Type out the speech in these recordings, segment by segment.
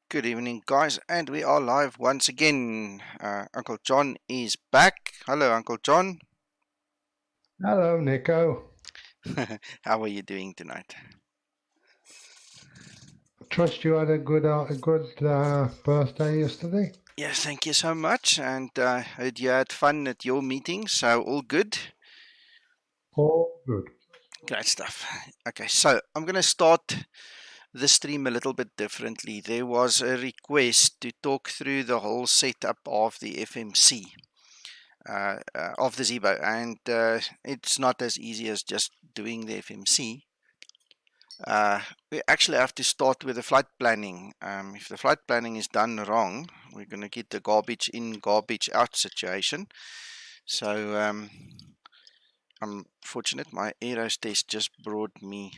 Good evening, guys, and we are live once again. Uncle John is back. Hello, Uncle John. Hello, Nico. How are you doing tonight? Trust you had a good birthday yesterday. Yes, thank you so much. And heard you had fun at your meeting, so all good. All good. Great stuff. Okay, so I'm going to start the stream a little bit differently. There was a request to talk through the whole setup of the FMC. Of the Zibo, and it's not as easy as just doing the FMC. We actually have to start with the flight planning. If the flight planning is done wrong, we're going to get the garbage in, garbage out situation. So I'm fortunate my air hostess just brought me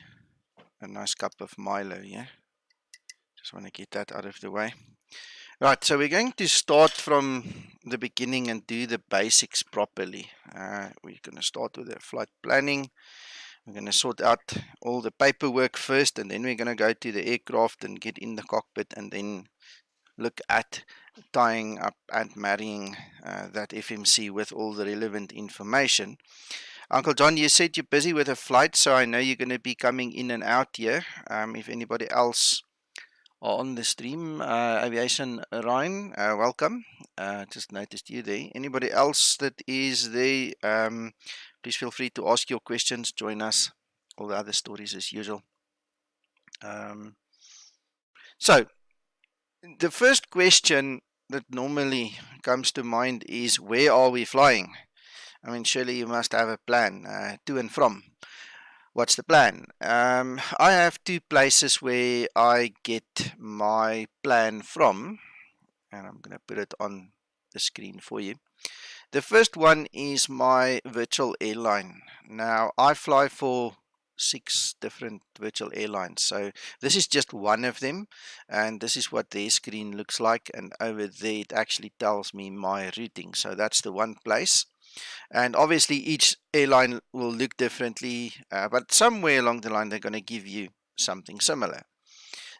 a nice cup of Milo. Yeah, just want to get that out of the way. Right, so we're going to start from the beginning and do the basics properly. We're going to start with the flight planning. We're going to sort out all the paperwork first, and then we're going to go to the aircraft and get in the cockpit, and then look at tying up and marrying that FMC with all the relevant information. Uncle John, you said you're busy with a flight, so I know you're going to be coming in and out here. If anybody else are on the stream, Aviation Ryan, welcome. Just noticed you there. Anybody else that is there, please feel free to ask your questions. Join us. All the other stories as usual. So, the first question that normally comes to mind is, where are we flying? I mean, surely you must have a plan to and from. What's the plan? I have two places where I get my plan from, and I'm going to put it on the screen for you. The first one is my virtual airline. Now, I fly for 6 different virtual airlines. So this is just one of them, and this is what their screen looks like, and over there it actually tells me my routing. So that's the one place. And obviously each airline will look differently, but somewhere along the line they're going to give you something similar.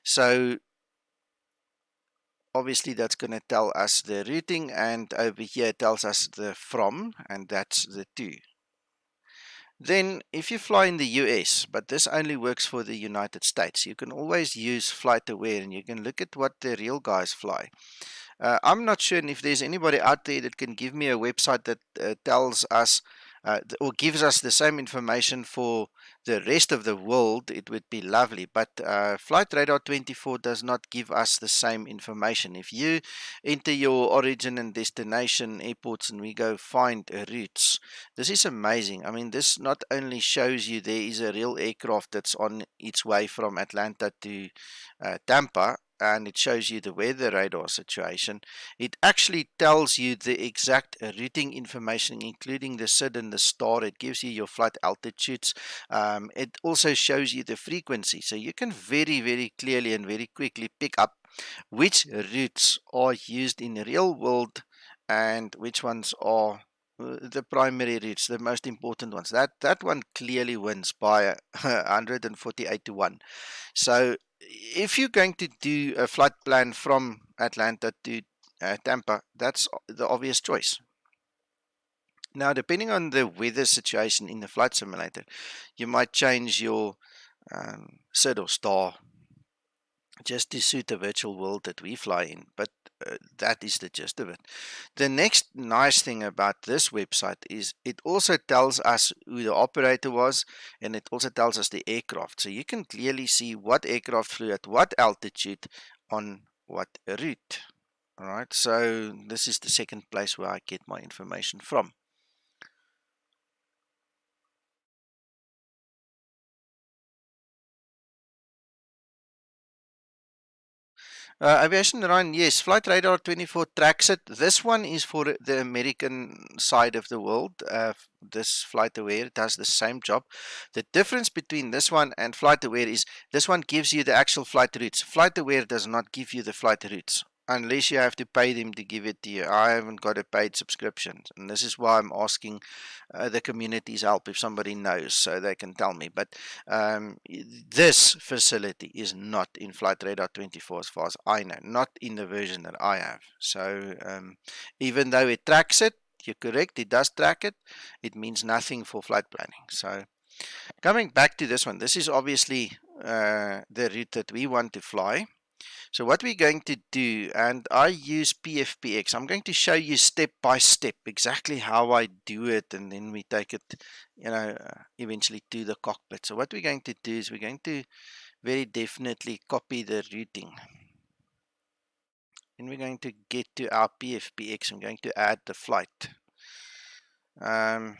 So obviously that's going to tell us the routing, and over here it tells us the from, and that's the to. Then if you fly in the US, but this only works for the United States, you can always use FlightAware and you can look at what the real guys fly. I'm not sure if there's anybody out there that can give me a website that tells us or gives us the same information for the rest of the world. It would be lovely, but Flight Radar 24 does not give us the same information. If you enter your origin and destination airports and we go find routes, this is amazing. I mean, this not only shows you there is a real aircraft that's on its way from Atlanta to Tampa, and it shows you the weather radar situation. It actually tells you the exact routing information, including the SID and the star. It gives you your flight altitudes. It also shows you the frequency, so you can very, very clearly and very quickly pick up which routes are used in the real world and which ones are the primary routes, the most important ones. That one clearly wins by 148 to 1. So if you're going to do a flight plan from Atlanta to Tampa, that's the obvious choice. Now, depending on the weather situation in the flight simulator, you might change your SID or star just to suit the virtual world that we fly in, but that is the gist of it. The next nice thing about this website is it also tells us who the operator was, and it also tells us the aircraft. So you can clearly see what aircraft flew at what altitude on what route. All right, so this is the second place where I get my information from. Aviation Run, yes, Flight Radar 24 tracks it. This one is for the American side of the world. This FlightAware does the same job. The difference between this one and FlightAware is this one gives you the actual flight routes. FlightAware does not give you the flight routes. unless you have to pay them to give it to you. I haven't got a paid subscription, and this is why I'm asking the community's help if somebody knows, so they can tell me. But this facility is not in Flight Radar 24 as far as I know, not in the version that I have. So even though it tracks it, you're correct, it does track it, it means nothing for flight planning. So coming back to this one, this is obviously the route that we want to fly. So what we're going to do, and I use PFPX, I'm going to show you step by step exactly how I do it, and then we take it, eventually to the cockpit. So what we're going to do is we're going to very definitely copy the routing. Then we're going to get to our PFPX. I'm going to add the flight. I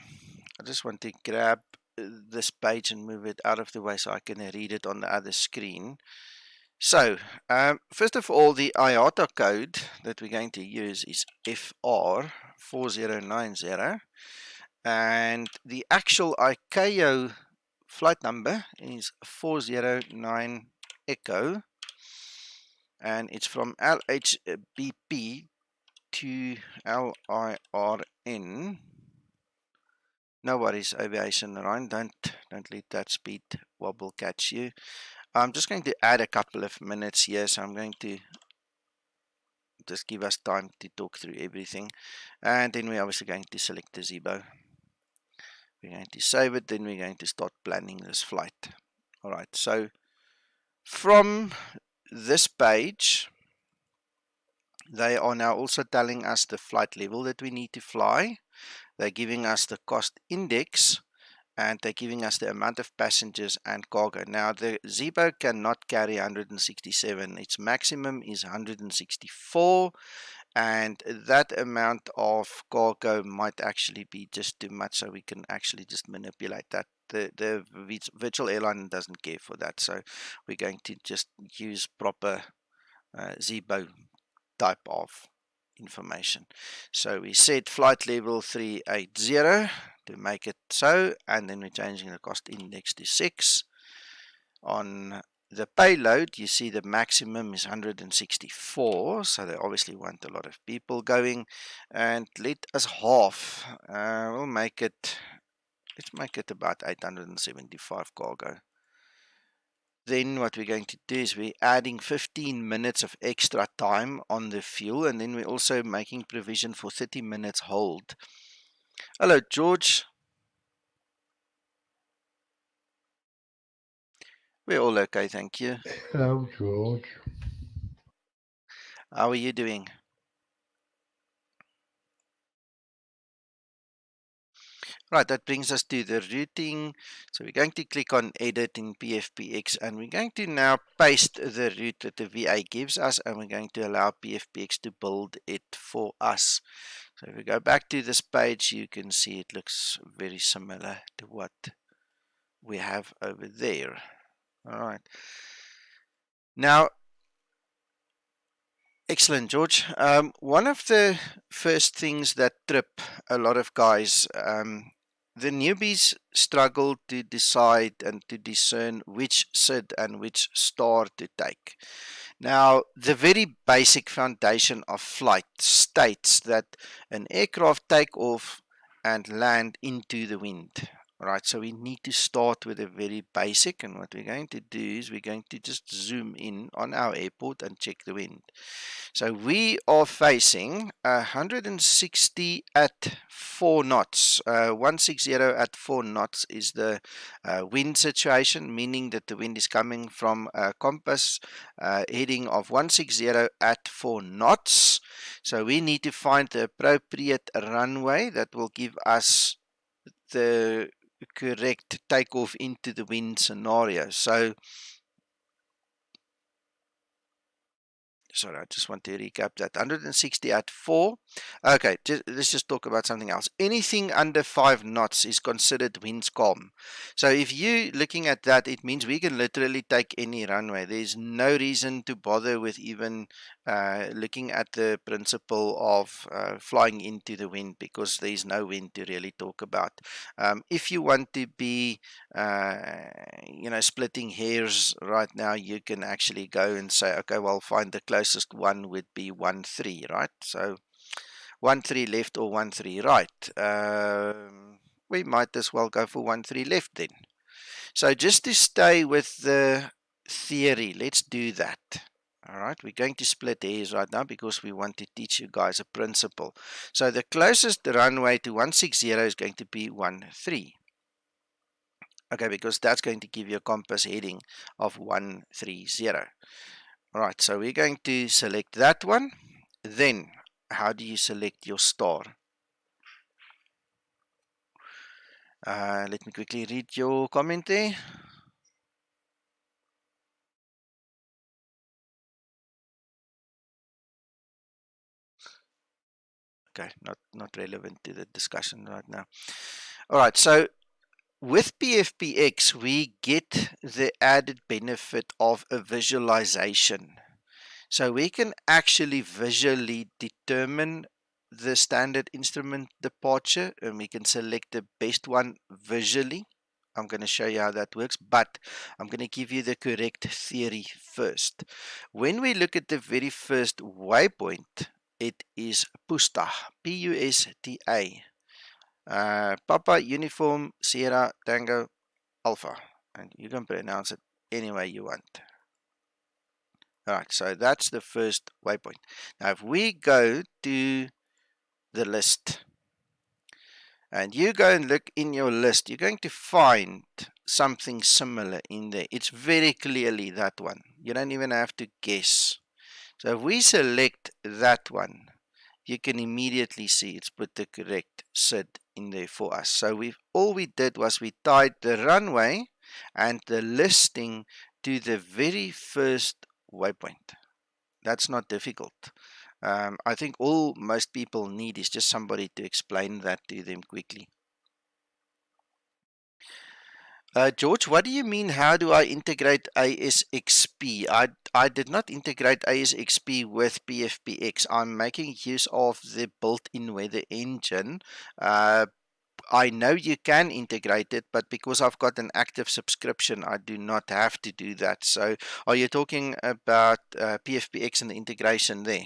just want to grab this page and move it out of the way so I can read it on the other screen. So, first of all, the IATA code that we're going to use is FR4090, and the actual ICAO flight number is 409 Echo, and it's from LHBP to LIRN. No worries, aviation, Ryan. Don't let that speed wobble catch you. I'm just going to add a couple of minutes here, so I'm going to just give us time to talk through everything, and then we're obviously going to select the Zibo. We're going to save it, then we're going to start planning this flight. Alright, so from this page, they are now also telling us the flight level that we need to fly. They're giving us the cost index, and they're giving us the amount of passengers and cargo. Now, the Zibo cannot carry 167. Its maximum is 164, and that amount of cargo might actually be just too much, so we can actually just manipulate that. The virtual airline doesn't care for that, so we're going to just use proper Zibo type of information. So we set flight level 380 to make it so, and then we're changing the cost index to 6. On the payload, you see the maximum is 164, so they obviously want a lot of people going, and let us half, we'll make it, let's make it about 875 cargo. Then what we're going to do is we're adding 15 minutes of extra time on the fuel, and then we're also making provision for 30 minutes hold. Hello, George. We're all okay, thank you. Hello, George. How are you doing? Right, that brings us to the routing. So we're going to click on edit in PFPX, and we're going to now paste the route that the VA gives us, and we're going to allow PFPX to build it for us. So if we go back to this page, you can see it looks very similar to what we have over there. All right. Now, excellent, George. One of the first things that trip a lot of guys, the newbies struggle to decide and to discern which SID and which star to take. Now, the very basic foundation of flight states that an aircraft take off and land into the wind. Right, so we need to start with a very basic, and what we're going to do is we're going to just zoom in on our airport and check the wind. So we are facing 160 at 4 knots. 160 at 4 knots is the wind situation, meaning that the wind is coming from a compass heading of 160 at 4 knots. So we need to find the appropriate runway that will give us the correct takeoff into the wind scenario. So sorry, I just want to recap that. 160 at 4. Okay, let's just talk about something else. Anything under 5 knots is considered winds calm. So if you're looking at that, it means we can literally take any runway. There's no reason to bother with even looking at the principle of flying into the wind, because there's no wind to really talk about. If you want to be splitting hairs right now, you can actually go and say, okay, well, find the closest closest one would be 13, right? So 13 left or 13 right. We might as well go for 13 left then. So just to stay with the theory, let's do that. All right, we're going to split hairs right now because we want to teach you guys a principle. So the closest runway to 160 is going to be 13. Okay, because that's going to give you a compass heading of 130. All right, so we're going to select that one. Then, how do you select your star? Let me quickly read your comment there. Okay, not relevant to the discussion right now. All right, so with PFPX, we get the added benefit of a visualization. So we can actually visually determine the standard instrument departure, and we can select the best one visually. I'm going to show you how that works, but I'm going to give you the correct theory first. When we look at the very first waypoint, it is Pusta, P-U-S-T-A. Papa Uniform Sierra Tango Alpha, and you can pronounce it any way you want. Alright, so that's the first waypoint. Now if we go to the list and you go and look in your list, you're going to find something similar in there. It's very clearly that one. You don't even have to guess. So if we select that one, you can immediately see it's put the correct SID in there for us. So all we did was we tied the runway and the listing to the very first waypoint. That's not difficult. I think all most people need is just somebody to explain that to them quickly. George, what do you mean? How do I integrate ASXP? I did not integrate ASXP with PFPX. I'm making use of the built-in weather engine. I know you can integrate it, but because I've got an active subscription, I do not have to do that. So, are you talking about PFPX and the integration there?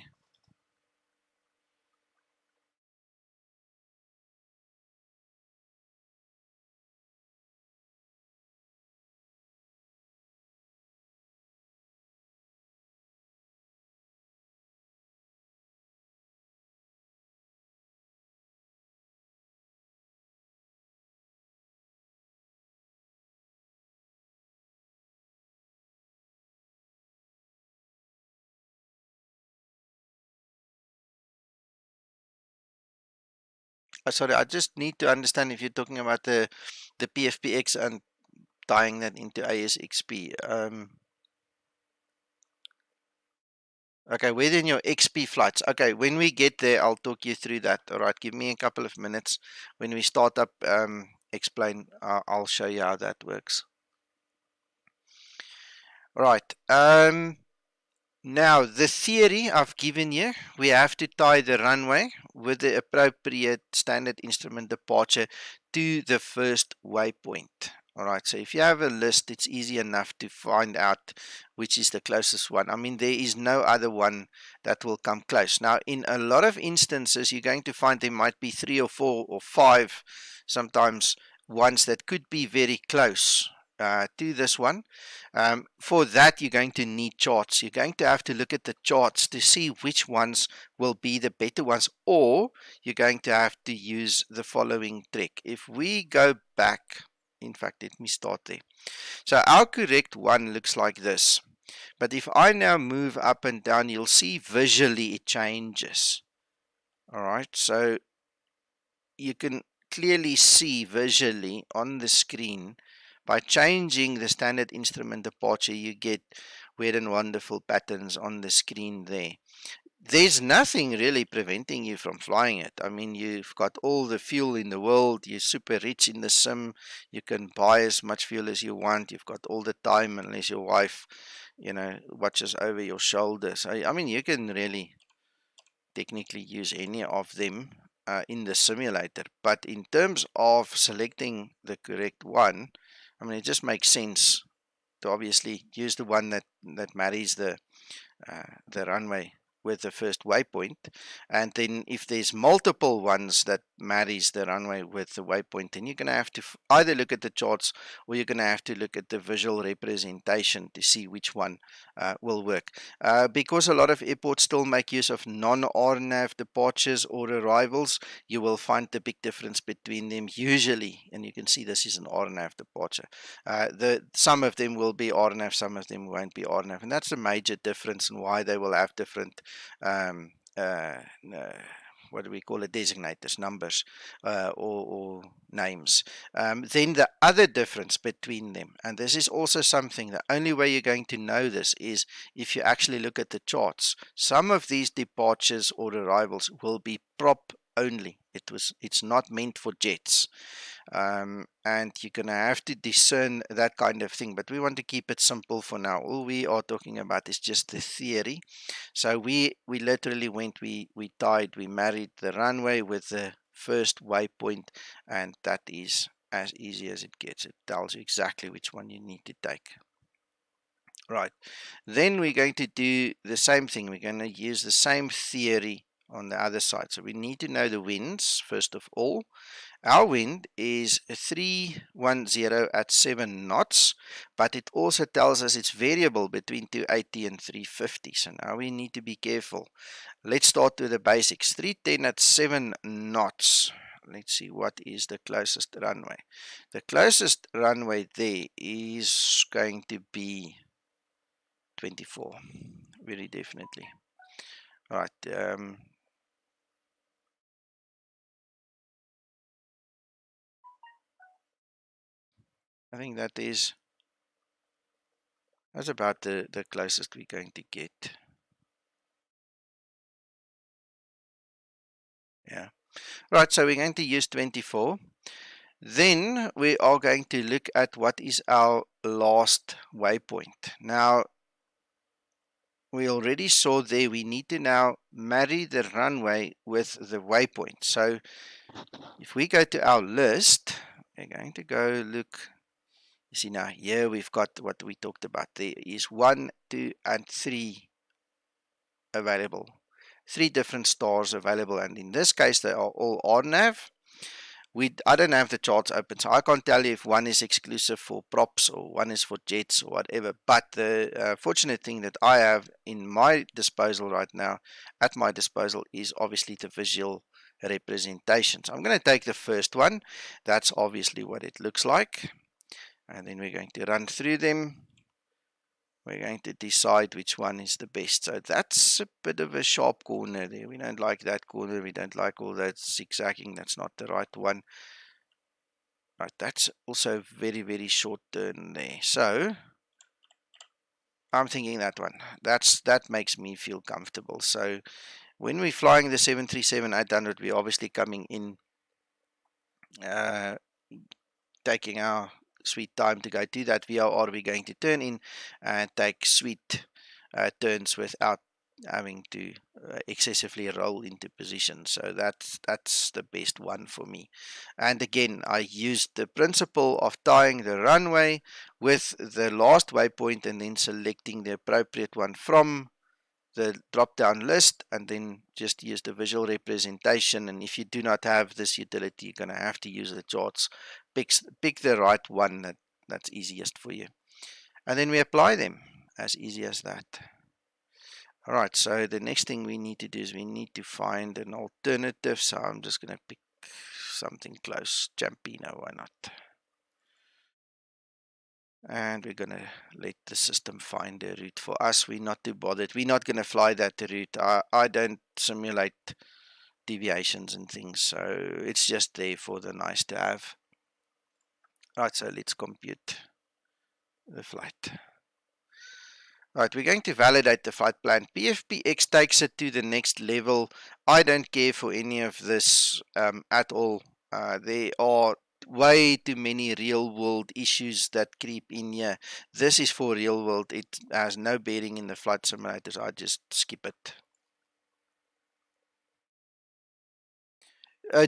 Sorry, I just need to understand if you're talking about the PFPX and tying that into ASXP. Okay, within your XP flights. Okay, when we get there, I'll talk you through that. All right, give me a couple of minutes. When we start up, explain. I'll show you how that works. All right. Now, the theory I've given you, we have to tie the runway with the appropriate standard instrument departure to the first waypoint. All right, so if you have a list, it's easy enough to find out which is the closest one. I mean, there is no other one that will come close. Now, in a lot of instances, you're going to find there might be 3 or 4 or 5, sometimes ones that could be very close to this one. For that, you're going to need charts. You're going to have to look at the charts to see which ones will be the better ones, or you're going to have to use the following trick. If we go back, in fact, let me start there. So our correct one looks like this. But if I now move up and down, you'll see visually it changes. All right, so you can clearly see visually on the screen by changing the standard instrument departure, you get weird and wonderful patterns on the screen there. There's nothing really preventing you from flying it. I mean, you've got all the fuel in the world. You're super rich in the sim. You can buy as much fuel as you want. You've got all the time, unless your wife, watches over your shoulder. So, I mean, you can really technically use any of them in the simulator. But in terms of selecting the correct one, I mean, it just makes sense obviously use the one that marries the runway with the first waypoint, and then if there's multiple ones that marries the runway with the waypoint, then you're going to have to either look at the charts or you're going to have to look at the visual representation to see which one will work. Because a lot of airports still make use of non-RNAV departures or arrivals, you will find the big difference between them usually, and you can see this is an RNAV departure. Some of them will be RNAV, some of them won't be RNAV, and that's a major difference in why they will have different um, uh, what do we call it, designators, numbers, or names. Then the other difference between them, and this is also something, the only way you're going to know this is if you actually look at the charts. Some of these departures or arrivals will be prop only. It's not meant for jets. And you're going to have to discern that kind of thing, but we want to keep it simple for now. All we are talking about is just the theory. So we literally went, we married the runway with the first waypoint, and that is as easy as it gets. It tells you exactly which one you need to take. Right, then we're going to do the same thing. We're going to use the same theory on the other side. So we need to know the winds first of all. Our wind is 310 at 7 knots, but it also tells us it's variable between 280 and 350. So now we need to be careful. Let's start with the basics. 310 at 7 knots. Let's see what is the closest runway. The closest runway there is going to be 24. Very definitely. All right. I think that's about the closest we're going to get. Yeah. Right, so we're going to use 24. Then we are going to look at what is our last waypoint. Now, we already saw there we need to now marry the runway with the waypoint. So if we go to our list, we're going to go look. You see now here we've got what we talked about. There is 1, 2, and 3 available. 3 different stars available, and in this case they are all RNAV. I don't have the charts open, so I can't tell you if one is exclusive for props or one is for jets or whatever. But the fortunate thing that I have in my disposal right now, at my disposal, is obviously the visual representation. So I'm going to take the first one. That's obviously what it looks like. And then we're going to run through them. We're going to decide which one is the best. So that's a bit of a sharp corner there. We don't like that corner. We don't like all that zigzagging. That's not the right one. Right, that's also very, very short turn there. So I'm thinking that one. That makes me feel comfortable. So when we're flying the 737-800, we're obviously coming in, taking our sweet time to go to that VOR. We're going to turn in and take sweet turns without having to excessively roll into position. So that's the best one for me. And again, I used the principle of tying the runway with the last waypoint and then selecting the appropriate one from the drop down list, and then just use the visual representation. And if you do not have this utility, you're going to have to use the charts. Pick the right one that's easiest for you, and then we apply them. As easy as that. Alright, so the next thing we need to do is we need to find an alternative. So I'm just going to pick something close. Ciampino, why not? And we're going to let the system find a route for us. We're not too bothered. We're not going to fly that route. I don't simulate deviations and things, so it's just there for the nice to have. Right, so let's compute the flight. Right, we're going to validate the flight plan. PFPX takes it to the next level. I don't care for any of this at all. There are way too many real world issues that creep in here. This is for real world. It has no bearing in the flight simulators. I just skip it.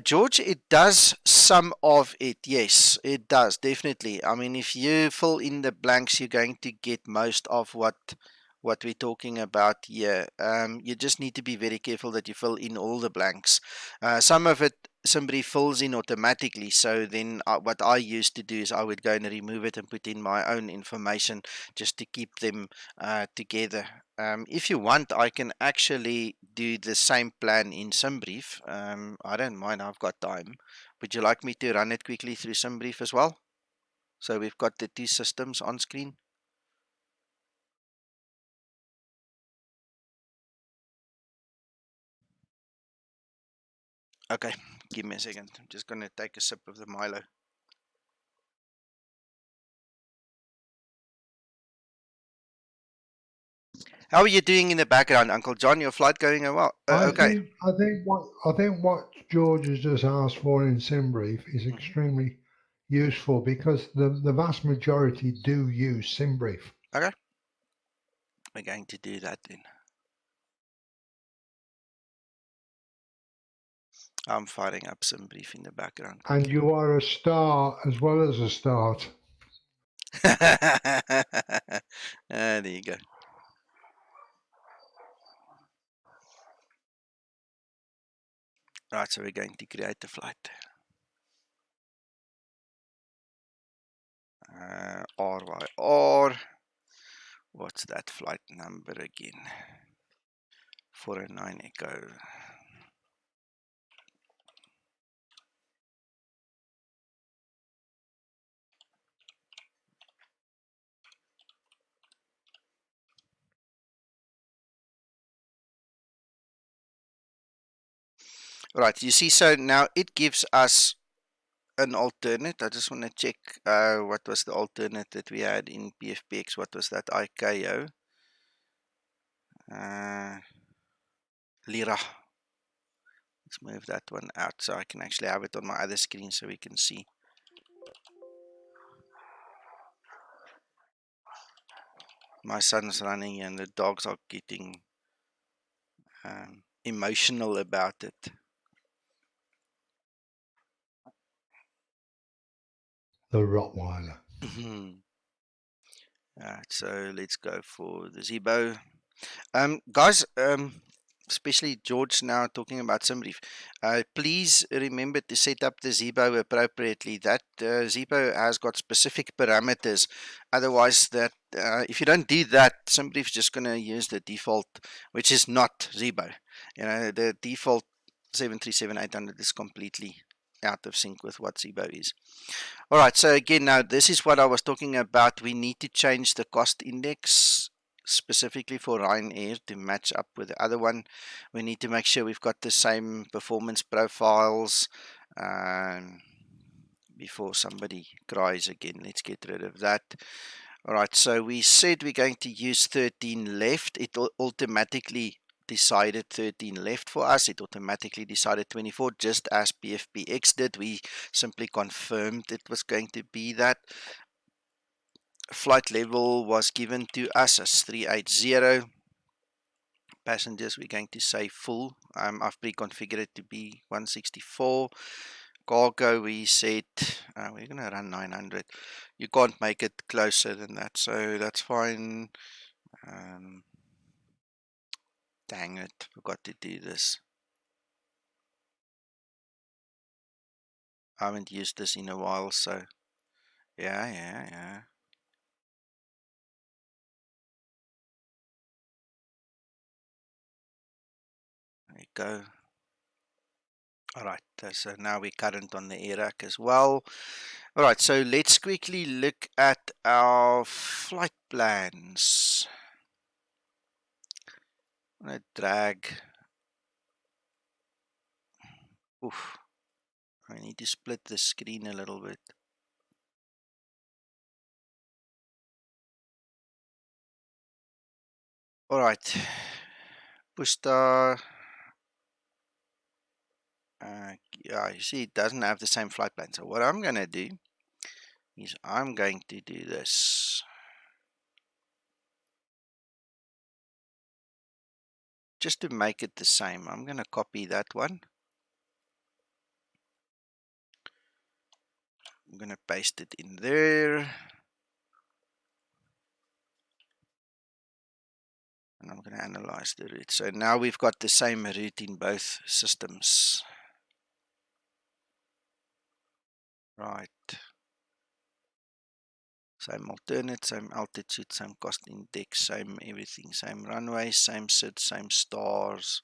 George, it does some of it. Yes, it does, definitely. I mean, if you fill in the blanks, you're going to get most of what we're talking about here. You just need to be very careful that you fill in all the blanks. Some of it somebody fills in automatically, so then what I used to do is I would go and remove it and put in my own information just to keep them together. If you want, I can actually do the same plan in SimBrief. I don't mind, I've got time. Would you like me to run it quickly through SimBrief as well? So we've got the two systems on screen. Okay, give me a second. I'm just going to take a sip of the Milo. How are you doing in the background, Uncle John? Your flight going well? I Okay. think what George has just asked for in SimBrief is extremely useful because the vast majority do use SimBrief. Okay. We're going to do that then. I'm firing up SimBrief in the background. And you are a star as well as a start. There you go. Right, so we're going to create the flight. RYR. What's that flight number again? 409 Echo. Right, you see, so now it gives us an alternate. I just want to check what was the alternate that we had in PFPX. What was that? ICAO. Lira. Let's move that one out so I can actually have it on my other screen so we can see. My son's running and the dogs are getting emotional about it. The Rottweiler. Alright, so let's go for the Zibo. Guys, especially George now talking about SimBrief. Please remember to set up the Zibo appropriately. That Zibo has got specific parameters. Otherwise, that if you don't do that, SimBrief is just going to use the default, which is not Zibo. You know, the default 737-800 is completely out of sync with what Zibo is. All right, so again, now this is what I was talking about. We need to change the cost index specifically for Ryanair to match up with the other one. We need to make sure we've got the same performance profiles before somebody cries again. Let's get rid of that. All right, so we said we're going to use 13 left. It automatically decided 13 left for us. It automatically decided 24, just as PFPX did. We simply confirmed it was going to be that. Flight level was given to us as 380. Passengers, we're going to say full. I've pre-configured it to be 164. Cargo, we said we're going to run 900. You can't make it closer than that, so that's fine. Dang it, forgot to do this. I haven't used this in a while, so yeah. There we go. Alright, so now we're current on the air rack as well. Alright, so let's quickly look at our flight plans. I'm going to drag. Oof. I need to split the screen a little bit. Alright. Pushback. Yeah, you see, it doesn't have the same flight plan. So what I'm going to do is I'm going to do this. Just to make it the same, I'm going to copy that one. I'm going to paste it in there. And I'm going to analyze the route. So now we've got the same route in both systems. Right. Same alternate, same altitude, same cost index, same everything. Same runway, same SID, same stars.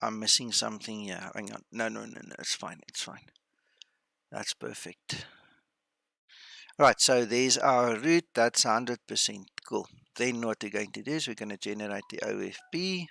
I'm missing something here. Hang on. No. It's fine. It's fine. That's perfect. Right, so there's our route. That's 100% cool. Then what we're going to do is we're going to generate the OFP.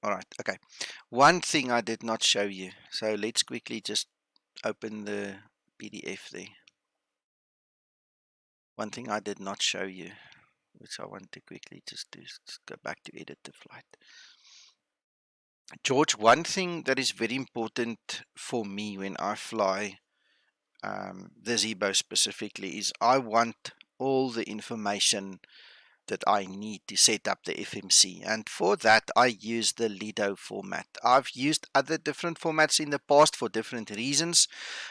All right, okay. One thing I did not show you. So let's quickly just open the PDF there. One thing I did not show you, which I want to quickly just do, is go back to edit the flight. George, one thing that is very important for me when I fly the Zibo specifically is I want all the information that I need to set up the FMC, and for that I use the Lido format. I've used other different formats in the past for different reasons,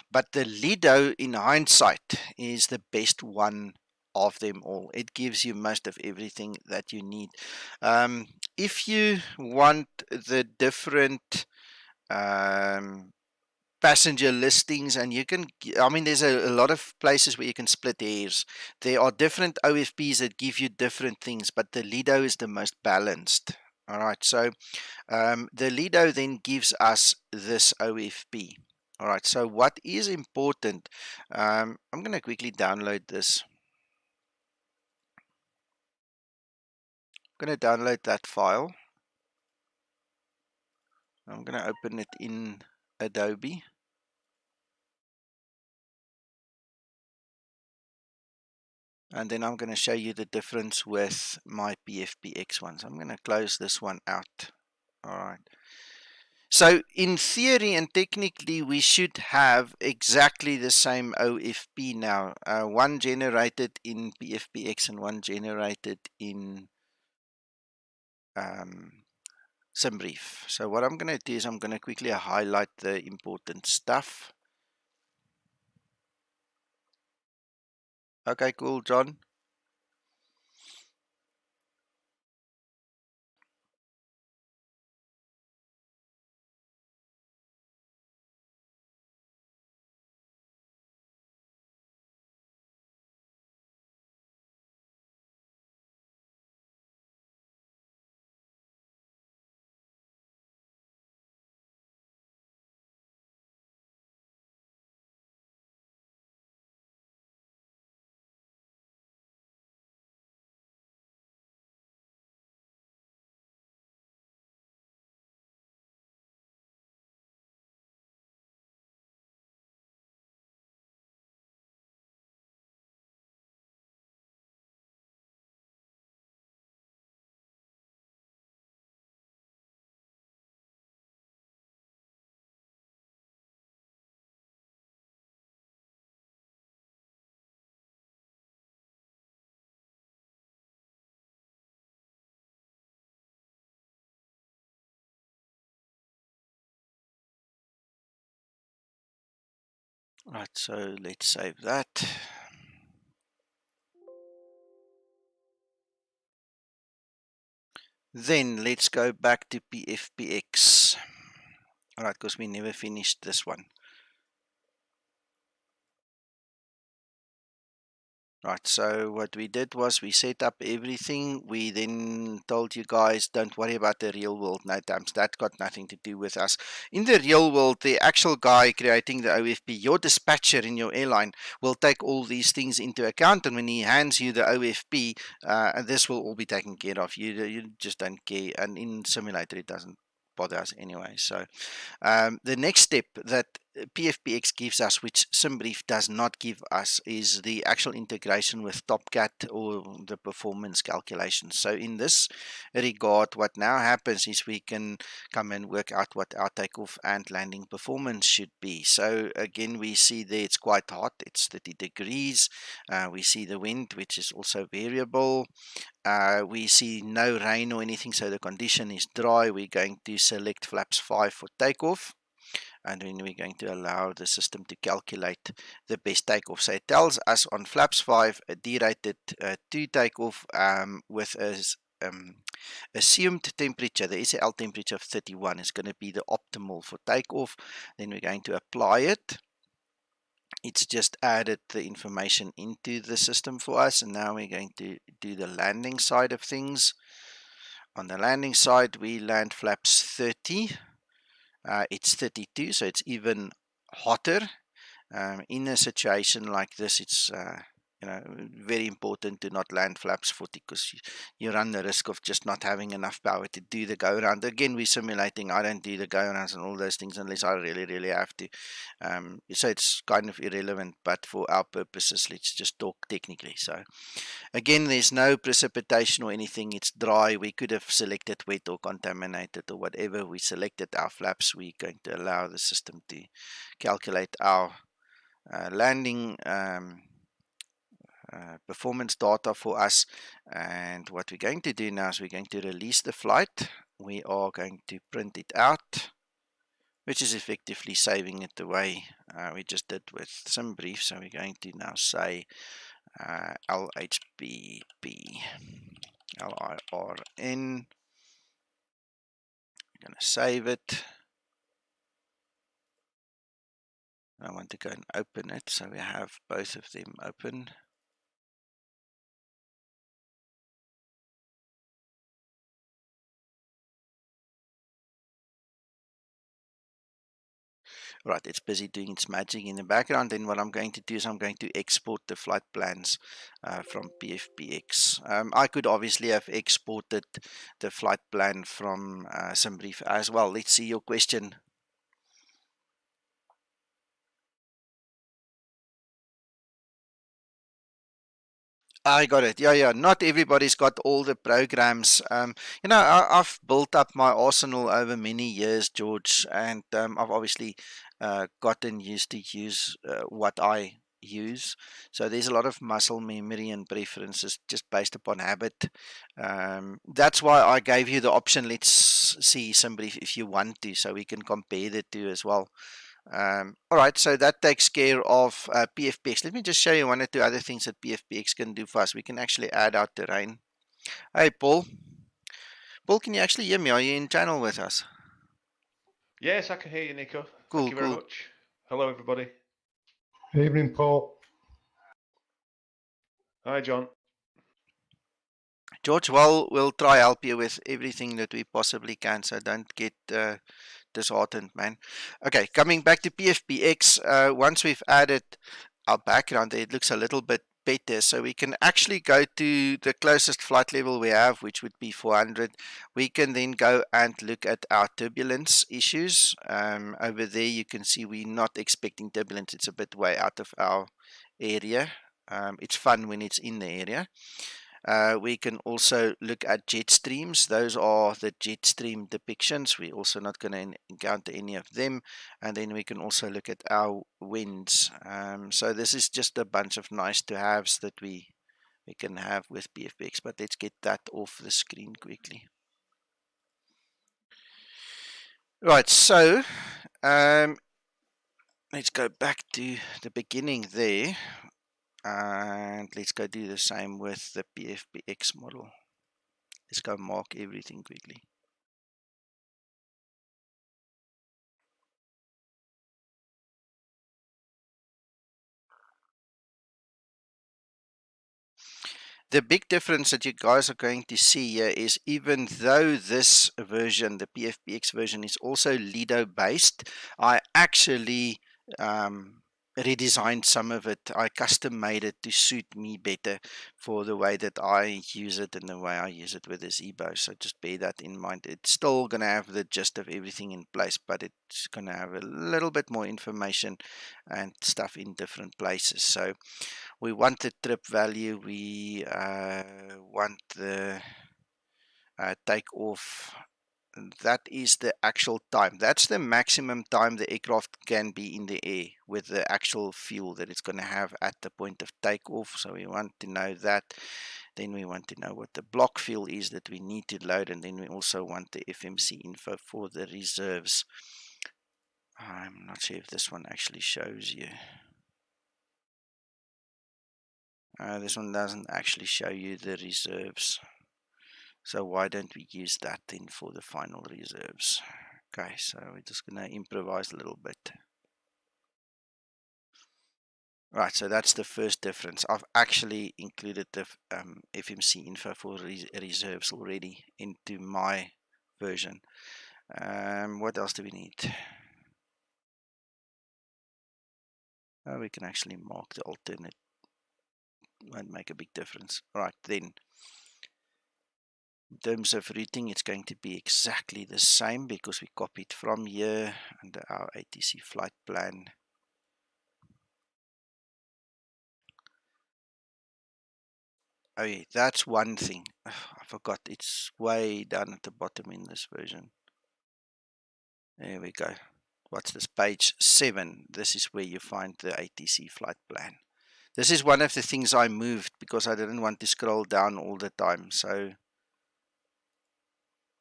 but the Lido in hindsight is the best one of them all. It gives you most of everything that you need. If you want the different passenger listings, and you can, I mean, there's a lot of places where you can split hairs. There are different OFPs that give you different things, but the Lido is the most balanced. All right, so the Lido then gives us this OFP. All right, so what is important, I'm going to quickly download this. I'm going to download that file. I'm going to open it in Adobe. And then I'm going to show you the difference with my PFPX ones. I'm going to close this one out. All right. So in theory and technically, we should have exactly the same OFP now. One generated in PFPX and one generated in SimBrief. So what I'm going to do is I'm going to quickly highlight the important stuff. Okay, cool, John. Right, so let's save that. Then let's go back to PFPX. All right, because we never finished this one. Right, so what we did was we set up everything. We then told you guys, don't worry about the real world NOTAMs. That got nothing to do with us. In the real world, the actual guy creating the OFP, your dispatcher in your airline, will take all these things into account. And when he hands you the OFP, this will all be taken care of. You just don't care. And in simulator, it doesn't bother us anyway. So the next step that PFPX gives us, which SimBrief does not give us, is the actual integration with TopCat or the performance calculations. So in this regard, what now happens is we can come and work out what our takeoff and landing performance should be. So again, we see there it's quite hot, it's 30 degrees. We see the wind, which is also variable. We see no rain or anything, so the condition is dry. We're going to select flaps 5 for takeoff, and then we're going to allow the system to calculate the best takeoff. So it tells us on flaps 5 a derated to takeoff with a assumed temperature, the SAL temperature of 31 is going to be the optimal for takeoff. Then we're going to apply it. It's just added the information into the system for us, and now we're going to do the landing side of things. On the landing side, we land flaps 30. It's 32, so it's even hotter. In a situation like this, it's very important to not land flaps 40, because you run the risk of just not having enough power to do the go around. Again, we're simulating. I don't do the go arounds and all those things unless I really have to. So it's kind of irrelevant, but for our purposes, let's just talk technically. So again, there's no precipitation or anything. It's dry. We could have selected wet or contaminated or whatever. We selected our flaps. We're going to allow the system to calculate our landing performance data for us. And what we're going to do now is we're going to release the flight. We are going to print it out, which is effectively saving it the way we just did with SimBrief. So we're going to now say LHBP LIRN. I'm going to save it. I want to go and open it, so we have both of them open. Right, it's busy doing its magic in the background. Then what I'm going to do is I'm going to export the flight plans from PFPX. I could obviously have exported the flight plan from SimBrief as well. Let's see your question. I got it. Yeah. Not everybody's got all the programs. I've built up my arsenal over many years, George, and I've obviously gotten used to use what I use. So there's a lot of muscle memory and preferences just based upon habit. That's why I gave you the option. Let's see somebody if you want to, so we can compare the two as well. All right, so that takes care of PFPX. Let me just show you one or two other things that PFPX can do for us. We can actually add out terrain. Hey, Paul. Paul, can you actually hear me? Are you in channel with us? Yes, I can hear you, Nico. Cool, Thank you very much. Hello, everybody. Evening, Paul. Hi, John. George, well, we'll try help you with everything that we possibly can, so don't get disheartened, man. Okay, coming back to PFPX, once we've added our background there, it looks a little bit better. So we can actually go to the closest flight level we have, which would be 400. We can then go and look at our turbulence issues. Over there, you can see we're not expecting turbulence. It's a bit way out of our area. It's fun when it's in the area. We can also look at jet streams. Those are the jet stream depictions. We're also not going to encounter any of them. And then we can also look at our winds. So this is just a bunch of nice to haves that we can have with PFPX. But let's get that off the screen quickly. Right, so let's go back to the beginning there. And let's go do the same with the PFPX model. Let's go mark everything quickly. The big difference that you guys are going to see here is, even though this version, the PFPX version, is also Lido based, I actually redesigned some of it. I custom made it to suit me better for the way that I use it and the way I use it with the Zibo. So just bear that in mind. It's still going to have the gist of everything in place, but it's going to have a little bit more information and stuff in different places. So we want the trip value, we want the takeoff. That is the actual time. That's the maximum time the aircraft can be in the air with the actual fuel that it's going to have at the point of takeoff. So we want to know that. Then we want to know what the block fuel is that we need to load, and then we also want the FMC info for the reserves. I'm not sure if this one actually shows you. This one doesn't actually show you the reserves. So why don't we use that then for the final reserves? Okay, so we're just going to improvise a little bit. Right, so that's the first difference. I've actually included the FMC info for reserves already into my version. What else do we need? We can actually mark the alternate. Won't make a big difference. Right, then. In terms of routing, it's going to be exactly the same because we copied from here under our ATC Flight Plan. Oh yeah, that's one thing. I forgot, it's way down at the bottom in this version. There we go. What's this? Page 7. This is where you find the ATC Flight Plan. This is one of the things I moved because I didn't want to scroll down all the time. So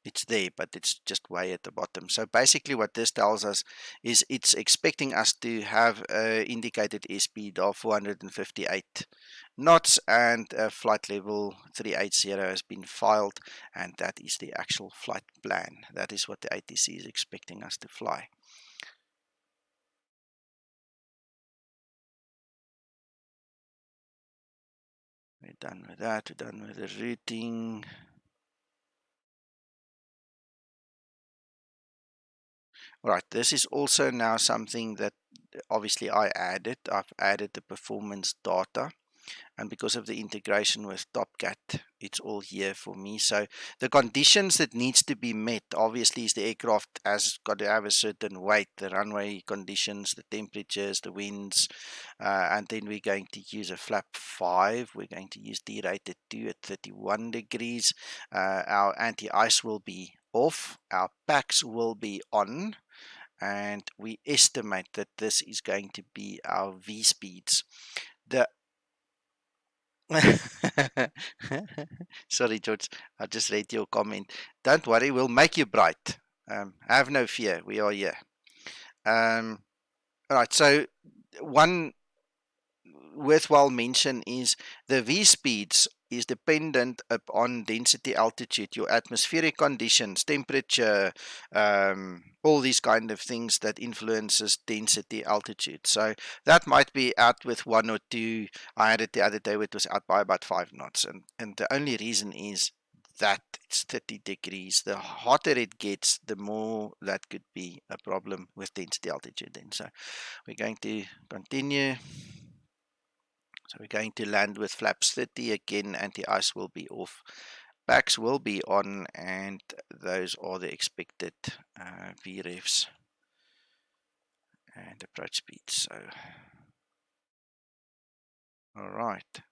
it's there, but it's just way at the bottom. So basically what this tells us is it's expecting us to have an indicated airspeed of 458 knots, and flight level 380 has been filed, and that is the actual flight plan. That is what the ATC is expecting us to fly. We're done with that. We're done with the routing. Right, this is also now something that obviously I've added the performance data, and because of the integration with TopCat, it's all here for me. So the conditions that needs to be met, obviously, is the aircraft has got to have a certain weight, the runway conditions, the temperatures, the winds, and then we're going to use a flap 5. We're going to use derated 2 at 31 degrees. Our anti-ice will be off. Our packs will be on. And we estimate that this is going to be our V-speeds. The Sorry, George, I just read your comment. Don't worry, we'll make you bright. Have no fear, we are here. Right, so one worthwhile mention is the V-speeds is dependent upon density, altitude, your atmospheric conditions, temperature, all these kind of things that influences density, altitude. So that might be out with 1 or 2. I had it the other day, it was out by about 5 knots, and the only reason is that it's 30 degrees. The hotter it gets, the more that could be a problem with density, altitude then. So we're going to continue. So we're going to land with flaps 30 again. Anti-ice will be off, packs will be on, and those are the expected VREFs and approach speeds. So, all right,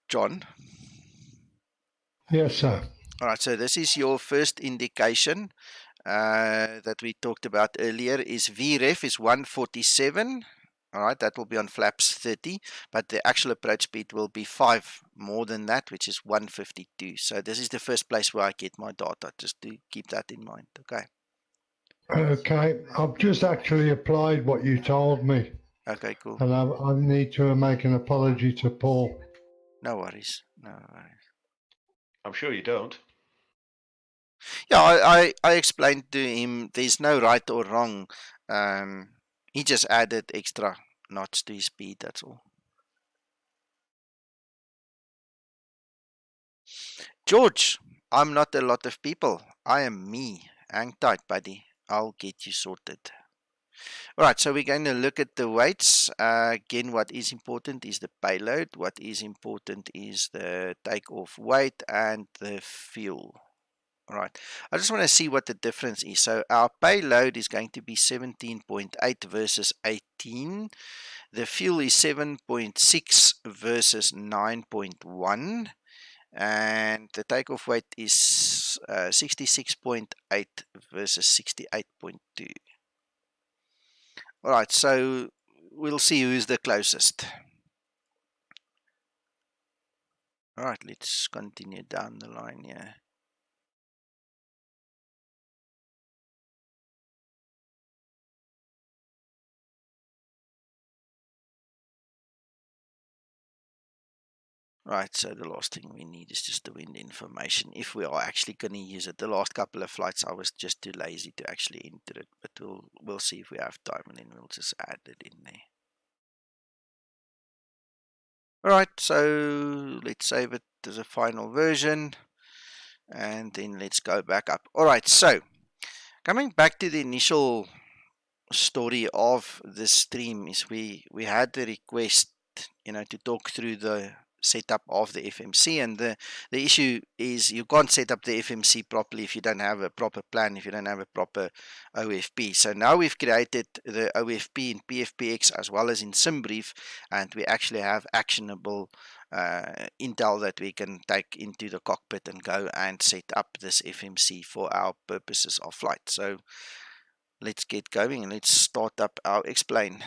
John. Yes, sir. All right, so this is your first indication that we talked about earlier. Is VREF is 147. All right, that will be on flaps 30, but the actual approach speed will be 5 more than that, which is 152. So this is the first place where I get my data, just to keep that in mind. Okay. Okay, I've just actually applied what you told me. Okay, cool. And I need to make an apology to Paul. No worries. No worries. I'm sure you don't. Yeah, I explained to him there's no right or wrong. He just added extra knots to his speed, that's all. George, I'm not a lot of people. I am me. Hang tight, buddy. I'll get you sorted. Alright, so we're going to look at the weights. Again, what is important is the payload. What is important is the takeoff weight and the fuel. Alright, I just want to see what the difference is. So our payload is going to be 17.8 versus 18. The fuel is 7.6 versus 9.1. And the takeoff weight is 66.8 versus 68.2. Alright, so we'll see who's the closest. Alright, let's continue down the line here. Right, so the last thing we need is just the wind information, if we are actually going to use it. The last couple of flights I was just too lazy to actually enter it, but we'll see if we have time, and then we'll just add it in there. Alright, so let's save it as a final version, and then let's go back up. Alright, so coming back to the initial story of this stream is we had the request, to talk through the setup of the FMC, and the issue is you can't set up the FMC properly if you don't have a proper plan, if you don't have a proper OFP. So now we've created the OFP in PFPX as well as in SimBrief, and we actually have actionable intel that we can take into the cockpit and go and set up this FMC for our purposes of flight. So let's get going and let's start up our explain.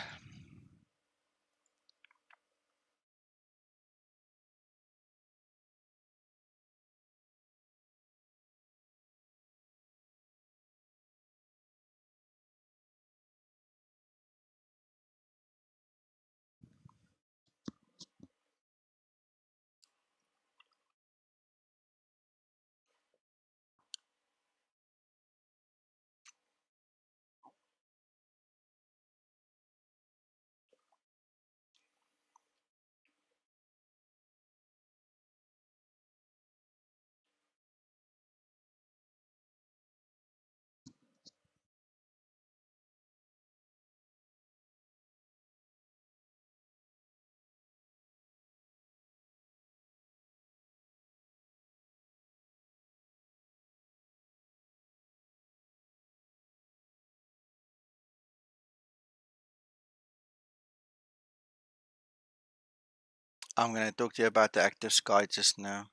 I'm going to talk to you about the active sky just now.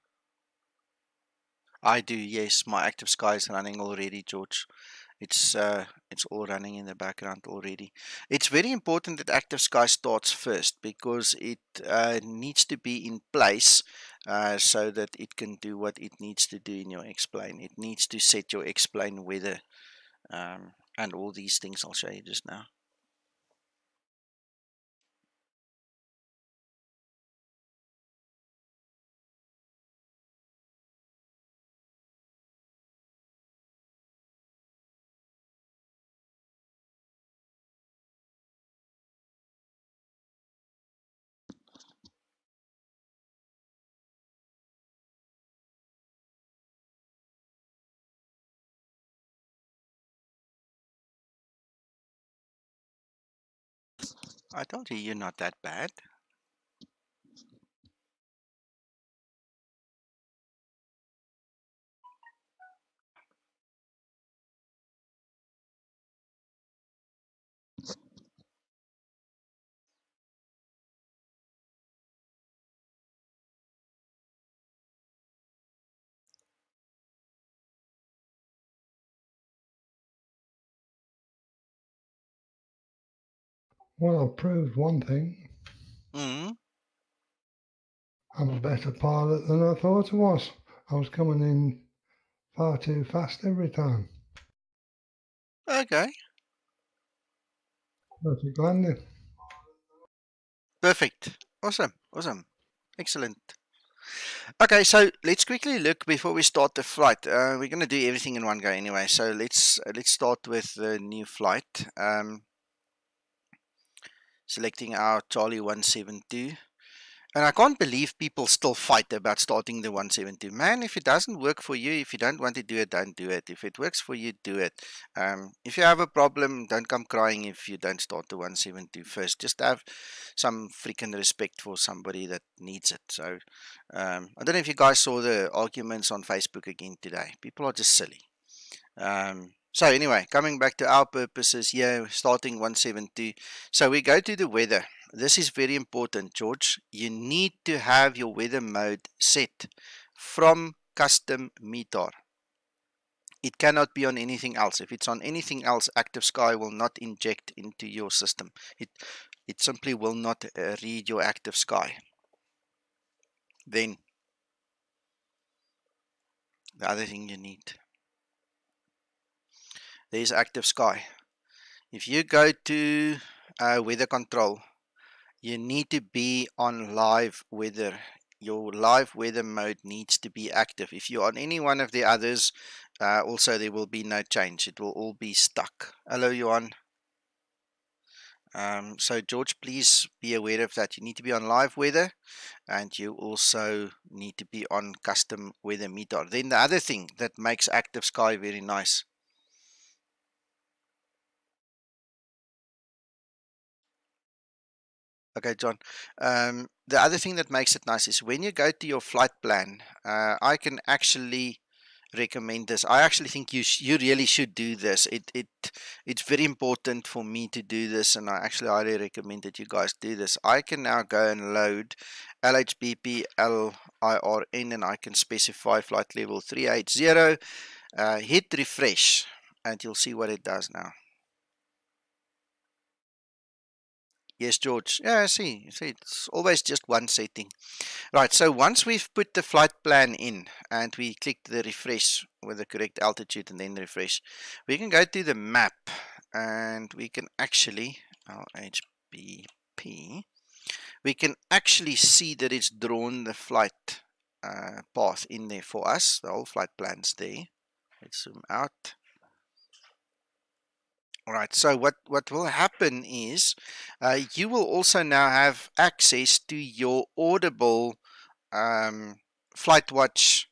I do, yes. My active sky is running already, George. It's all running in the background already. It's very important that active sky starts first, because it needs to be in place so that it can do what it needs to do in your explain. It needs to set your explain weather and all these things I'll show you just now. I told you you're not that bad. Well, I've proved one thing. Mm-hmm. I'm a better pilot than I thought I was. I was coming in far too fast every time. Okay. Perfect landing. Perfect. Awesome. Excellent. Okay, so let's quickly look before we start the flight. We're going to do everything in one go anyway. So let's start with the new flight. Selecting our Charlie 172. And I can't believe people still fight about starting the 172. Man, if it doesn't work for you, if you don't want to do it, don't do it. If it works for you, do it. If you have a problem, don't come crying if you don't start the 172 first. Just have some freaking respect for somebody that needs it. So, I don't know if you guys saw the arguments on Facebook again today. People are just silly. So anyway, coming back to our purposes here, starting 172. So we go to the weather. This is very important, George. You need to have your weather mode set from custom METAR. It cannot be on anything else. If it's on anything else, Active Sky will not inject into your system. It simply will not read your Active Sky. Then the other thing you need, there's Active Sky. If you go to weather control, you need to be on live weather. Your live weather mode needs to be active. If you're on any one of the others, also there will be no change. It will all be stuck. Hello, Johan. So George, please be aware of that. You need to be on live weather, and you also need to be on custom weather METAR. Then the other thing that makes Active Sky very nice. Okay, John. The other thing that makes it nice is when you go to your flight plan, I can actually recommend this. I actually think you really should do this. It's very important for me to do this, and I actually highly recommend that you guys do this. I can now go and load LHBP LIRN, and I can specify flight level 380. Hit refresh, and you'll see what it does now. Yes, George. Yeah, I see. You see, it's always just one setting. Right, so once we've put the flight plan in and we click the refresh with the correct altitude and then refresh, we can go to the map and we can actually, LHBP, we can actually see that it's drawn the flight path in there for us. The whole flight plan's there. Let's zoom out. All right, so what will happen is you will also now have access to your Audible flight watch.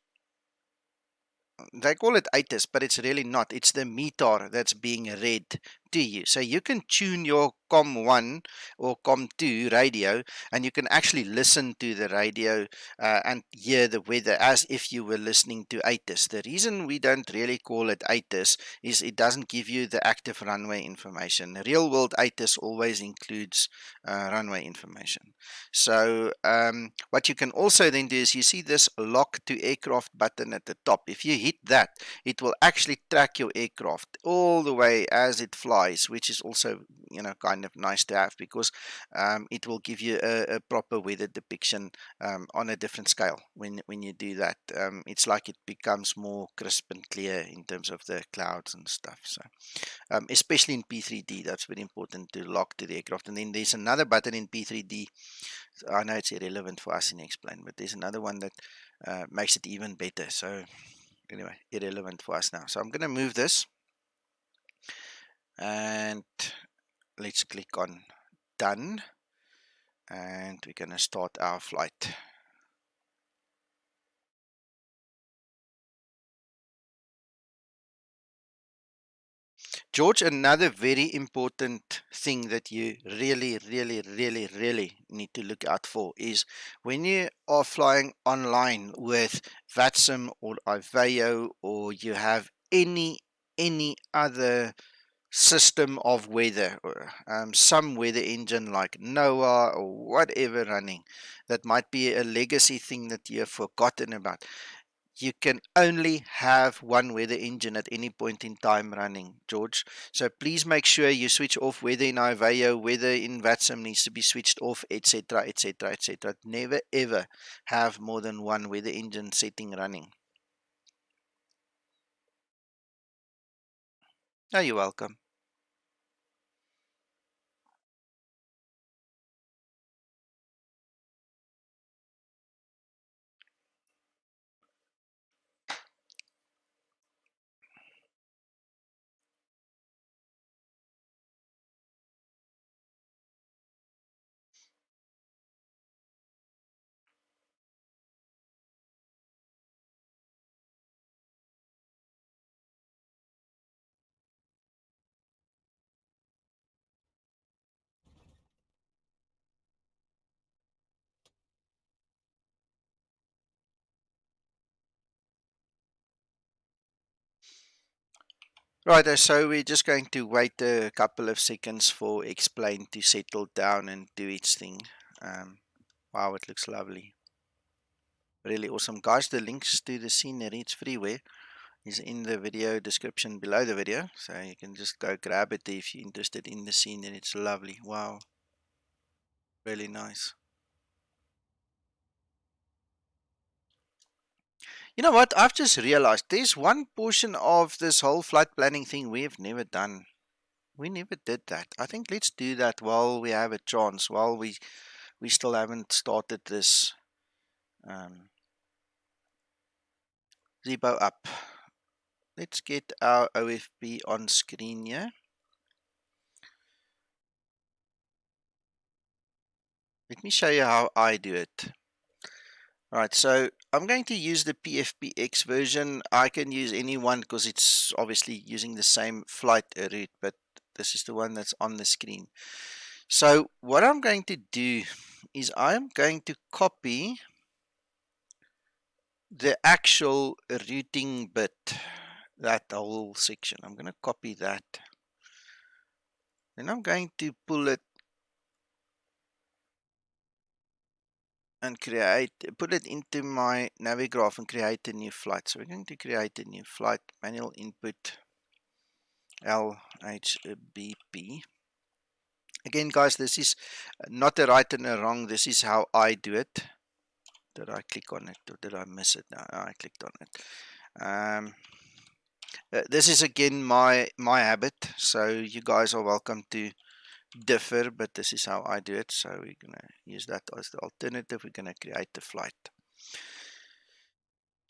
They call it ATIS, but it's really not. It's the METAR that's being read to you. So you can tune your COM1 or COM2 radio, and you can actually listen to the radio and hear the weather as if you were listening to ATIS. The reason we don't really call it ATIS is it doesn't give you the active runway information. Real world ATIS always includes runway information. So what you can also then do is you see this lock to aircraft button at the top. If you hit that, it will actually track your aircraft all the way as it flies, which is also kind of nice to have, because it will give you a proper weather depiction on a different scale when you do that. It's like it becomes more crisp and clear in terms of the clouds and stuff. So especially in P3D, that's very important to lock to the aircraft. And then there's another button in P3D. I know it's irrelevant for us in Explain, but there's another one that makes it even better. So anyway, irrelevant for us now. So I'm going to move this, and let's click on Done, and we're going to start our flight. George, another very important thing that you really need to look out for is when you are flying online with VATSIM or Aveo, or you have any other system of weather, or some weather engine like NOAA or whatever running, that might be a legacy thing that you have forgotten about. You can only have one weather engine at any point in time running, George. So please make sure you switch off weather in Aveo, weather in VATSIM needs to be switched off, etc., etc., etc. Never ever have more than one weather engine setting running. Oh, you're welcome. Right, so we're just going to wait a couple of seconds for Explain to settle down and do its thing. Wow, it looks lovely. Really awesome. Guys, the links to the scenery, it's freeware, is in the video description below the video. So you can just go grab it if you're interested in the scenery. It's lovely. Wow. Really nice. You know what? I've just realized there's one portion of this whole flight planning thing we've never done. We never did that. I think let's do that while we have a chance, while we still haven't started this Zibo up. Let's get our OFP on screen here. Let me show you how I do it. Alright, so I'm going to use the PFPX version. I can use any one because it's obviously using the same flight route, but this is the one that's on the screen. So what I'm going to do is I'm going to copy the actual routing bit, that whole section. I'm going to copy that. Then I'm going to pull it and put it into my Navigraph and create a new flight. So we're going to create a new flight, manual input LHBP. Again, guys, this is not a right and a wrong. This is how I do it. Did I click on it or did I miss it? No, I clicked on it. This is again my habit, so you guys are welcome to differ, but this is how I do it. So we're gonna use that as the alternative. We're gonna create the flight.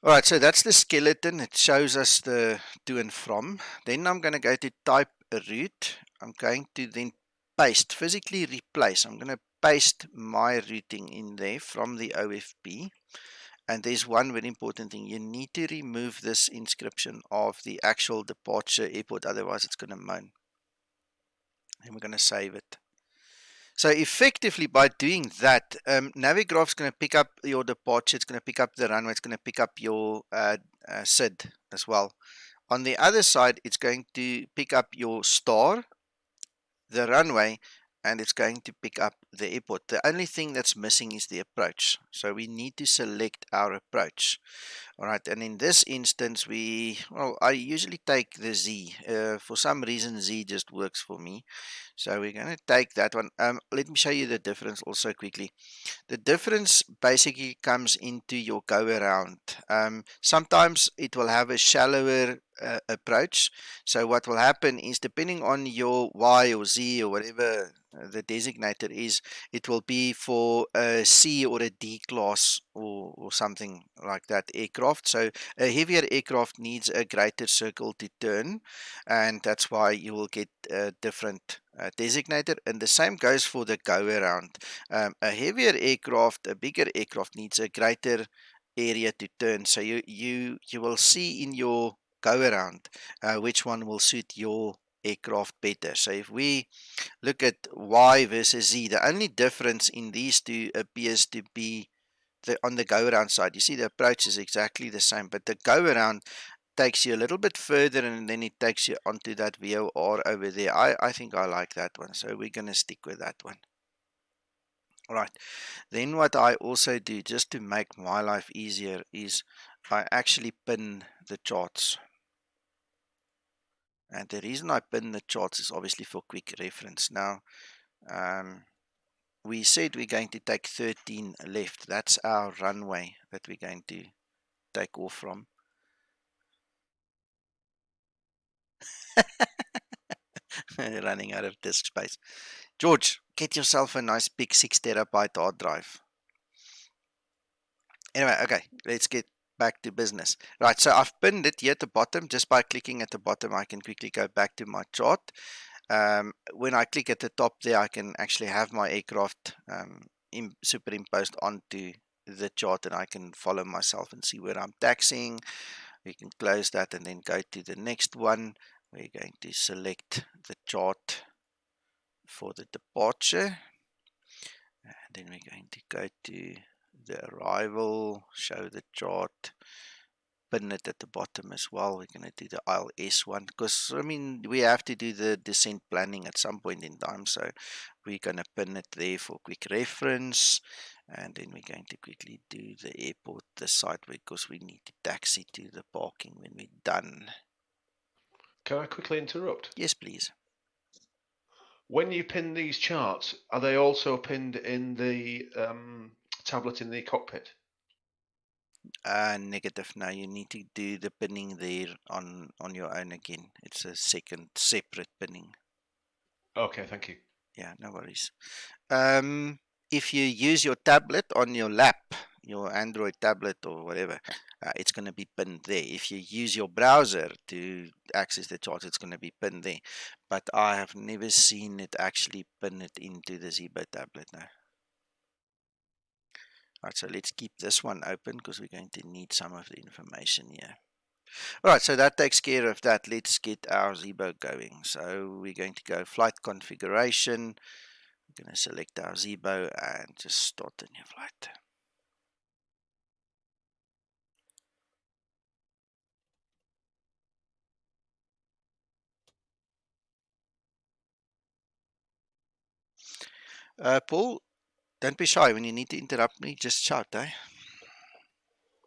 Alright, so that's the skeleton. It shows us the to and from. Then I'm gonna go to type a route. I'm going to then physically replace. I'm gonna paste my routing in there from the OFP. And there's one very important thing. You need to remove this inscription of the actual departure airport, otherwise it's gonna moan. And we're gonna save it. So effectively, by doing that, Navigraph's going to pick up your departure, it's going to pick up the runway, it's going to pick up your SID as well. On the other side, it's going to pick up your star, the runway, and it's going to pick up the airport. The only thing that's missing is the approach. So we need to select our approach. Alright, and in this instance, I usually take the Z. For some reason, Z just works for me. So we're going to take that one. Let me show you the difference also quickly. The difference basically comes into your go around. Sometimes it will have a shallower approach. So what will happen is, depending on your Y or Z or whatever the designator is, it will be for a C or a D class or something like that aircraft. So a heavier aircraft needs a greater circle to turn, and that's why you will get a different designator. And the same goes for the go around. A heavier aircraft, a bigger aircraft, needs a greater area to turn. So you will see in your go around which one will suit your aircraft better. So if we look at Y versus Z, the only difference in these two appears to be on the go around side. You see the approach is exactly the same, but the go around takes you a little bit further, and then it takes you onto that VOR over there. I think I like that one, so we're going to stick with that one. Alright, then what I also do, just to make my life easier, is I actually pin the charts. And the reason I pin the charts is obviously for quick reference. Now, we said we're going to take 13 left. That's our runway that we're going to take off from. Running out of disk space. George, get yourself a nice big 6 terabyte hard drive. Anyway, okay, let's get back to business. Right, so I've pinned it here at the bottom. Just by clicking at the bottom, I can quickly go back to my chart. When I click at the top there, I can actually have my aircraft superimposed onto the chart, and I can follow myself and see where I'm taxiing. We can close that and then go to the next one. We're going to select the chart for the departure, and then we're going to go to the arrival, show the chart, pin it at the bottom as well. We're going to do the ILS one because, I mean, we have to do the descent planning at some point in time. So we're going to pin it there for quick reference. And then we're going to quickly do the airport, the site, because we need to taxi to the parking when we're done. Can I quickly interrupt? Yes, please. When you pin these charts, are they also pinned in the tablet in the cockpit? Negative. Now you need to do the pinning there on your own again. It's a second separate pinning. Okay, thank you. Yeah, no worries. If you use your tablet on your lap, your Android tablet or whatever, it's going to be pinned there. If you use your browser to access the charts, it's going to be pinned there. But I have never seen it actually pin it into the Zibo tablet now. Alright, so let's keep this one open because we're going to need some of the information here. Alright, so that takes care of that. Let's get our Zibo going. So we're going to go flight configuration. I'm going to select our Zibo and just start a new flight. Paul, don't be shy. When you need to interrupt me, just shout, eh?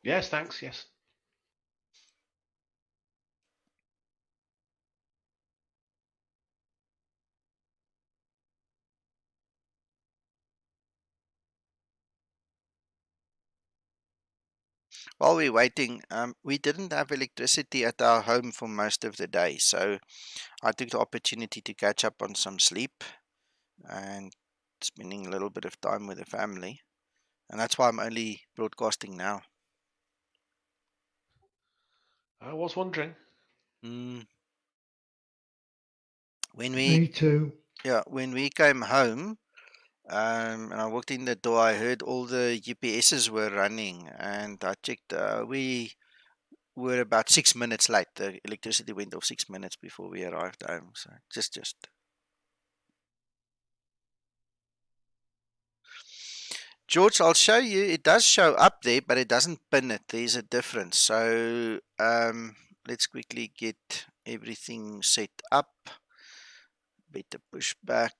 Yes, thanks, yes. While we're waiting, we didn't have electricity at our home for most of the day, so I took the opportunity to catch up on some sleep and spending a little bit of time with the family. And that's why I'm only broadcasting now. I was wondering. When Me too. when we came home, and I walked in the door, I heard all the UPSs were running, and I checked. We were about 6 minutes late. The electricity went off 6 minutes before we arrived home. So just. George, I'll show you. It does show up there, but it doesn't pin it. There's a difference. So let's quickly get everything set up. Better pushback.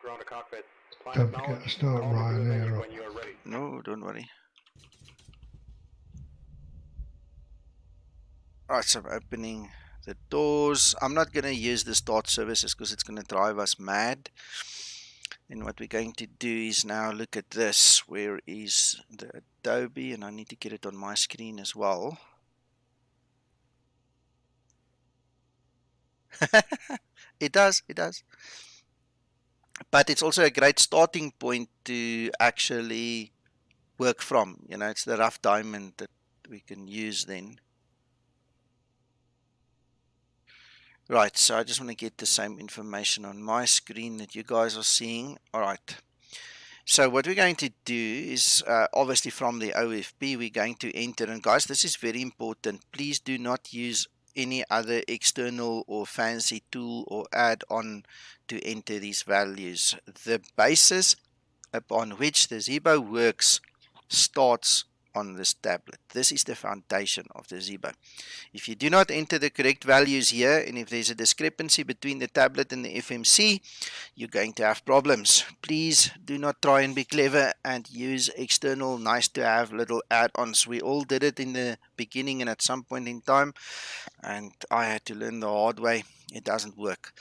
Ground to cockpit. Don't forget to start Ryanair up. No, don't worry. Alright, so I'm opening the doors. I'm not going to use the start services because it's going to drive us mad. And what we're going to do is now look at this. Where is the Adobe? And I need to get it on my screen as well. It does. But it's also a great starting point to actually work from. You know, it's the rough diamond that we can use then. Right, so I just want to get the same information on my screen that you guys are seeing. All right. So what we're going to do is, obviously from the OFP, we're going to enter. And guys, this is very important. Please do not use any other external or fancy tool or add-on to enter these values. The basis upon which the Zibo works starts on this tablet. This is the foundation of the Zibo. If you do not enter the correct values here, and if there's a discrepancy between the tablet and the FMC, you're going to have problems. Please do not try and be clever and use external nice to have little add-ons. We all did it in the beginning and at some point in time, and I had to learn the hard way. It doesn't work.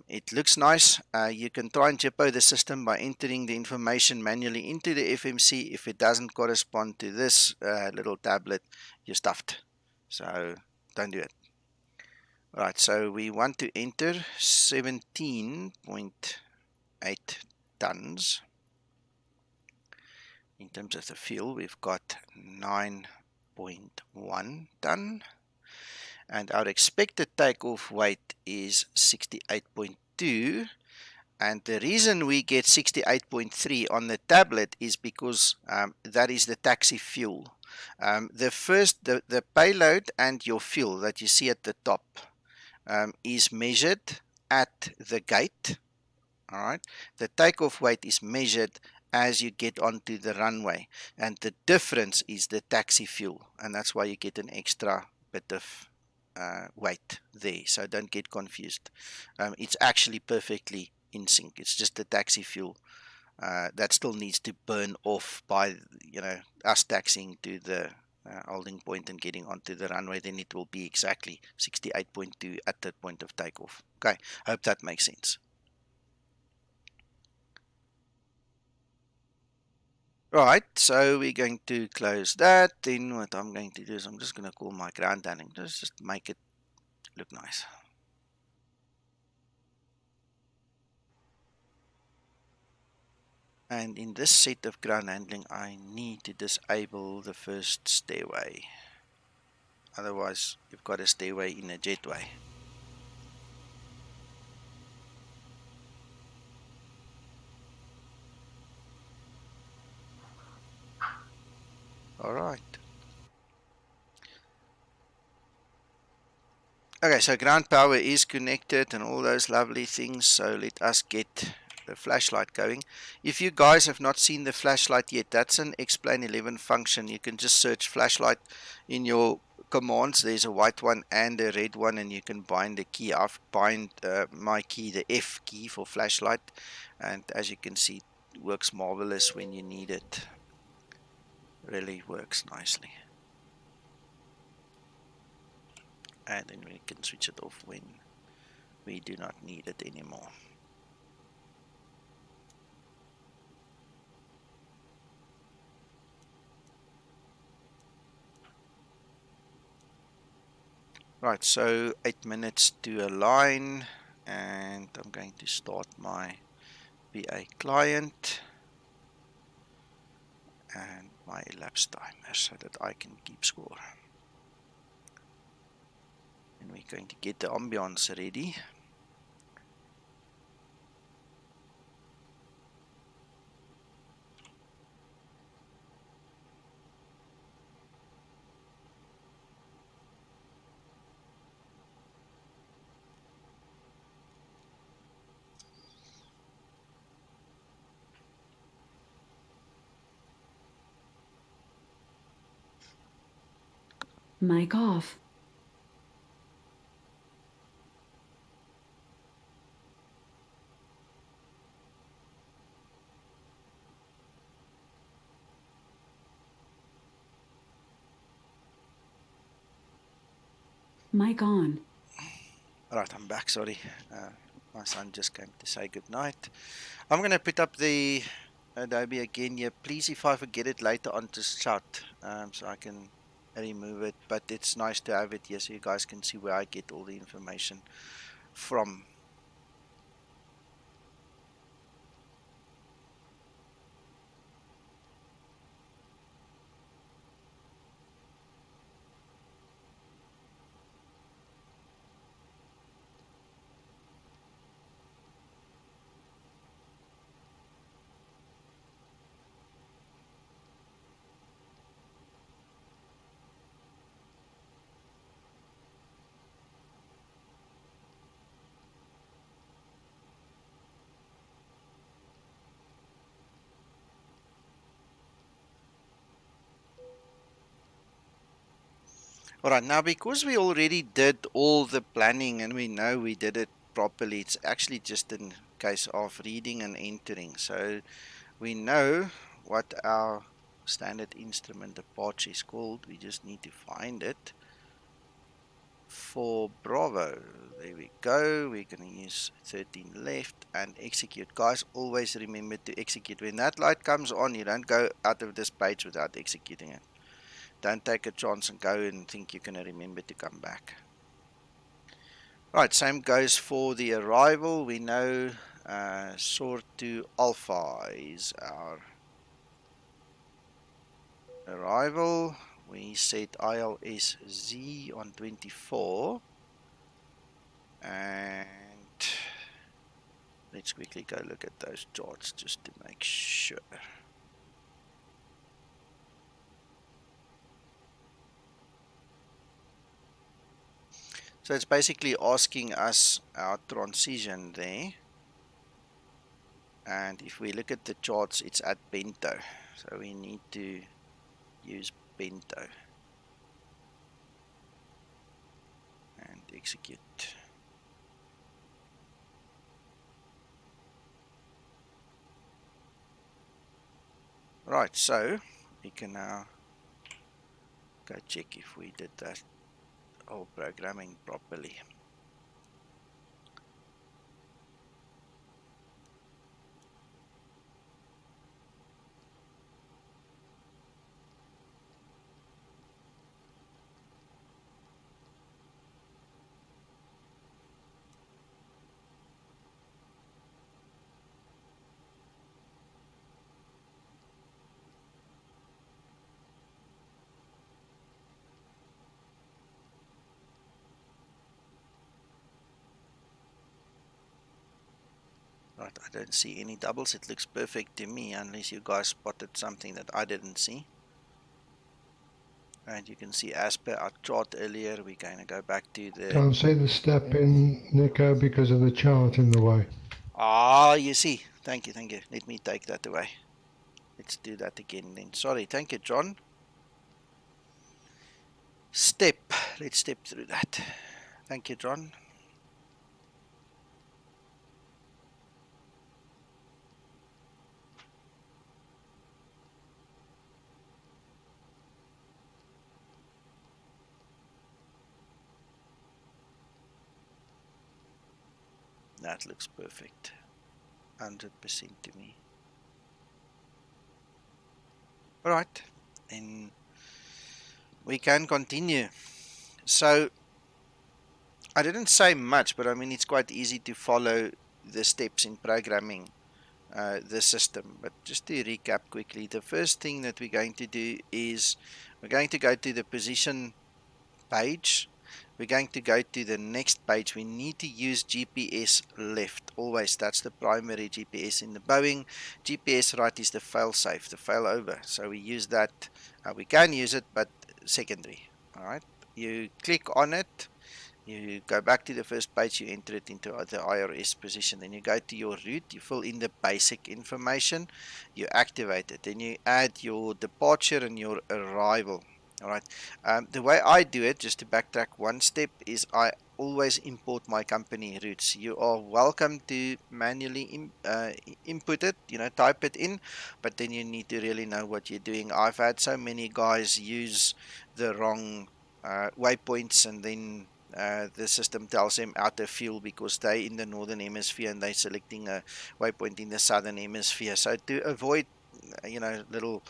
It looks nice. You can try and jippo the system by entering the information manually into the FMC. If it doesn't correspond to this little tablet, you're stuffed. So don't do it. Right, so we want to enter 17.8 tons. In terms of the fuel, we've got 9.1 ton. And our expected takeoff weight is 68.2. And the reason we get 68.3 on the tablet is because that is the taxi fuel. The payload and your fuel that you see at the top is measured at the gate. All right. The takeoff weight is measured as you get onto the runway, and the difference is the taxi fuel, and that's why you get an extra bit of weight there. So don't get confused. It's actually perfectly in sync. It's just the taxi fuel that still needs to burn off by us taxiing to the holding point and getting onto the runway. Then it will be exactly 68.2 at that point of takeoff. Okay, hope that makes sense. Right, so we're going to close that. Then what I'm going to do is I'm just going to call my ground handling. Just make it look nice. And in this set of ground handling, I need to disable the first stairway. Otherwise, you've got a stairway in a jetway. All right. Okay, so ground power is connected and all those lovely things. So let us get the flashlight going. If you guys have not seen the flashlight yet, that's an Explain 11 function. You can just search flashlight in your commands. There's a white one and a red one, and you can bind the key. I've bind my key, the F key for flashlight, and as you can see, it works marvelous when you need it. Really works nicely. And then we can switch it off when we do not need it anymore. Right, so 8 minutes to align, and I'm going to start my VA client and my elapsed timer so that I can keep score. And we're going to get the ambience ready. Mic off. Mic on. Right, I'm back, sorry. My son just came to say goodnight. I'm going to put up the Adobe again here. Please, if I forget it later on, just shout so I can remove it. But it's nice to have it here so you guys can see where I get all the information from. Alright, now because we already did all the planning and we know we did it properly, it's actually just in case of reading and entering. So we know what our standard instrument departure is called. We just need to find it. For Bravo, there we go. We're going to use 13 left and execute. Guys, always remember to execute. When that light comes on, you don't go out of this page without executing it. Don't take a chance and go and think you're going to remember to come back. Right, same goes for the arrival. We know soar to Alpha is our arrival. We set ILS-Z on 24. And let's quickly go look at those charts just to make sure. So it's basically asking us our transition there. And if we look at the charts, it's at bento. So we need to use bento and execute. Right, so we can now go check if we did that whole programming properly. Right, I don't see any doubles. It looks perfect to me, unless you guys spotted something that I didn't see. And you can see as per our chart earlier, we're going to go back to the... Can't see the step in, Nico, because of the chart in the way. Ah, you see. Thank you, thank you. Let me take that away. Let's do that again then. Sorry, thank you, John. Step. Let's step through that. Thank you, John. That looks perfect. 100% to me. Alright, then we can continue. So, I didn't say much, but I mean, it's quite easy to follow the steps in programming the system. But just to recap quickly, the first thing that we're going to do is we're going to go to the position page. We're going to go to the next page. We need to use GPS left always. That's the primary GPS in the Boeing. GPS right is the fail-safe, the failover. So we use that. We can use it, but secondary. All right. You click on it. You go back to the first page, you enter it into the IRS position, then you go to your route, you fill in the basic information, you activate it, then you add your departure and your arrival. Alright, the way I do it, just to backtrack one step, is I always import my company routes. You are welcome to manually input it, type it in, but then you need to really know what you're doing. I've had so many guys use the wrong waypoints, and then the system tells them out of fuel because they're in the northern hemisphere and they're selecting a waypoint in the southern hemisphere. So to avoid little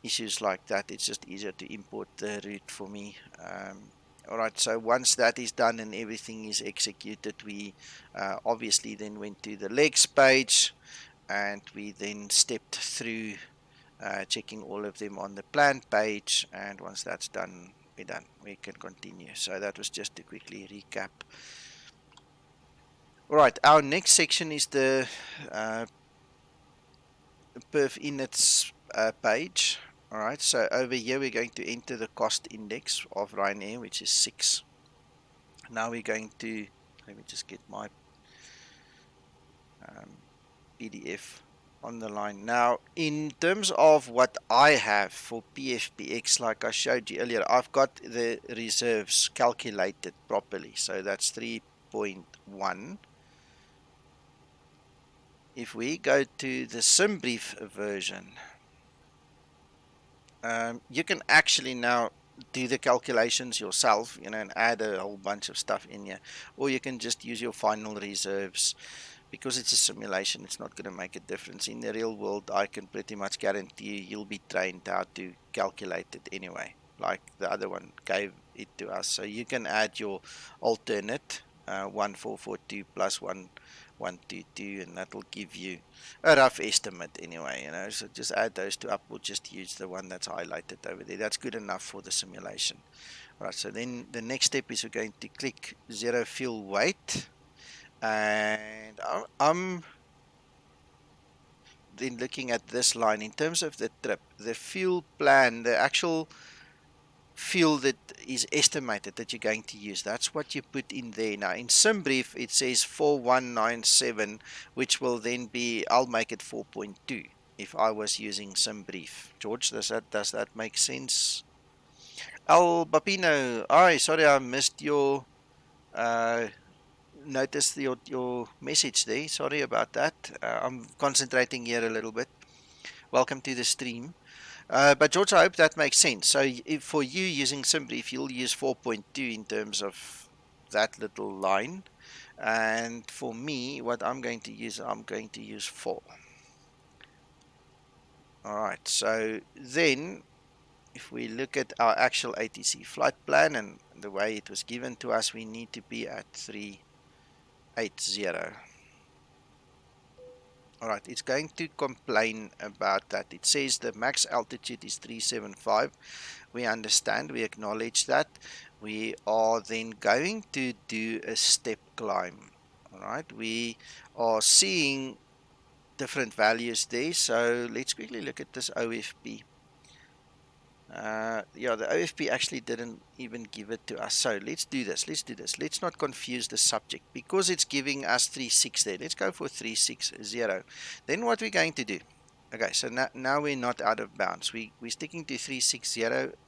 issues like that, it's just easier to import the route for me. Alright, so once that is done and everything is executed, we obviously then went to the legs page, and we then stepped through checking all of them on the plan page, and once that's done, we're done. We can continue. So that was just to quickly recap. Alright, our next section is the perf inits page. Alright, so over here we're going to enter the cost index of Ryanair, which is 6. Now we're going to, let me just get my PDF on the line. Now, in terms of what I have for PFPX, like I showed you earlier, I've got the reserves calculated properly. So that's 3.1. If we go to the SimBrief version, you can actually now do the calculations yourself, and add a whole bunch of stuff in here, or you can just use your final reserves. Because it's a simulation, it's not going to make a difference. In the real world, I can pretty much guarantee you'll be trained how to calculate it anyway, like the other one gave it to us. So you can add your alternate 1442 plus 1122, and that will give you a rough estimate anyway. So just add those two up. We'll just use the one that's highlighted over there. That's good enough for the simulation. All right, so then the next step is we're going to click zero fuel weight. And I'm then looking at this line in terms of the trip, the fuel plan, the actual fuel that is estimated that you're going to use. That's what you put in there. Now in SimBrief it says 4197, which will then be, I'll make it 4.2 if I was using SimBrief. George, does that make sense? Al Bapino, sorry I missed your noticed your message there. Sorry about that. I'm concentrating here a little bit. Welcome to the stream. But George, I hope that makes sense. So if for you using SimBrief, you'll use 4.2 in terms of that little line. And for me, what I'm going to use 4. All right. So then if we look at our actual ATC flight plan and the way it was given to us, we need to be at 380. Alright, it's going to complain about that. It says the max altitude is 375. We understand, we acknowledge that. We are then going to do a step climb. Alright, we are seeing different values there. So let's quickly look at this OFP. Yeah, the OFP actually didn't even give it to us. So let's do this. Let's not confuse the subject because it's giving us 36 there. Let's go for 360. Then what we're going to do? Okay, so now we're not out of bounds. We're sticking to 360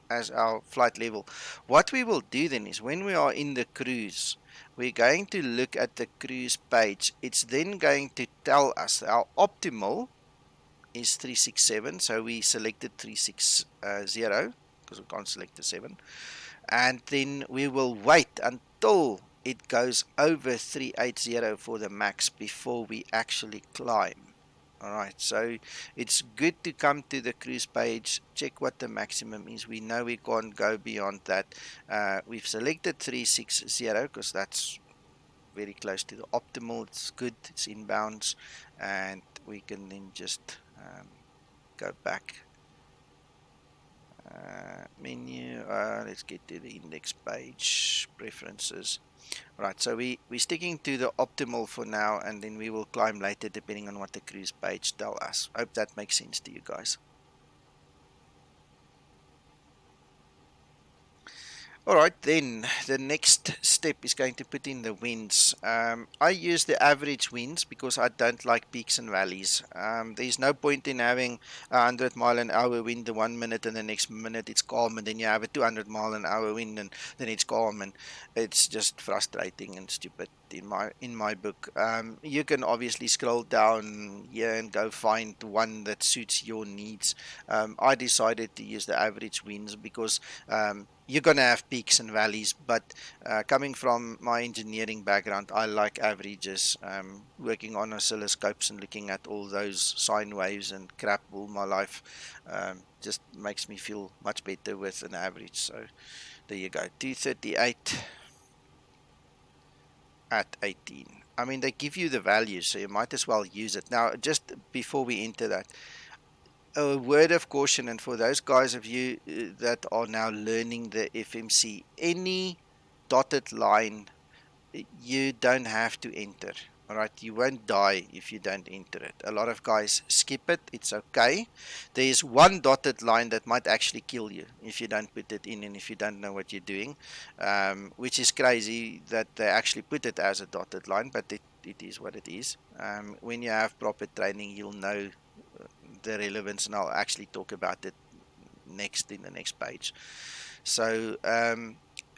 as our flight level. What we will do then is when we are in the cruise, we're going to look at the cruise page. It's then going to tell us our optimal is 367, so we selected 360 because we can't select the 7, and then we will wait until it goes over 380 for the max before we actually climb. Alright, so it's good to come to the cruise page, check what the maximum is. We know we can't go beyond that. We've selected 360 because that's very close to the optimal. It's good, it's inbounds, and we can then just go back, menu, let's get to the index page, preferences. Right, so we're sticking to the optimal for now, and then we will climb later depending on what the cruise page tell us. Hope that makes sense to you guys. Alright, then the next step is going to put in the winds. I use the average winds because I don't like peaks and valleys. There's no point in having a 100 mile an hour wind the 1 minute and the next minute it's calm, and then you have a 200 mile an hour wind and then it's calm, and it's just frustrating and stupid in my book. You can obviously scroll down here and go find one that suits your needs. I decided to use the average winds because you're going to have peaks and valleys, but coming from my engineering background, I like averages. Working on oscilloscopes and looking at all those sine waves and crap all my life just makes me feel much better with an average. So there you go, 238 at 18. I mean, they give you the values, so you might as well use it. Now, just before we enter that, a word of caution, and for those guys of you that are now learning the FMC, any dotted line you don't have to enter. Alright, you won't die if you don't enter it. A lot of guys skip it, it's okay. There's one dotted line that might actually kill you if you don't put it in and if you don't know what you're doing, which is crazy that they actually put it as a dotted line, but it is what it is. When you have proper training, you'll know the relevance, and I'll actually talk about it next in the next page. So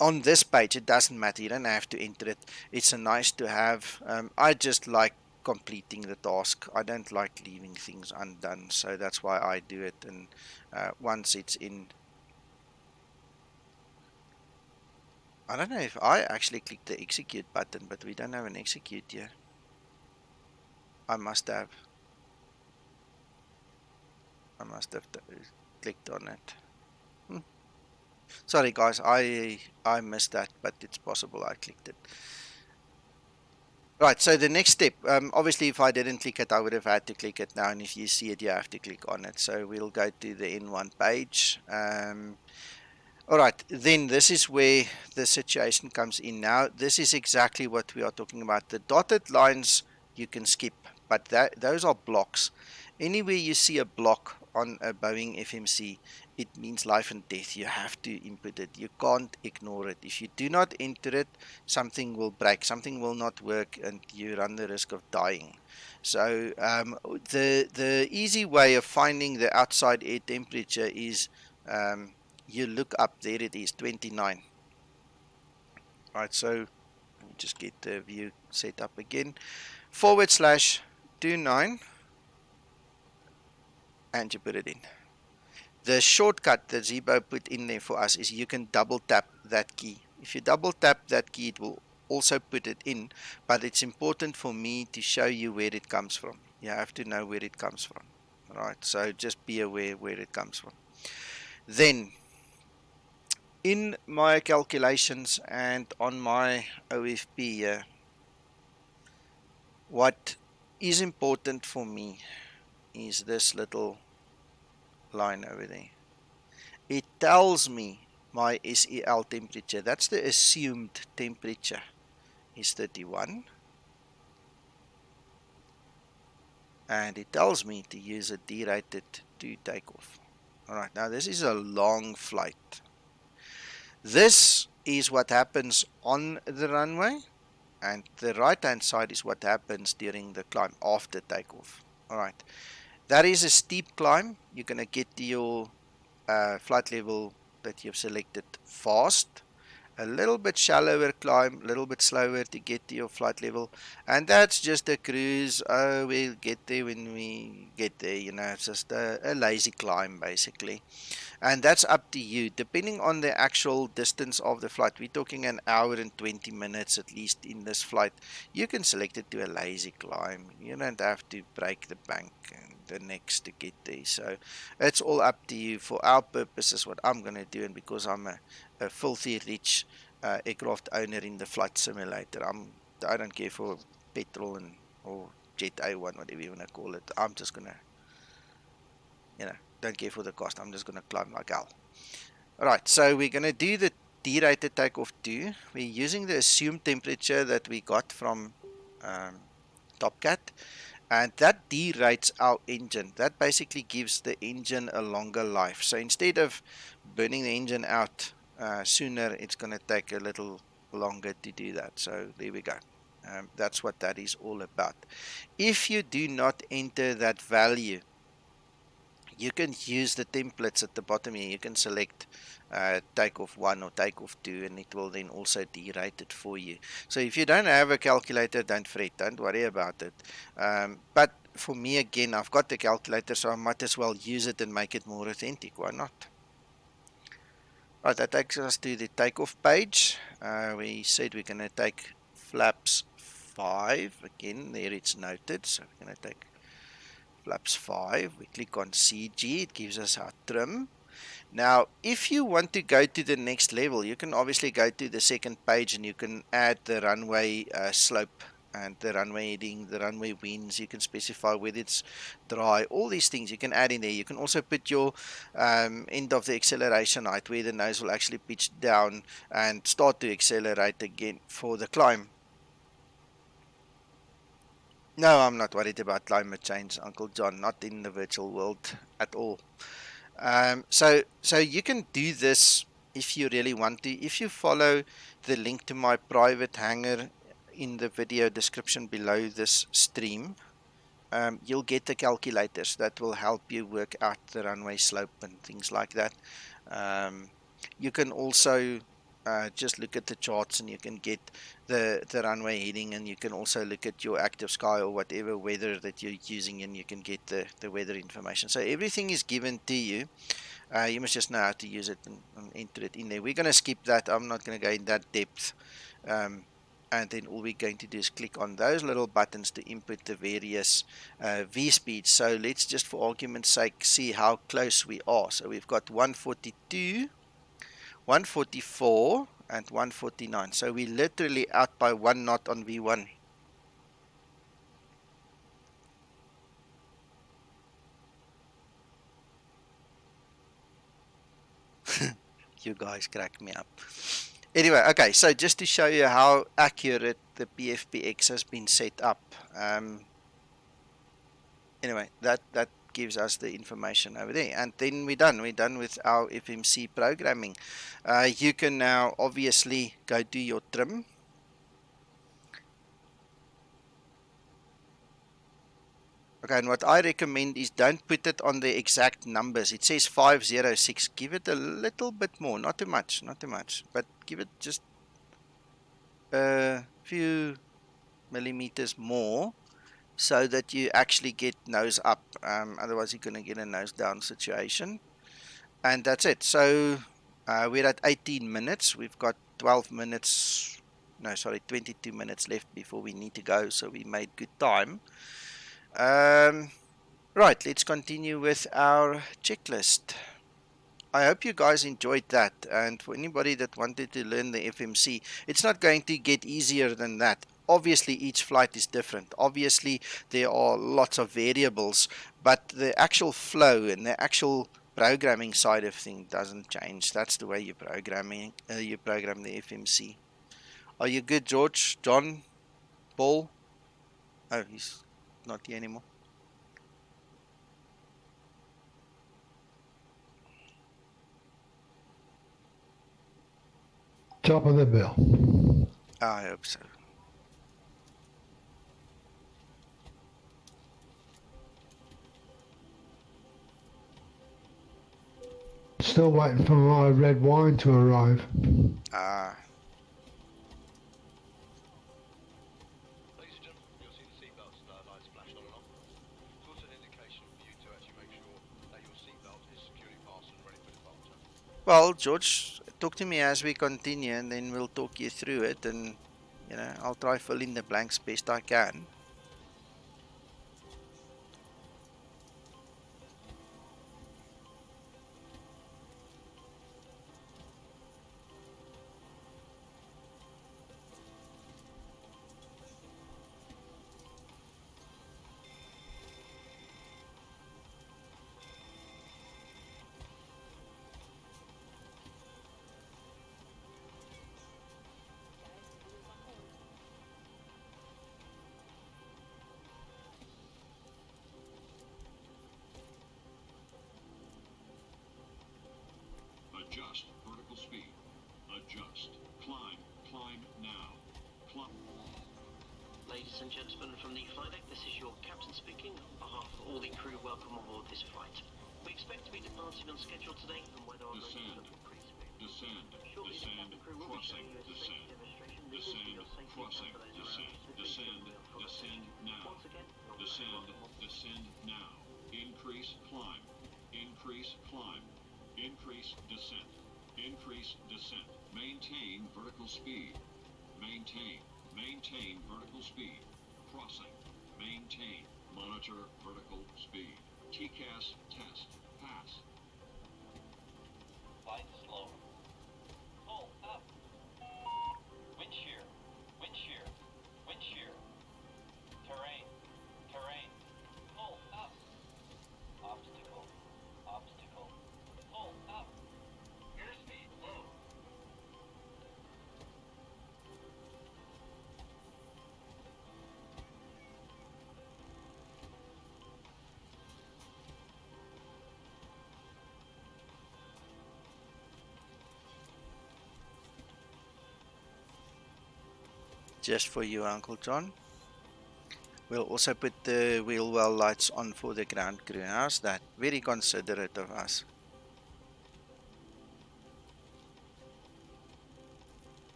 on this page it doesn't matter, you don't have to enter it, it's a nice to have. I just like completing the task, I don't like leaving things undone, so that's why I do it. And once it's in, I don't know if I actually clicked the execute button, but we don't have an execute here. I must have clicked on it. Sorry guys, I missed that, but it's possible I clicked it. Right, so the next step, obviously if I didn't click it, I would have had to click it now, and if you see it, you have to click on it. So we'll go to the N1 page. Alright, then this is where the situation comes in now. This is exactly what we are talking about. The dotted lines you can skip, but those are blocks. Anywhere you see a block on a Boeing FMC, it means life and death. You have to input it. You can't ignore it. If you do not enter it, something will break, something will not work, and you run the risk of dying. So the easy way of finding the outside air temperature is you look up. There it is, 29. Right, so let me just get the view set up again. /29, and you put it in. The shortcut that Zibo put in there for us is you can double tap that key. If you double tap that key, it will also put it in, but it's important for me to show you where it comes from. You have to know where it comes from. All right, so just be aware where it comes from. Then, in my calculations and on my OFP here, what is important for me is this little line over there. It tells me my SEL temperature. That's the assumed temperature is 31. And it tells me to use a derated to take off. Alright, now this is a long flight. This is what happens on the runway, and the right hand side is what happens during the climb after takeoff. Alright, that is a steep climb. You're going to get to your flight level that you've selected fast. A little bit shallower climb, a little bit slower to get to your flight level, and that's just a cruise. Oh, we'll get there when we get there, you know. It's just a lazy climb basically, and that's up to you depending on the actual distance of the flight. We're talking an hour and 20 minutes at least in this flight. You can select it to a lazy climb. You don't have to break the bank and the next to get there, so it's all up to you. For our purposes, what I'm going to do, and because I'm a filthy rich aircraft owner in the flight simulator, I don't care for petrol and or jet A1, whatever you want to call it. I'm just gonna, don't care for the cost. I'm just gonna climb like hell. Alright, so we're gonna do the derated takeoff 2. We're using the assumed temperature that we got from TopCat, and that derates our engine. That basically gives the engine a longer life. So instead of burning the engine out sooner, it's going to take a little longer to do that. So there we go. That's what that is all about. If you do not enter that value, you can use the templates at the bottom here. You can select takeoff 1 or takeoff 2, and it will then also derate it for you. So if you don't have a calculator, don't fret, don't worry about it. But for me, again, I've got the calculator, so I might as well use it and make it more authentic. Why not? Right, that takes us to the takeoff page. We said we're going to take flaps 5. Again, there it's noted. So we're going to take flaps 5. We click on CG. It gives us our trim. Now, if you want to go to the next level, you can obviously go to the second page and you can add the runway slope and the runway heading, the runway winds. You can specify whether it's dry, all these things you can add in there. You can also put your end of the acceleration height, where the nose will actually pitch down and start to accelerate again for the climb. No, I'm not worried about climate change, Uncle John, not in the virtual world at all. So you can do this if you really want to. If you follow the link to my private hangar in the video description below this stream, you'll get the calculators that will help you work out the runway slope and things like that. You can also just look at the charts and you can get the runway heading, and you can also look at your active sky or whatever weather that you're using, and you can get the weather information. So everything is given to you. You must just know how to use it and enter it in there. We're going to skip that. I'm not going to go in that depth. And then all we're going to do is click on those little buttons to input the various V-speeds. So let's just, for argument's sake, see how close we are. So we've got 142, 144, and 149. So we're literally out by 1 knot on V1. You guys crack me up. Anyway, okay, so just to show you how accurate the PFPX has been set up. Anyway, that gives us the information over there. And then we're done. We're done with our FMC programming. You can now obviously go do your trim. Okay, and what I recommend is don't put it on the exact numbers. It says 506. Give it a little bit more, not too much, but give it just a few millimeters more so that you actually get nose up. Otherwise, you're going to get a nose down situation. And that's it. So we're at 18 minutes. We've got 12 minutes. No, sorry, 22 minutes left before we need to go. So we made good time. Right, let's continue with our checklist. I hope you guys enjoyed that, and for anybody that wanted to learn the FMC, it's not going to get easier than that. Obviously, each flight is different. Obviously, there are lots of variables, but the actual flow and the actual programming side of things doesn't change. That's the way you program the FMC. Are you good, George, John, Paul? Oh, he's not here anymore. Top of the bill. I hope so. Still waiting for my red wine to arrive. Ladies and gentlemen, you'll see the seatbelts lights flash on and off. It's also an indication for you to actually make sure that your seatbelt is securely fastened and ready for departure. Well, George, talk to me as we continue, and then we'll talk you through it, and I'll try fill in the blanks best I can. Adjust vertical speed. Adjust. Climb. Climb now. Climb. Ladies and gentlemen from the flight deck, this is your captain speaking. On behalf of all the crew, welcome aboard this flight. We expect to be departing on schedule today, and whether or not Descend. Descend. Descend. Crossing. Descend. Descend. Crossing. Descend. Descend. Descend now. Descend. Descend now. Increase climb. Increase climb. Increase descent. Increase descent. Maintain vertical speed. Maintain. Maintain vertical speed. Crossing. Maintain. Monitor vertical speed. TCAS test. Pass. Flight slow. Pull up. Wind shear. Wind shear. Wind shear. Terrain. Terrain. Pull up. Obstacle. Obstacle. Pull up. Airspeed low. Just for you, Uncle John. We'll also put the wheel well lights on for the ground crew. How's that? Very considerate of us.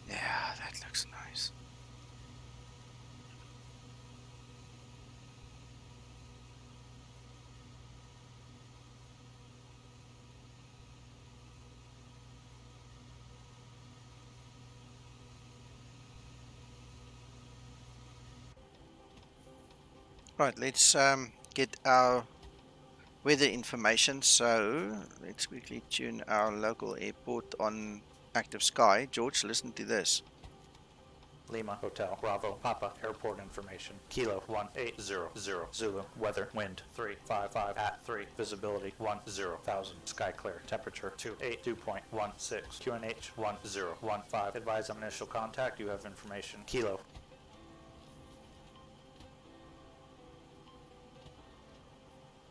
Yeah, that looks nice. Right, let's get our weather information. So let's quickly tune our local airport on active sky. George, listen to this. Lima Hotel Bravo Papa Airport information Kilo 1800 Zulu weather wind 355 at 3 visibility 10,000 sky clear temperature 282.16 QNH 1015 advise on initial contact you have information Kilo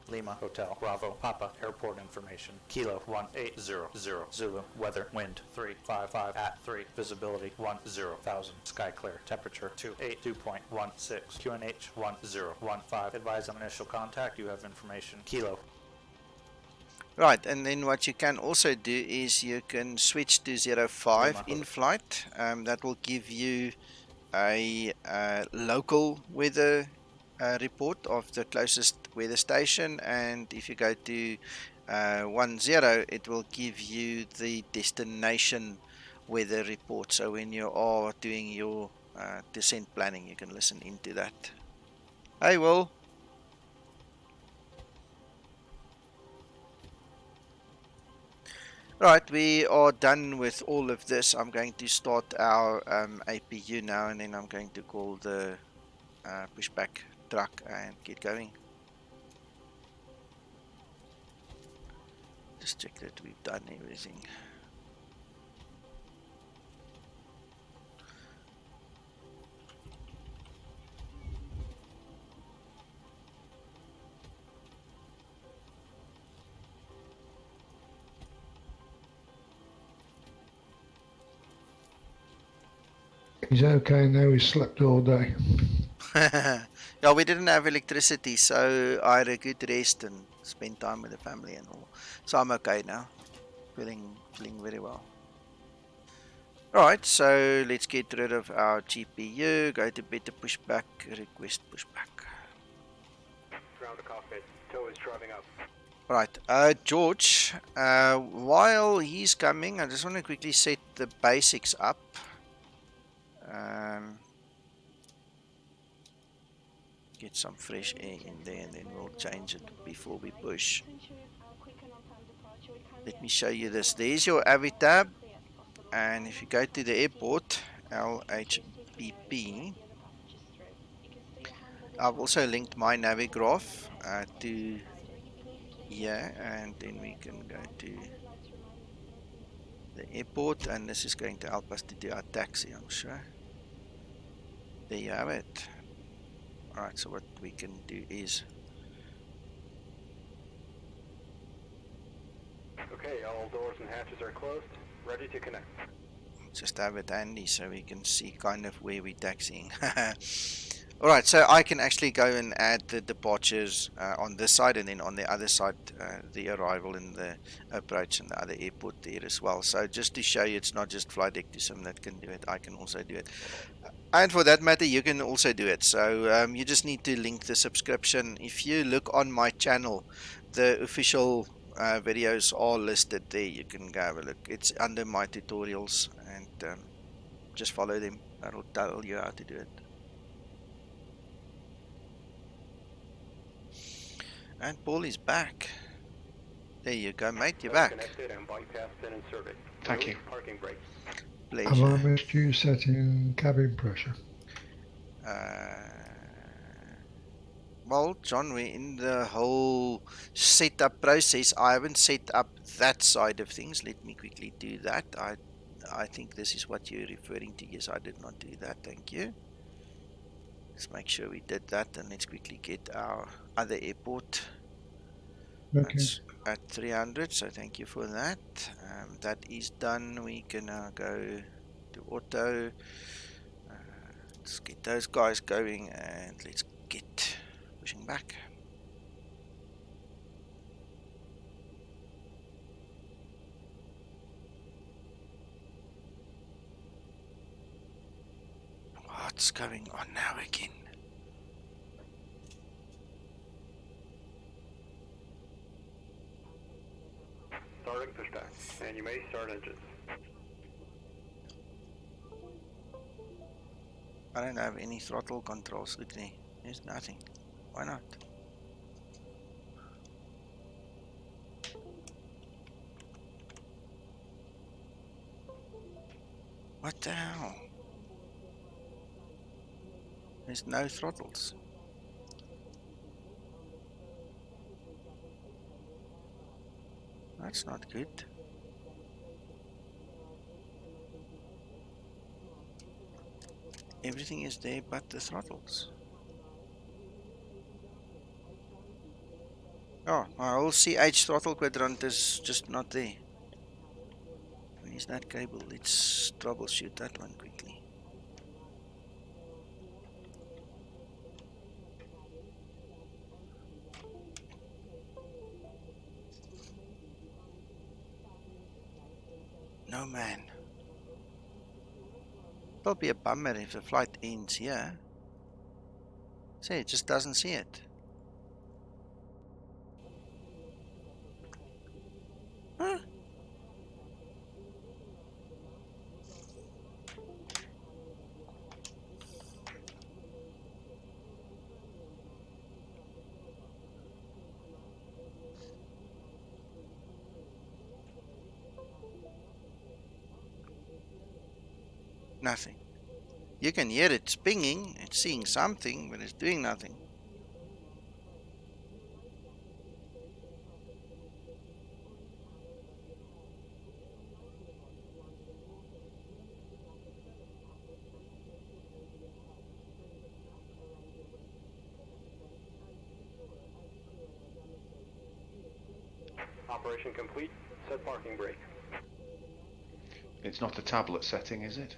Lima Hotel Bravo Papa Airport information Kilo 1800 Zulu weather wind 355 at 3 visibility 10,000 sky clear temperature 282.16 QNH 1015 advise on initial contact you have information Kilo. Right, and then what you can also do is you can switch to 05 in flight. That will give you a local weather report of the closest weather station, and if you go to 10, it will give you the destination weather report. So when you are doing your descent planning, you can listen into that. Hey, Will. Right, we are done with all of this. I'm going to start our APU now, and then I'm going to call the pushback truck and get going. Just check that we've done everything. He's okay now, he slept all day. Yeah, we didn't have electricity, so I had a good rest and spent time with the family and all. So I'm okay now. Feeling very well. Alright, so let's get rid of our GPU, go to better pushback, request pushback. Ground to cockpit. Tow is driving up. Right, George, while he's coming, I just want to quickly set the basics up. Get some fresh air in there and then we'll change it before we push. Let me show you this. There's your AVI tab, and if you go to the airport, LHBP, I've also linked my Navigraph to here, and then we can go to the airport, and this is going to help us to do our taxi, I'm sure. There you have it. Alright, so what we can do is... Okay, all doors and hatches are closed. Ready to connect. Just have it handy so we can see kind of where we're taxiing. Alright, so I can actually go and add the departures on this side, and then on the other side the arrival and the approach and the other airport there as well. So just to show you, it's not just Flydeck to Sim that can do it, I can also do it. And for that matter, you can also do it. So you just need to link the subscription. If you look on my channel, the official videos are listed there. You can go have a look. It's under my tutorials, and just follow them. That'll tell you how to do it. And Paul is back. There you go, mate. You're back. Connected and bypassed and inserted. Thank you. Parking brake. Have I Pleasure. missed you setting cabin pressure? Well, John, we're in the whole setup process. I haven't set up that side of things. Let me quickly do that. I think this is what you're referring to. Yes, I did not do that. Thank you. Let's make sure we did that, and let's quickly get our other airport. Okay. That's at 300, so thank you for that. That is done. We can now go to auto. Let's get those guys going, and let's get pushing back. What's going on now again? Starting pushback. And you may start engines. I don't have any throttle controls with me. There's nothing. Why not? What the hell? There's no throttles. That's not good. Everything is there but the throttles. Oh, my whole CH throttle quadrant is just not there. Where's that cable? Let's troubleshoot that one quickly. No man. It'll be a bummer if the flight ends here. See, it just doesn't see it. Huh? Nothing. You can hear it pinging, it's seeing something, but it's doing nothing. Operation complete. Set parking brake. It's not a tablet setting, is it?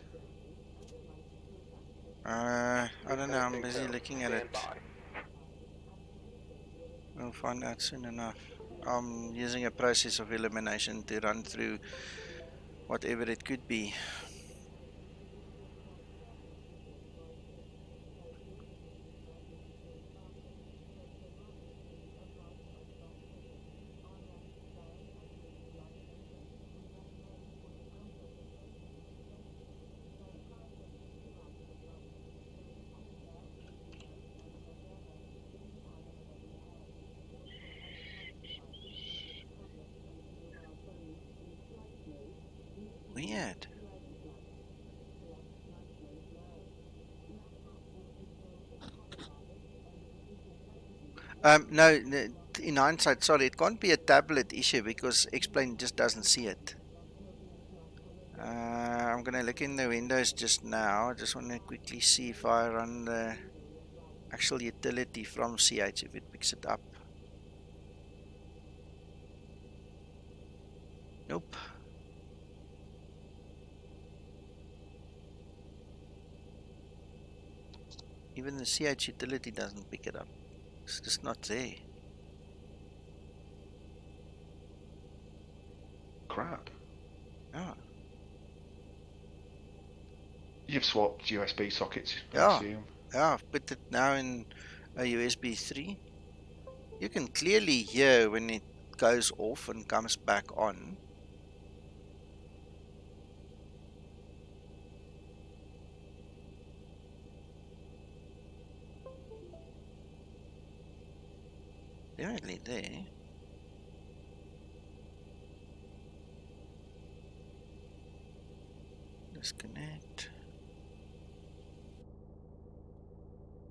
I don't know, I'm busy looking at Stand it. by. We'll find out soon enough. I'm using a process of elimination to run through whatever it could be. Weird. No, in hindsight, sorry, it can't be a tablet issue because X-Plane just doesn't see it. I'm gonna look in the windows just now. I just want to quickly see if I run the actual utility from CH, if it picks it up. Nope. Even the CH utility doesn't pick it up. It's just not there. Crap. Oh. You've swapped USB sockets, I Yeah. assume. Yeah, I've put it now in a USB 3. You can clearly hear when it goes off and comes back on. Definitely there. Disconnect.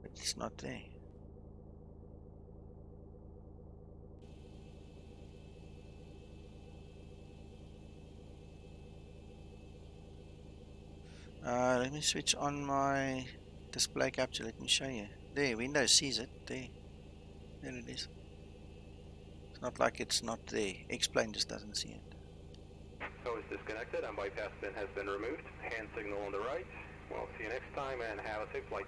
But it's not there. Let me switch on my display capture. Let me show you. There, Windows sees it. There. There it is. It's not like it's not there. X-Plane just doesn't see it. So is disconnected and bypass pin has been removed. Hand signal on the right. We'll see you next time and have a safe flight.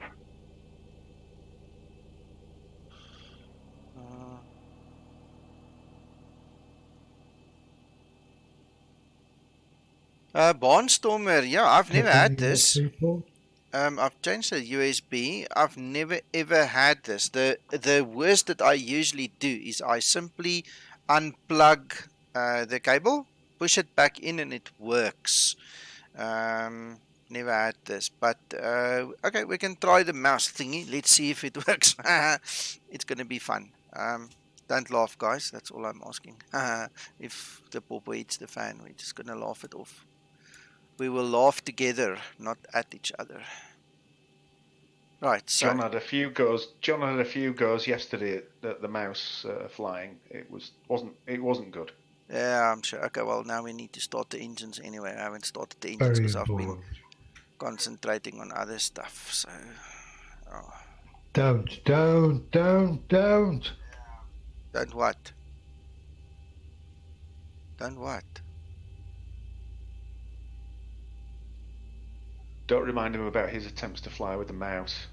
Barnstormer, yeah, I've never had Checking this. USB port. I've changed the USB. I've never ever had this. The worst that I usually do is I simply unplug the cable, push it back in, and it works. Never had this, but okay, we can try the mouse thingy. Let's see if it works. It's gonna be fun. Don't laugh, guys. That's all I'm asking. If the popo hits the fan, we're just gonna laugh it off. We will laugh together, not at each other. Right, so John had a few goes. John had a few goes yesterday at the mouse flying. It wasn't good. yeah, I'm sure. Okay, well, now we need to start the engines anyway. I haven't started the engines Very because I've been important. concentrating on other stuff. So, oh, Don't. don't what? Don't what? Don't remind him about his attempts to fly with the mouse.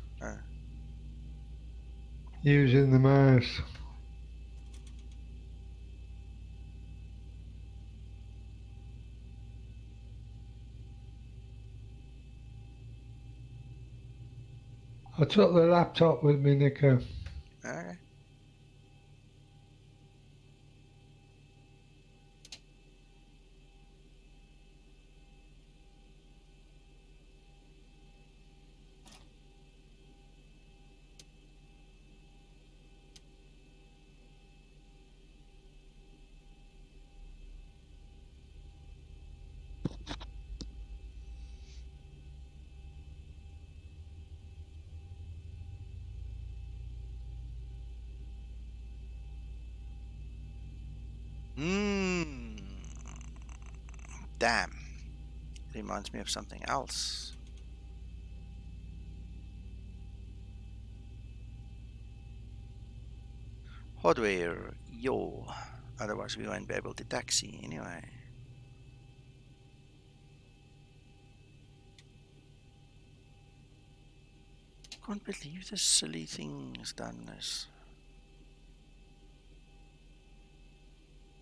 Using the mouse. I took the laptop with me, Nico. Okay. Damn. Reminds me of something else. Hardware, yo. Otherwise we won't be able to taxi anyway. Can't believe this silly thing has done this.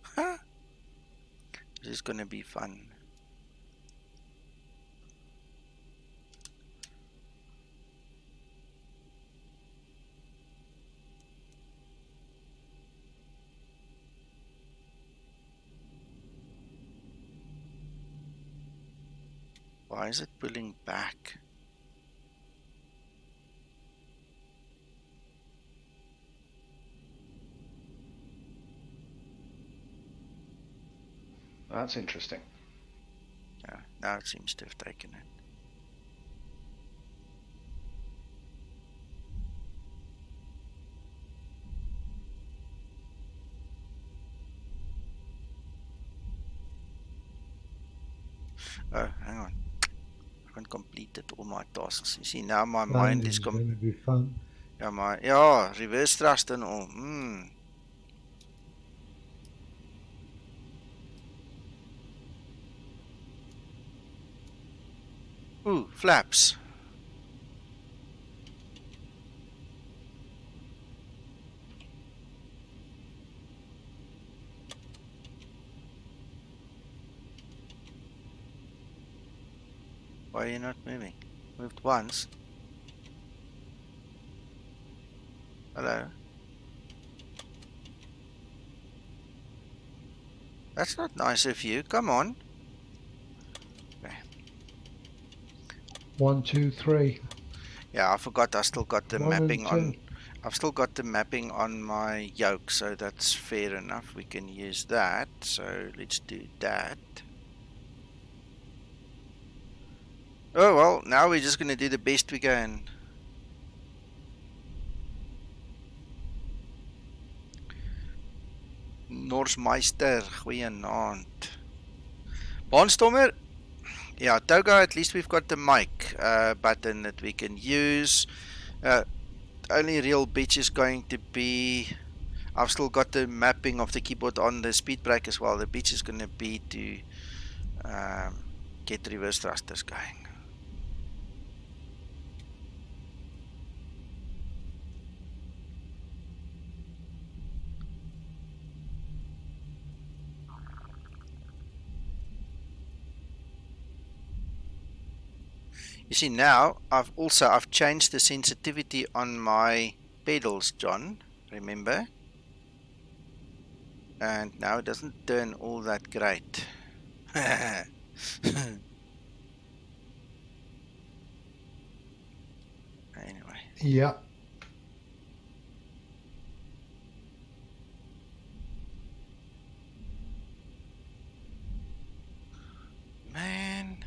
Huh? This is gonna be fun. Why is it pulling back? That's interesting. Yeah, now it seems to have taken it. Oh, hang on. I haven't completed all my tasks. You see, now my mind is Landing's going to be fun. yeah, reverse thrust and all. Ooh, flaps. Why are you not moving? Moved once. Hello. That's not nice of you. Come on. Okay. 1, 2, 3. Yeah, I forgot. I still got the 1 mapping and 2. on. I've still got the mapping on my yoke, so that's fair enough. We can use that. So let's do that. Oh well, now we're just gonna do the best we can. Norsmeister, goeienaand. Barnstormer. Yeah, Toga, at least we've got the mic button that we can use. Only real bitch is going to be... I've still got the mapping of the keyboard on the speed brake as well. The bitch is going to be to get reverse thrusters going. You see now, I've changed the sensitivity on my pedals, John, remember? And now it doesn't turn all that great. Anyway. Yeah. Man.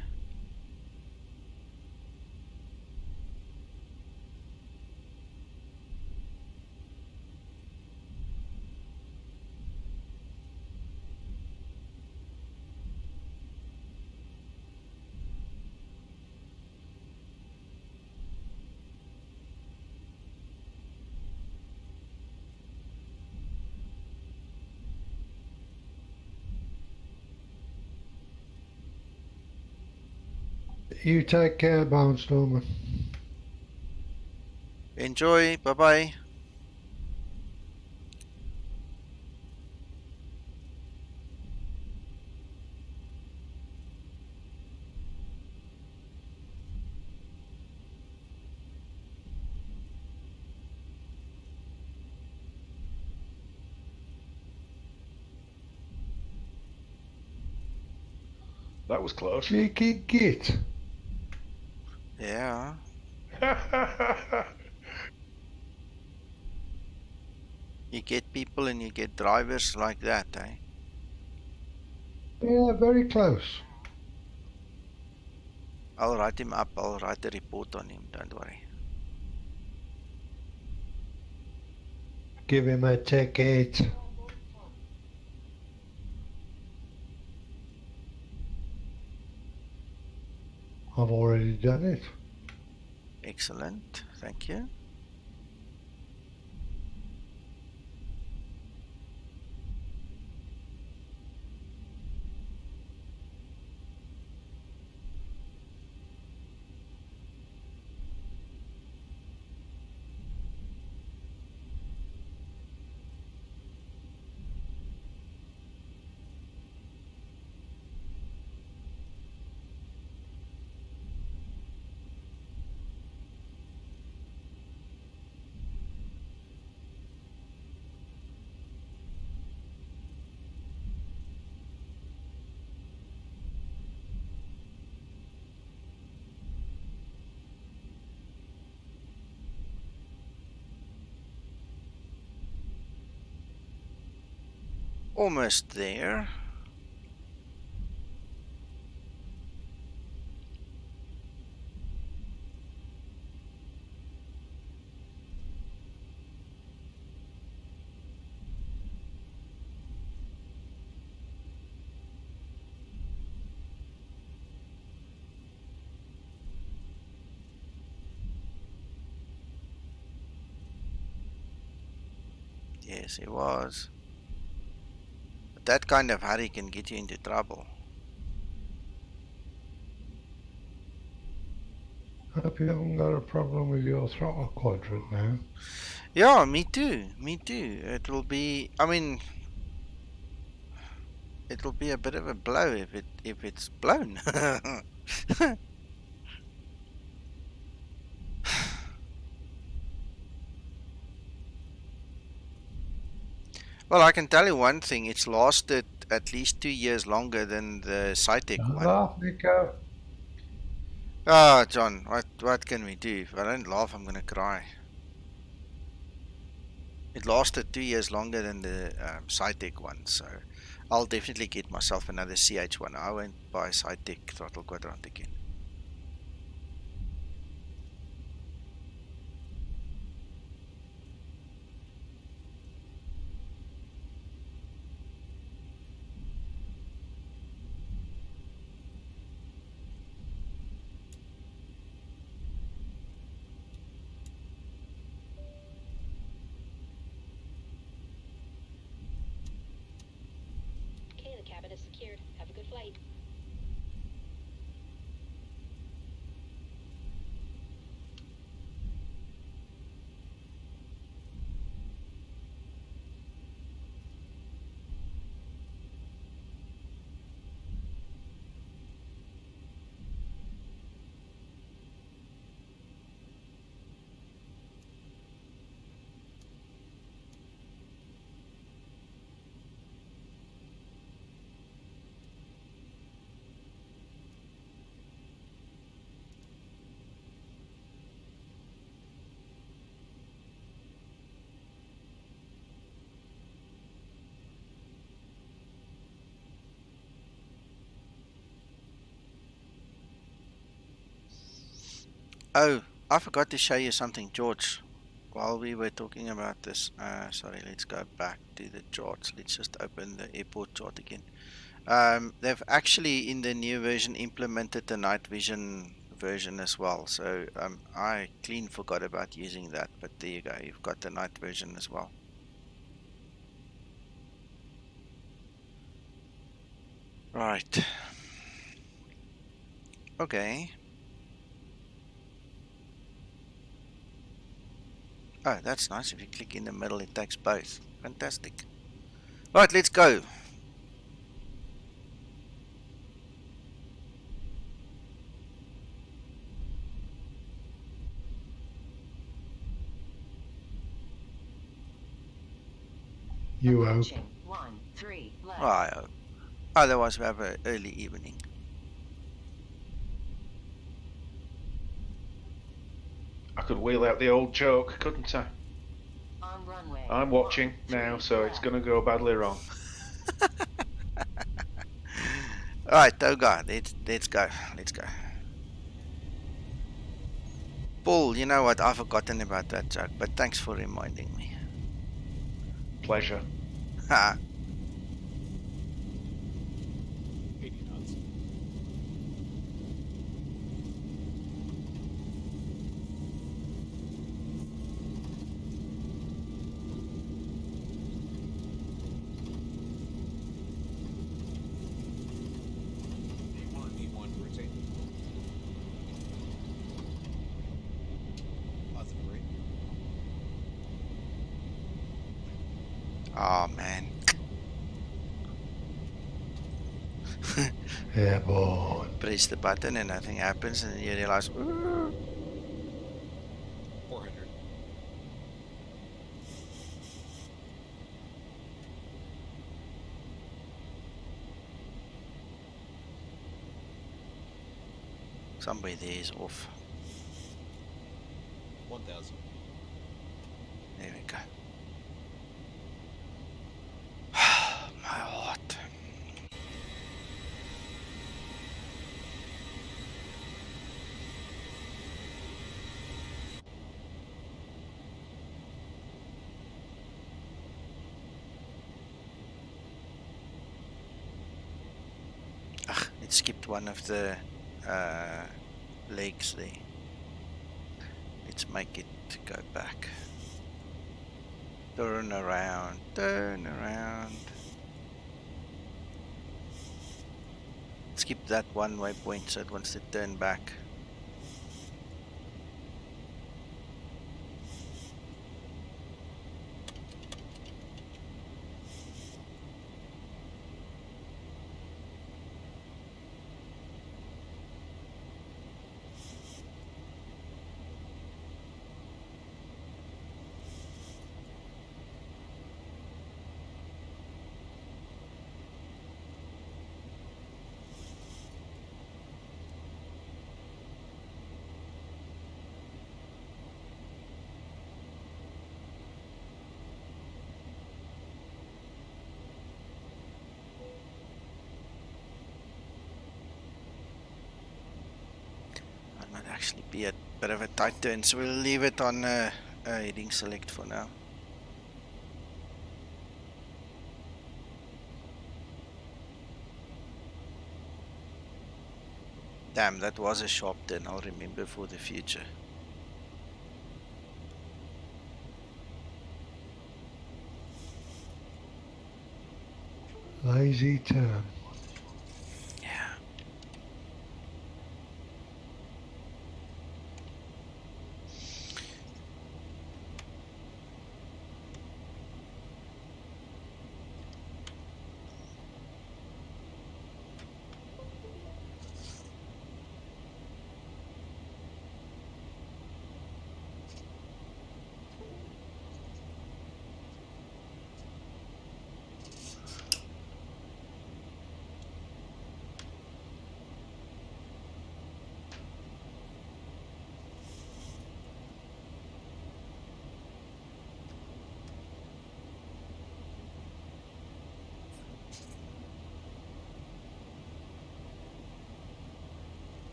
You take care, Barnstormer. Enjoy. Bye bye. That was close. Cheeky git. Yeah. You get people and you get drivers like that, eh? Yeah, very close. I'll write him up. I'll write a report on him. Don't worry. Give him a ticket. I've already done it. Excellent. Thank you. Almost there. Yes, it was. But that kind of hurry can get you into trouble. I hope you haven't got a problem with your throttle quadrant now. Yeah, me too. Me too. It will be. I mean, it'll be a bit of a blow if it's blown. Well, I can tell you one thing. It's lasted at least 2 years longer than the Cytec Don't one. laugh, Nico. Ah, John, what can we do? If I don't laugh, I'm gonna cry. It lasted 2 years longer than the Cytec one, so I'll definitely get myself another CH1. I won't buy Cytec throttle quadrant again. Okay, the cabin is secured. Have a good flight. Oh, I forgot to show you something, George. While we were talking about this, sorry, let's go back to the charts. Let's just open the airport chart again. They've actually, in the new version, implemented the night vision version as well. So I clean forgot about using that, but there you go. You've got the night version as well. Right. Okay. Oh, that's nice. If you click in the middle, it takes both. Fantastic. Right, let's go. You hope. Approaching 1-3 left. I hope. Otherwise, we have an early evening. I could wheel out the old joke, couldn't I? On runway. I'm watching 1-3 now, so it's left. going to go badly wrong. Alright, Toga, let's go. Let's go. Paul, you know what? I've forgotten about that joke, but thanks for reminding me. Pleasure. Ha. 80 knots. E1, rotate. Positive rate. Oh man. Yeah, boy. Press the button and nothing happens, and then you realize, "Ooh." 400. Somebody there is off. 1000. There we go. My heart. Ugh, it skipped one of the legs there. Let's make it go back. Turn around, turn around. Skip that one waypoint so it wants to turn back. That might actually be a bit of a tight turn, so we'll leave it on heading select for now. Damn, that was a sharp turn. I'll remember for the future. Lazy turn. Yeah.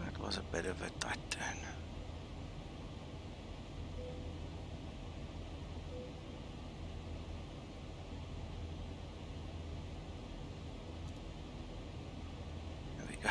That was a bit of a tight turn. There we go.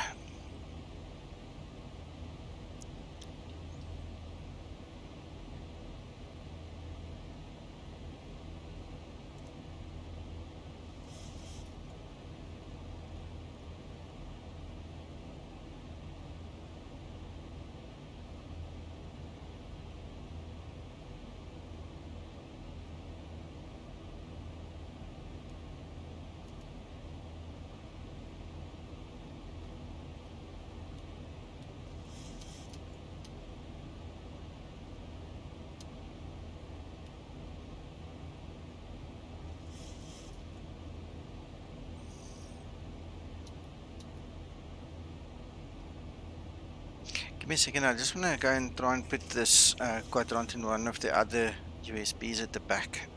Give me a second. I just want to go and try and put this quadrant in one of the other USBs at the back.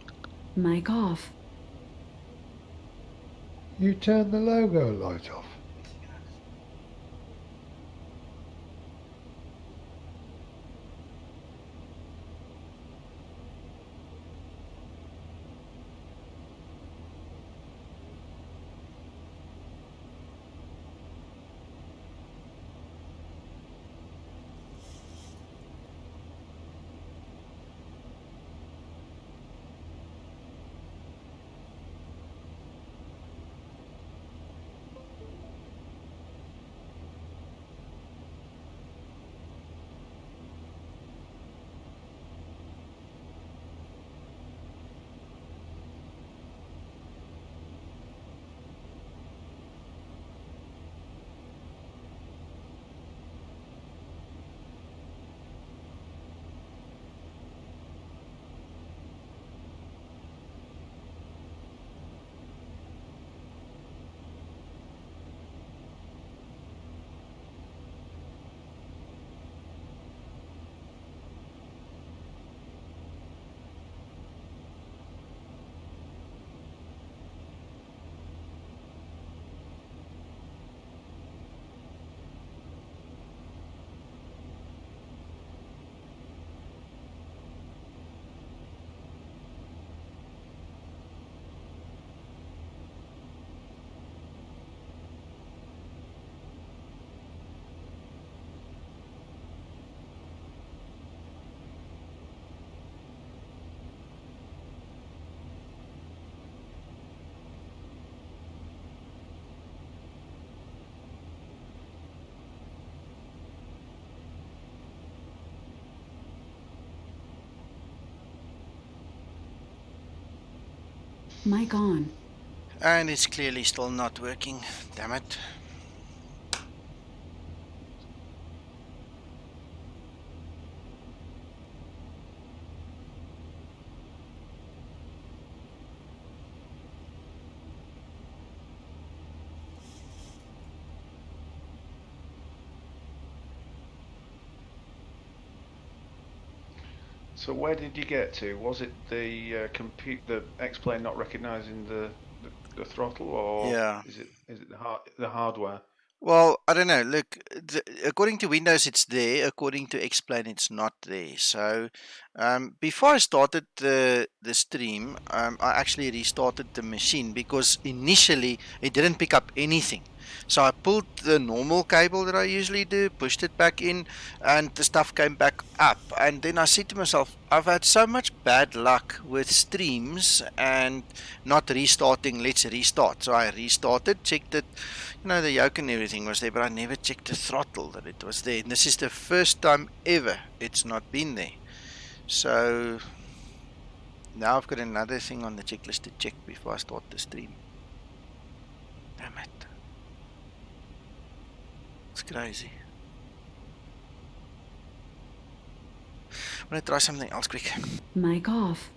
Mic off. You turn the logo light off. Mic on. And it's clearly still not working. Damn it. So where did you get to? Was it the the X-plane not recognizing the throttle, or Yeah. is it the hardware? Well, I don't know. Look, according to Windows, it's there. According to X-Plane, it's not there. So, before I started the stream, I actually restarted the machine because initially it didn't pick up anything. So I pulled the normal cable that I usually do, pushed it back in, and the stuff came back up. And then I said to myself, I've had so much bad luck with streams and not restarting. Let's restart. So I restarted, checked it. You know, the yoke and everything was there, but I never checked the throttle that it was there. And this is the first time ever it's not been there. So now I've got another thing on the checklist to check before I start the stream. Damn it. It's crazy. I'm going to try something else quick. Mic off.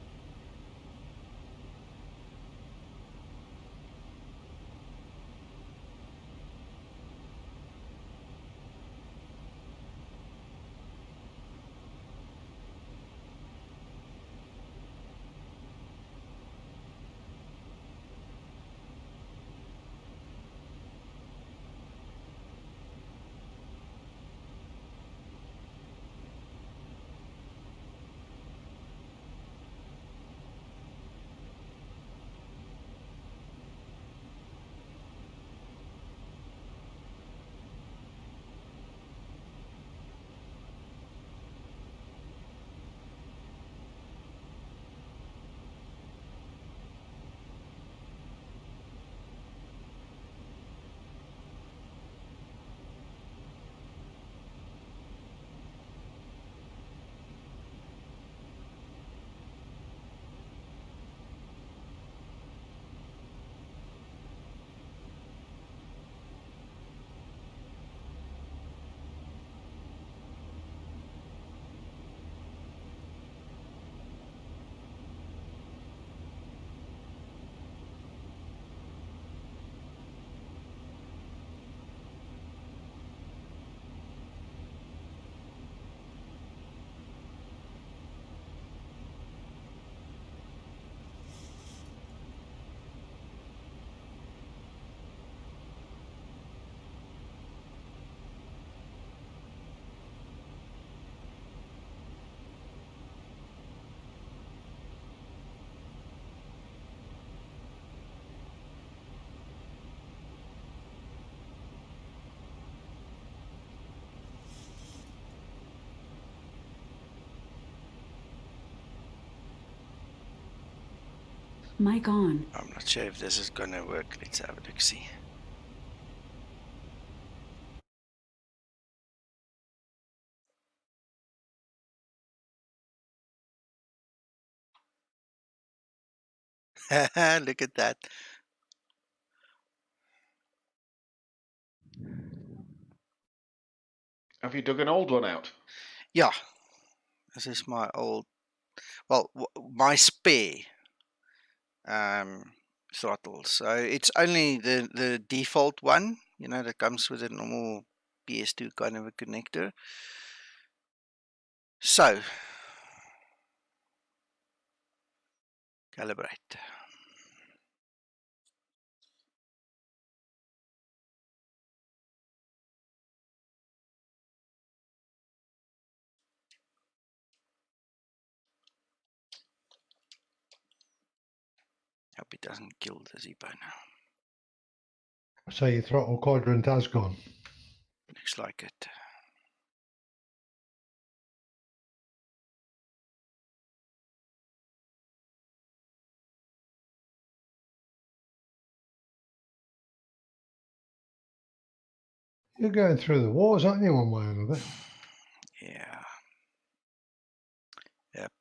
Mic on. I'm not sure if this is gonna work. Let's have a look, see. Look at that. Have you dug an old one out? Yeah, this is my old, well, my spare throttle. So it's only the default one, you know, that comes with a normal PS2 kind of a connector. So, calibrate. Hope it doesn't kill the Zibo now. So your throttle quadrant has gone. Looks like it. You're going through the wars, aren't you, one way or another? Yeah. Yep.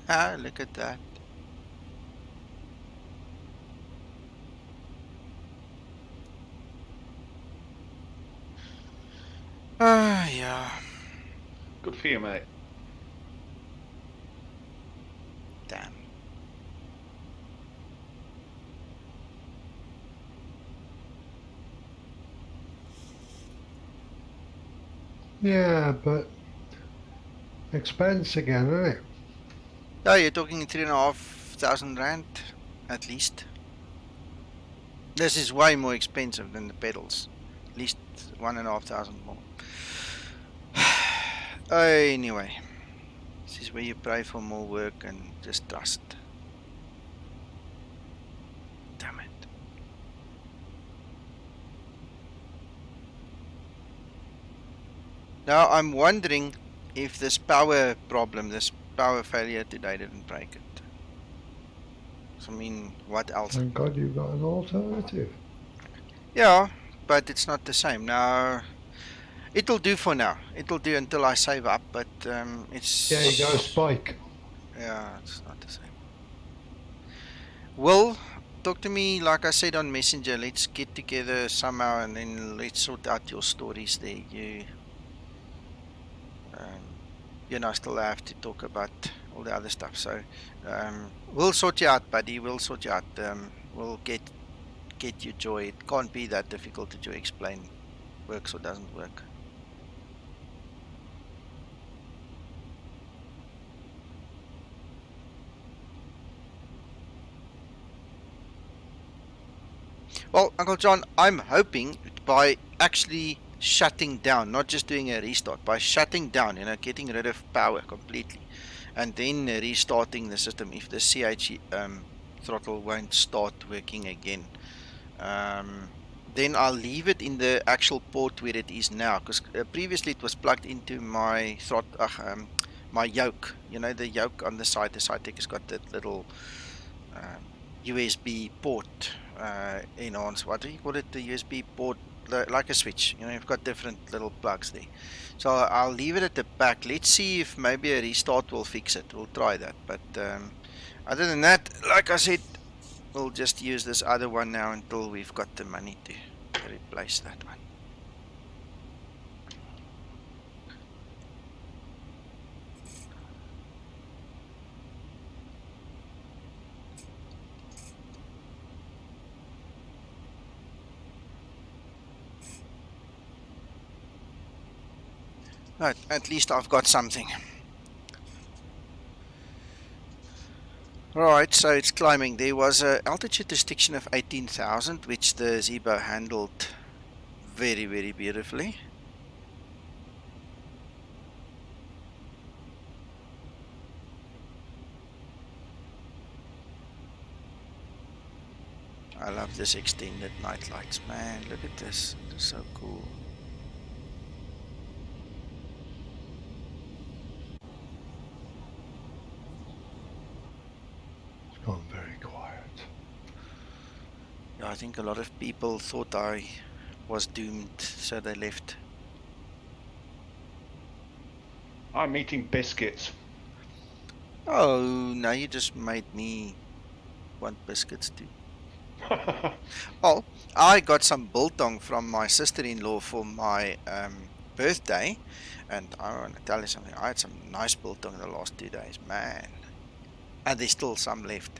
Ah, look at that. Ah, yeah. Good for you, mate. Damn. Yeah, but expense again, isn't it? Oh, you're talking 3,500 rand at least. This is way more expensive than the pedals. At least 1,500 more. Anyway, this is where you pray for more work and just trust. Damn it. Now I'm wondering if this power problem, this power failure today didn't break it. So, I mean, what else? Thank God you've got an alternative. Yeah, but it's not the same. Now, it'll do for now. It'll do until I save up, but it's... Yeah, you got a spike. Yeah, it's not the same. Will, talk to me, like I said on Messenger, let's get together somehow and then let's sort out your stories there. You know, I still have to talk about all the other stuff. So, we'll sort you out, buddy. We'll sort you out. We'll get you joy. It can't be that difficult to explain works or doesn't work. Well, Uncle John, I'm hoping by actually shutting down, not just doing a restart, by shutting down, you know, getting rid of power completely, and then restarting the system if the CH throttle won't start working again. Then I'll leave it in the actual port where it is now, because previously it was plugged into my my yoke. You know, the yoke on the side. The side deck has got that little USB port. What do you call it? The USB port, like a switch. You know, you've got different little plugs there. So I'll leave it at the back. Let's see if maybe a restart will fix it. We'll try that. But other than that, like I said, we'll just use this other one now until we've got the money to replace that one. Right, at least I've got something. Right, so it's climbing. There was an altitude restriction of 18,000, which the Zibo handled very, very beautifully. I love this extended night lights, man. Look at this. It's so cool. It's gone very quiet. Yeah, I think a lot of people thought I was doomed, so they left. I'm eating biscuits. Oh, now you just made me want biscuits too. Well, I got some biltong from my sister-in-law for my birthday, and I want to tell you something. I had some nice biltong the last 2 days, man, and there's still some left.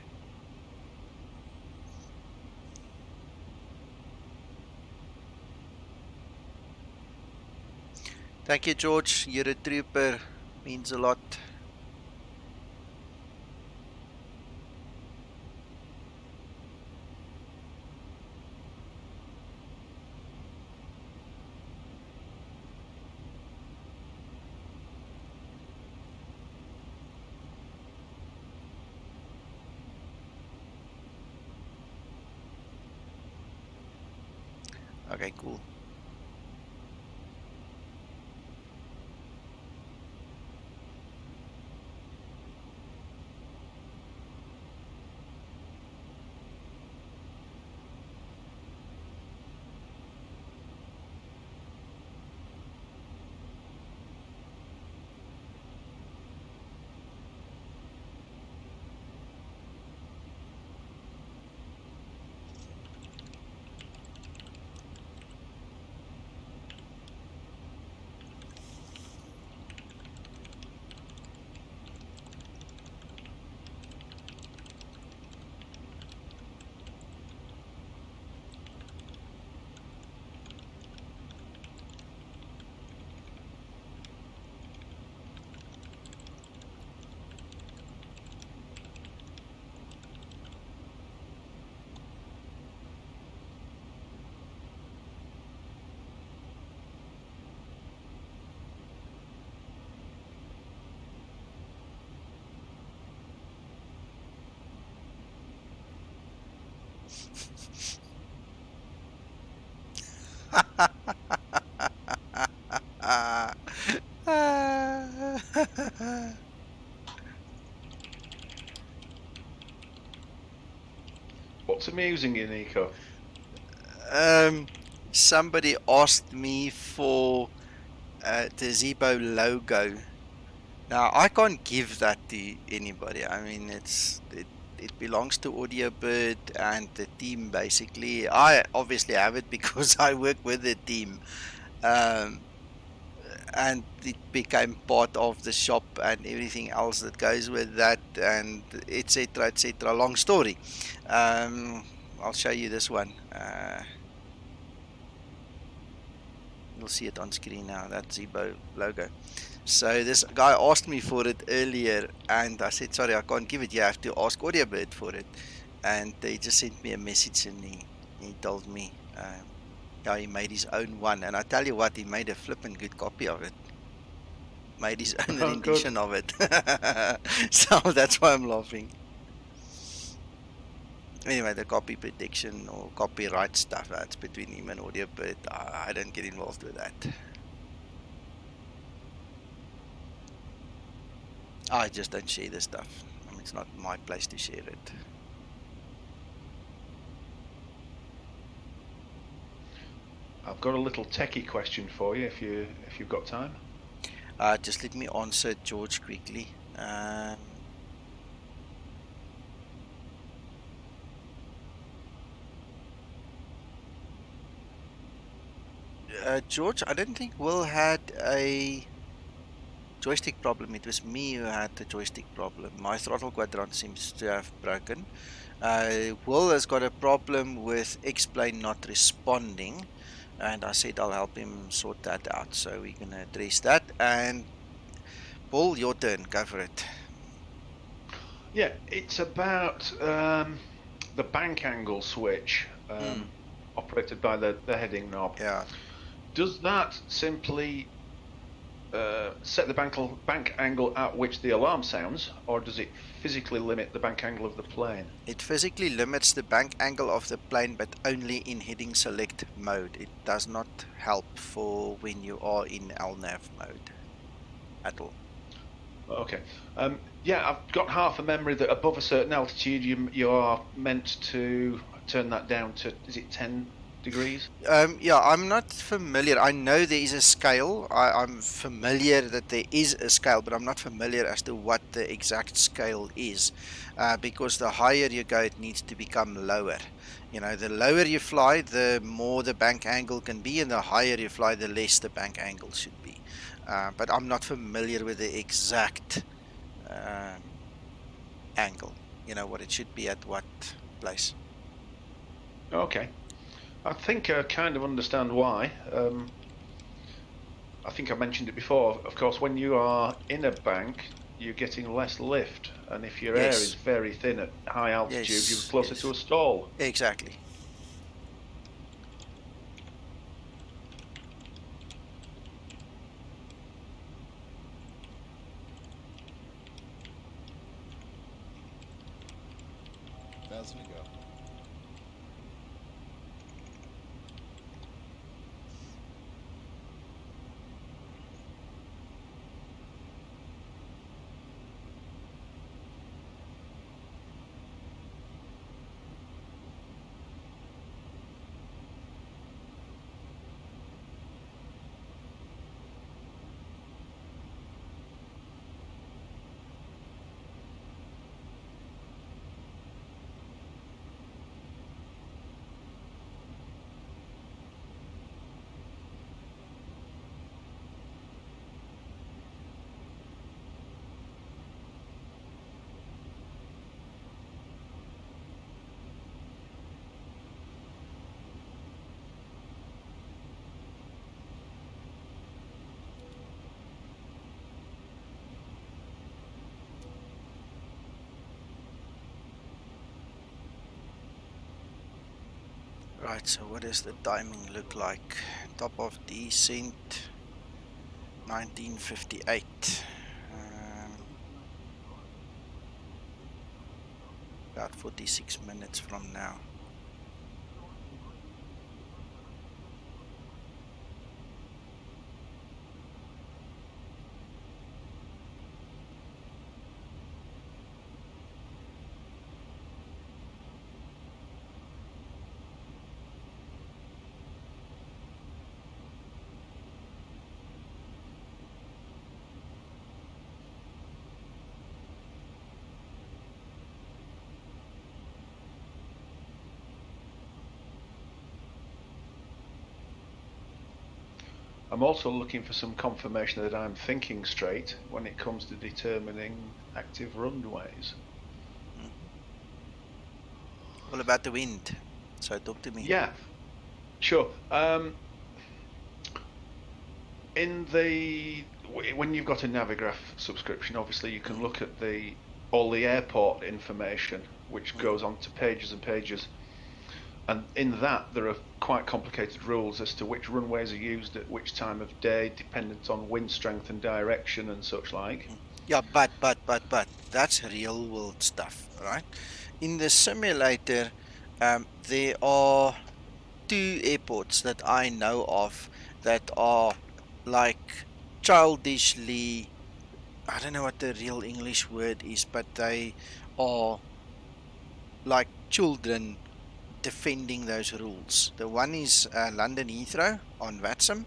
Thank you, George. You're a trooper. Means a lot. Okay, cool. What's amusing you, Nico? Somebody asked me for the Zibo logo. Now I can't give that to anybody. I mean, it belongs to Audiobird and the team basically. I obviously have it because I work with the team, and it became part of the shop and everything else that goes with that, and etc. etc. Long story. I'll show you this one. You'll see it on screen now, that Zibo logo. So this guy asked me for it earlier, and I said, sorry, I can't give it. You have to ask Audiobird for it. And he just sent me a message, and he told me how he made his own one. And I tell you what, he made a flippin' good copy of it. Made his own rendition of it. So that's why I'm laughing. Anyway, the copy protection or copyright stuff, that's between him and Audiobird. I don't get involved with that. I just don't share this stuff. I mean, it's not my place to share it. I've got a little techie question for you if you've got time. Just let me answer George quickly. George, I don't think Will had a joystick problem. It was me who had the joystick problem. My throttle quadrant seems to have broken. Will has got a problem with X-Plane not responding, and I said I'll help him sort that out. So we're going to address that. And Paul, your turn. Go for it. Yeah, it's about the bank angle switch operated by the heading knob. Yeah. Does that simply set the bank angle at which the alarm sounds, or does it physically limit the bank angle of the plane? It physically limits the bank angle of the plane, but only in heading select mode. It does not help for when you are in LNAV mode at all. Okay. Yeah, I've got half a memory that above a certain altitude you are meant to turn that down to, is it 10 degrees? Yeah, I'm not familiar. I know there is a scale. I'm familiar that there is a scale, but I'm not familiar as to what the exact scale is. Because the higher you go, it needs to become lower. You know, the lower you fly, the more the bank angle can be, and the higher you fly, the less the bank angle should be. But I'm not familiar with the exact angle. You know, what it should be at what place. Okay. I think I kind of understand why. I think I mentioned it before. Of course, when you are in a bank, you're getting less lift, and if your air is very thin at high altitude, you're closer to a stall. Exactly. Thousand to go. Right, so what does the timing look like? Top of descent, 1958. About 46 minutes from now. I'm also looking for some confirmation that I'm thinking straight when it comes to determining active runways. All about the wind. So talk to me. Yeah, sure. When you've got a Navigraph subscription, obviously you can look at all the airport information, which goes on to pages and pages. And in that, there are quite complicated rules as to which runways are used at which time of day, dependent on wind strength and direction and such like. Yeah, but that's real world stuff, right? In the simulator, there are 2 airports that I know of that are like childishly, I don't know what the real English word is, but they are like children defending those rules. The one is London Heathrow on Watson,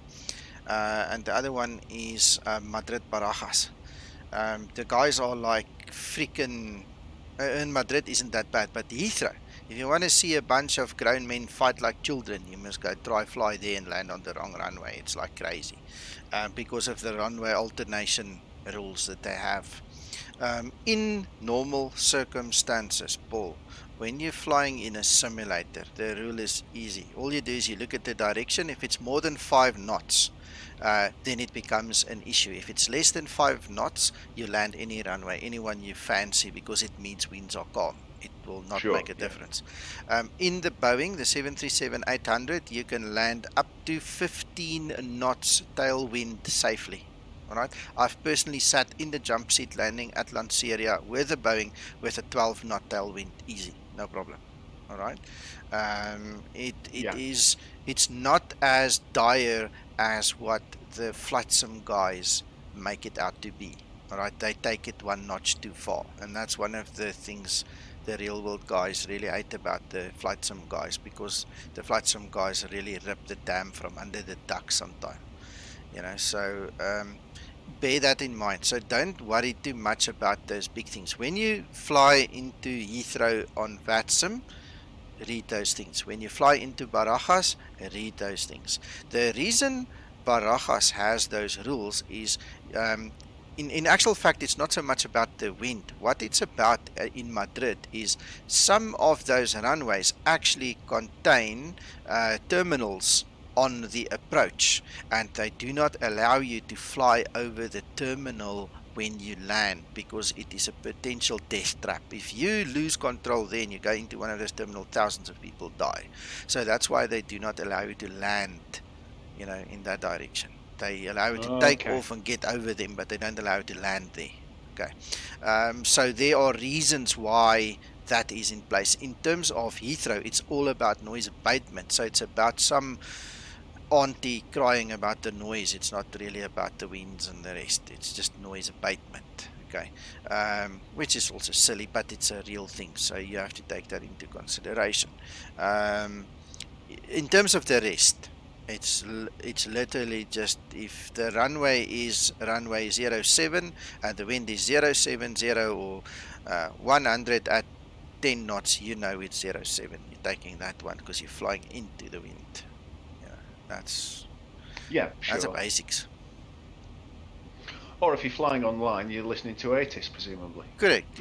and the other one is Madrid Barajas. The guys are like freaking. In Madrid isn't that bad, but Heathrow If you want to see a bunch of grown men fight like children, you must go try fly there and land on the wrong runway. It's like crazy because of the runway alternation rules that they have. In normal circumstances, Paul, when you're flying in a simulator, the rule is easy. All you do is you look at the direction. If it's more than 5 knots, then it becomes an issue. If it's less than 5 knots, you land any runway, anyone you fancy, because it means winds are calm. It will not make a difference. In the Boeing, the 737-800, you can land up to 15 knots tailwind safely. All right. I've personally sat in the jump seat landing at Lanseria with a Boeing with a 12 knot tailwind, easy, no problem. All right. It's not as dire as what the flight sim guys make it out to be. All right. They take it 1 notch too far, and that's one of the things the real world guys really hate about the flight sim guys, because the flight sim guys really rip the dam from under the duck sometimes. So bear that in mind. So don't worry too much about those big things. When you fly into Heathrow on VATSIM, read those things. When you fly into Barajas, read those things. The reason Barajas has those rules is, in actual fact, it's not so much about the wind. What it's about in Madrid is some of those runways actually contain terminals on the approach, and they do not allow you to fly over the terminal when you land, because it is a potential death trap. If you lose control there and you go into one of those terminals, thousands of people die. So that's why they do not allow you to land, in that direction. They allow you to take off and get over them, but they don't allow you to land there. Okay. So there are reasons why that is in place. In terms of Heathrow, it's all about noise abatement. So it's about some auntie crying about the noise. It's not really about the winds and the rest. It's just noise abatement. Okay. Which is also silly, but it's a real thing. So you have to take that into consideration. In terms of the rest, it's literally just, if the runway is runway 07 and the wind is 070 or 100 at 10 knots, it's 07. You're taking that one because you're flying into the wind. That's the basics. Or if you're flying online, you're listening to ATIS, presumably. Correct.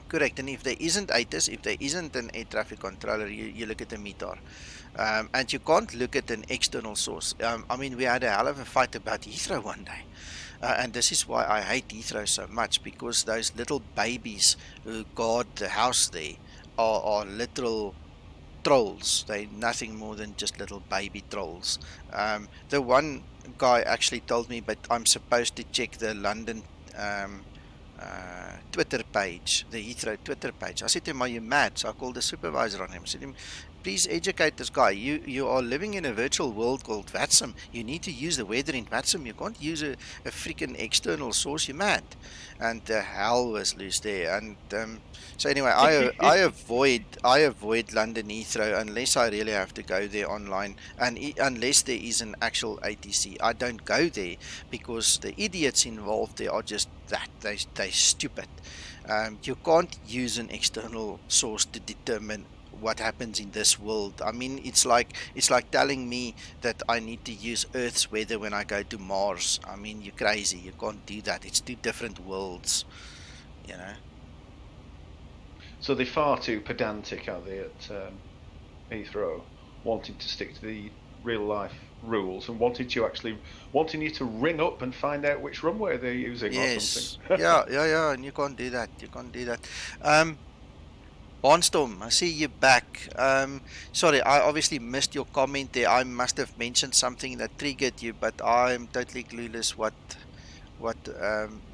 Correct. And if there isn't ATIS, if there isn't an air traffic controller, you look at the METAR. And you can't look at an external source. We had a hell of a fight about Heathrow one day. And this is why I hate Heathrow so much, because those little babies who guard the house there are literal trolls. They're nothing more than just little baby trolls. The one guy actually told me, but I'm supposed to check the London Twitter page, the Heathrow Twitter page. I said to him, are you mad? So I called the supervisor on him. I said to him, please educate this guy. You are living in a virtual world called VATSIM. You need to use the weather in VATSIM. You can't use a freaking external source. You're mad. And the hell was loose there. And so anyway, I avoid London Heathrow unless I really have to go there online, and unless there is an actual ATC. I don't go there because the idiots involved there are just that. They're stupid. You can't use an external source to determine what happens in this world. It's like telling me that I need to use Earth's weather when I go to Mars. You're crazy. You can't do that. It's two different worlds, So they're far too pedantic, are they, at Heathrow, wanting to stick to the real life rules and wanting you to ring up and find out which runway they're using or something. yeah, and you can't do that. Barnstorm, I see you back. Sorry, I obviously missed your comment there. I must have mentioned something that triggered you, but I'm totally clueless what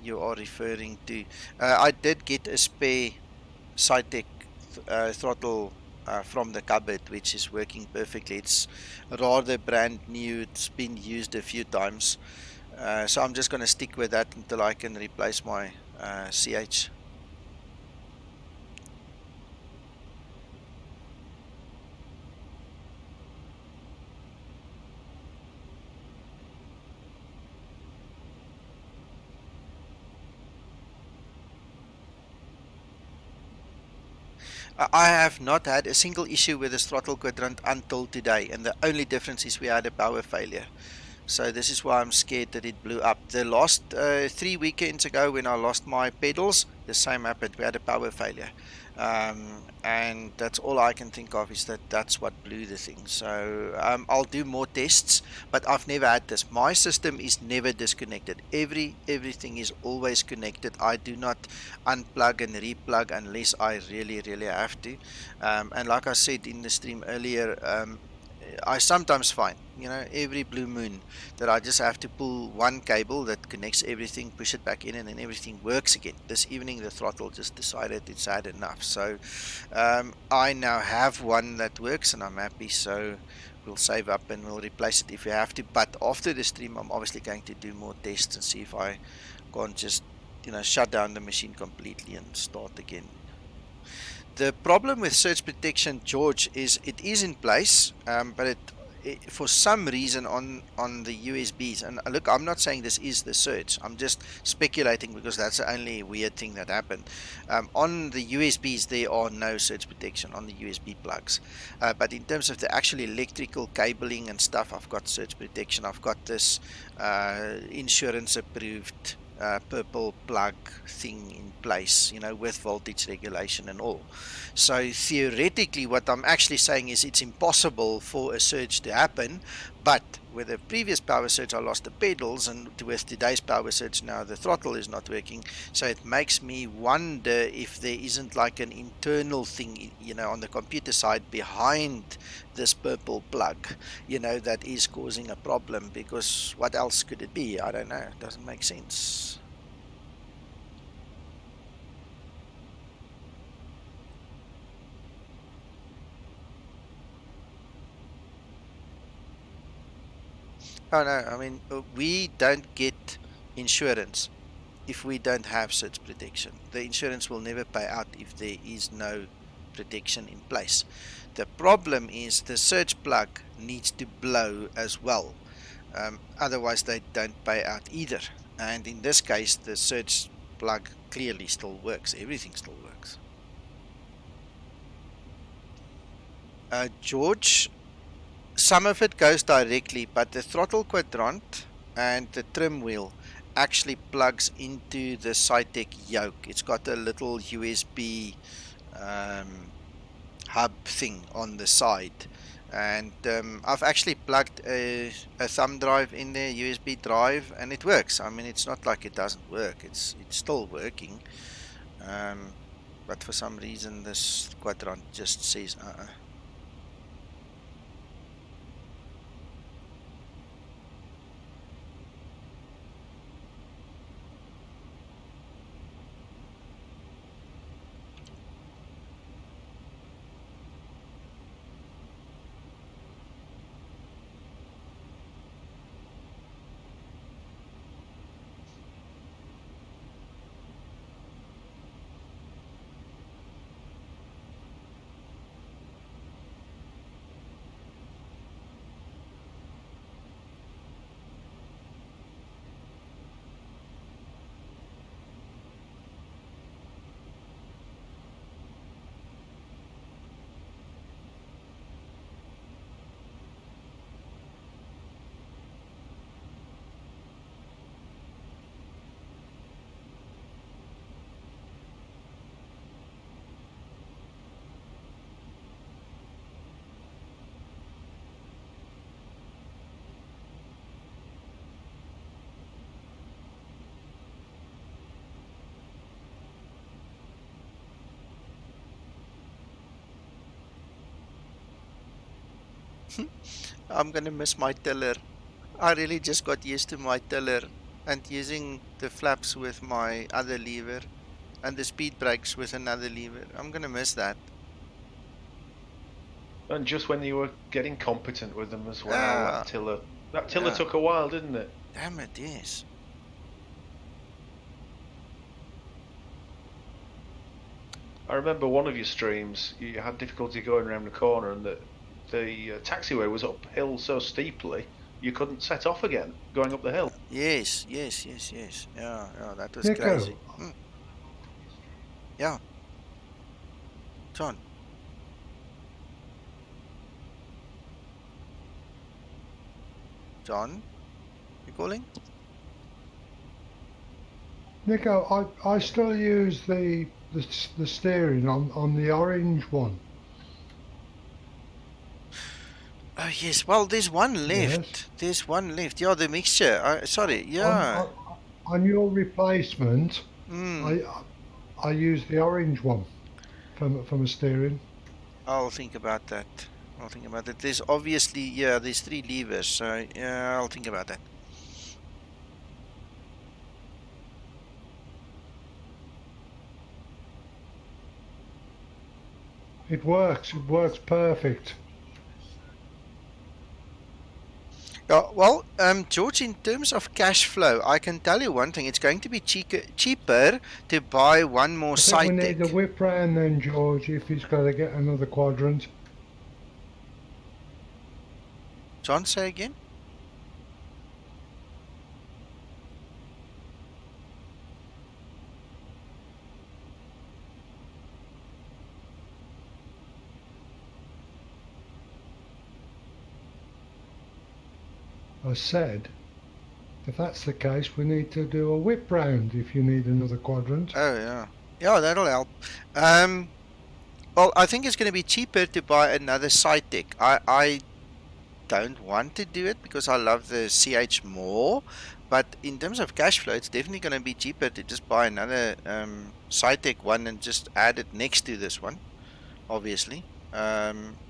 you are referring to. I did get a spare Cytec throttle from the cupboard, which is working perfectly. It's rather brand new. It's been used a few times. So I'm just going to stick with that until I can replace my CH. I have not had a single issue with this throttle quadrant until today, and the only difference is we had a power failure. So this is why I'm scared that it blew up. The last 3 weekends ago when I lost my pedals, the same happened. We had a power failure. And that's all I can think of is that's what blew the thing. So I'll do more tests, but I've never had this. My system is never disconnected. Everything is always connected. I do not unplug and replug unless I really have to. And like I said in the stream earlier, I sometimes find, every blue moon that I just have to pull one cable that connects everything, push it back in, and then everything works again. This evening the throttle just decided it's had enough. So I now have one that works and I'm happy. So we'll save up and we'll replace it if we have to. But after the stream, I'm obviously going to do more tests and see if I can't just, shut down the machine completely and start again. The problem with surge protection, George, is it is in place, but it for some reason on the USBs, and look, I'm not saying this is the surge, I'm just speculating because that's the only weird thing that happened. On the USBs there are no surge protection on the USB plugs, but in terms of the actual electrical cabling and stuff, I've got surge protection. I've got this insurance approved purple plug thing in place, with voltage regulation and all. So theoretically what I'm actually saying is it's impossible for a surge to happen, but with a previous power surge I lost the pedals, and with today's power surge now the throttle is not working. So it makes me wonder if there isn't like an internal thing, on the computer side behind this purple plug, that is causing a problem, because what else could it be? I don't know. It doesn't make sense. Oh no, I mean, we don't get insurance if we don't have surge protection. The insurance will never pay out if there is no protection in place. The problem is the surge plug needs to blow as well. Otherwise they don't pay out either. And in this case, the surge plug clearly still works. Everything still works. George, some of it goes directly, but the throttle quadrant and the trim wheel actually plugs into the Cytec yoke. It's got a little USB hub thing on the side, and I've actually plugged a thumb drive in there, USB drive, and it works. I mean, it's not like it doesn't work. It's still working, but for some reason this quadrant just says I'm gonna miss my tiller. I really just got used to my tiller and using the flaps with my other lever and the speed brakes with another lever. I'm gonna miss that. And just when you were getting competent with them as well, that tiller took a while, didn't it? Damn it, yes. I remember one of your streams, you had difficulty going around the corner, and the taxiway was uphill so steeply you couldn't set off again going up the hill. Yes. Yeah, that was Nico. crazy. Yeah. John. John, you calling? Nico, I still use the steering on the orange one. Oh yes. Well, there's one Yes. left. There's one left. Yeah, the mixture. Sorry. Yeah. On your replacement, Hmm. I use the orange one for my steering. I'll think about that. I'll think about it. There's obviously, yeah, there's 3 levers, so yeah, I'll think about that. It works. It works perfect. Yeah, well, George, in terms of cash flow, I can tell you one thing. It's going to be cheaper to buy one more I think we side need a deck. whip round then, George, if he's got to get another quadrant. John, say again? I said, if that's the case, we need to do a whip round if you need another quadrant. Oh, yeah. Yeah, that'll help. Well, I think it's going to be cheaper to buy another side deck. I don't want to do it because I love the CH more, but in terms of cash flow, it's definitely going to be cheaper to just buy another side deck one and just add it next to this one, obviously. You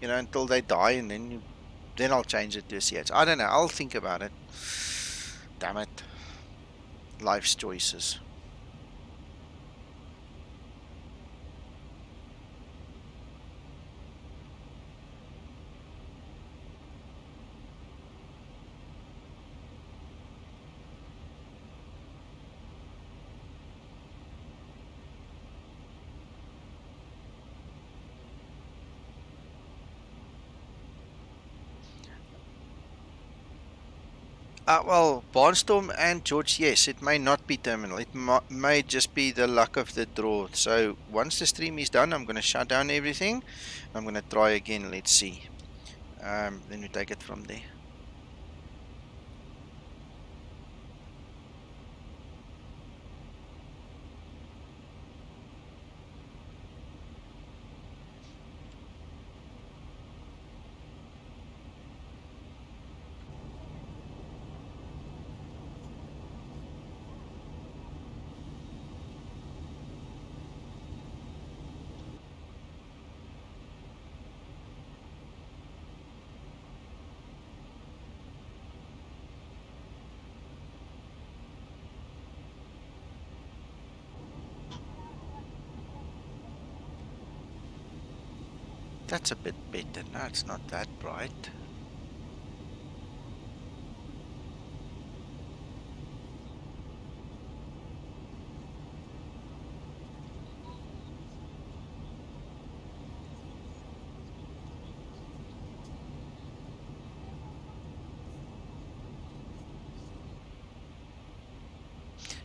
know, until they die, and then I'll change it to a CH. I don't know. I'll think about it. Damn it. Life's choices. Well, Barnstorm and George, yes, it may not be terminal. It may just be the luck of the draw. So once the stream is done, I'm going to shut down everything. I'm going to try again. Let's see. Then we take it from there. That's a bit better. No, it's not that bright.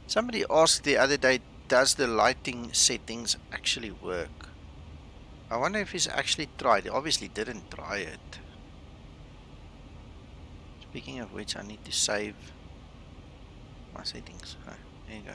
Somebody asked the other day, does the lighting settings actually work? I wonder if he's actually tried. He obviously didn't try it. Speaking of which, I need to save my settings. Oh, there you go.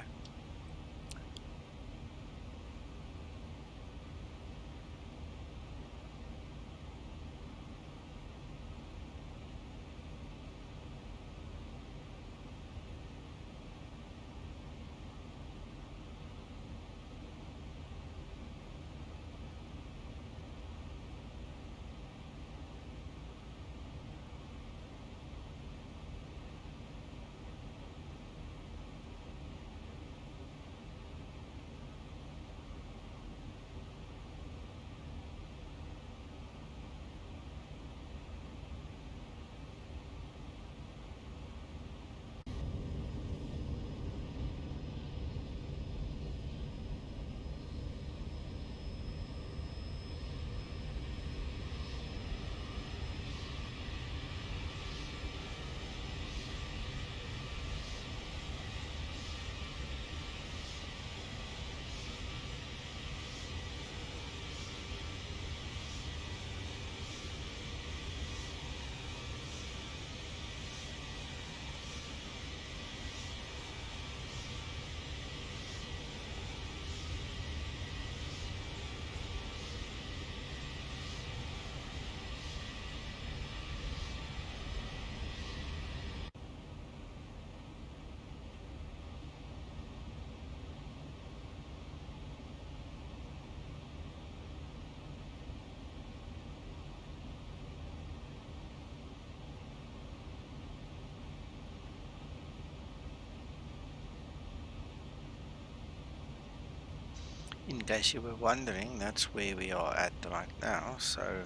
In case you were wondering, that's where we are at right now, so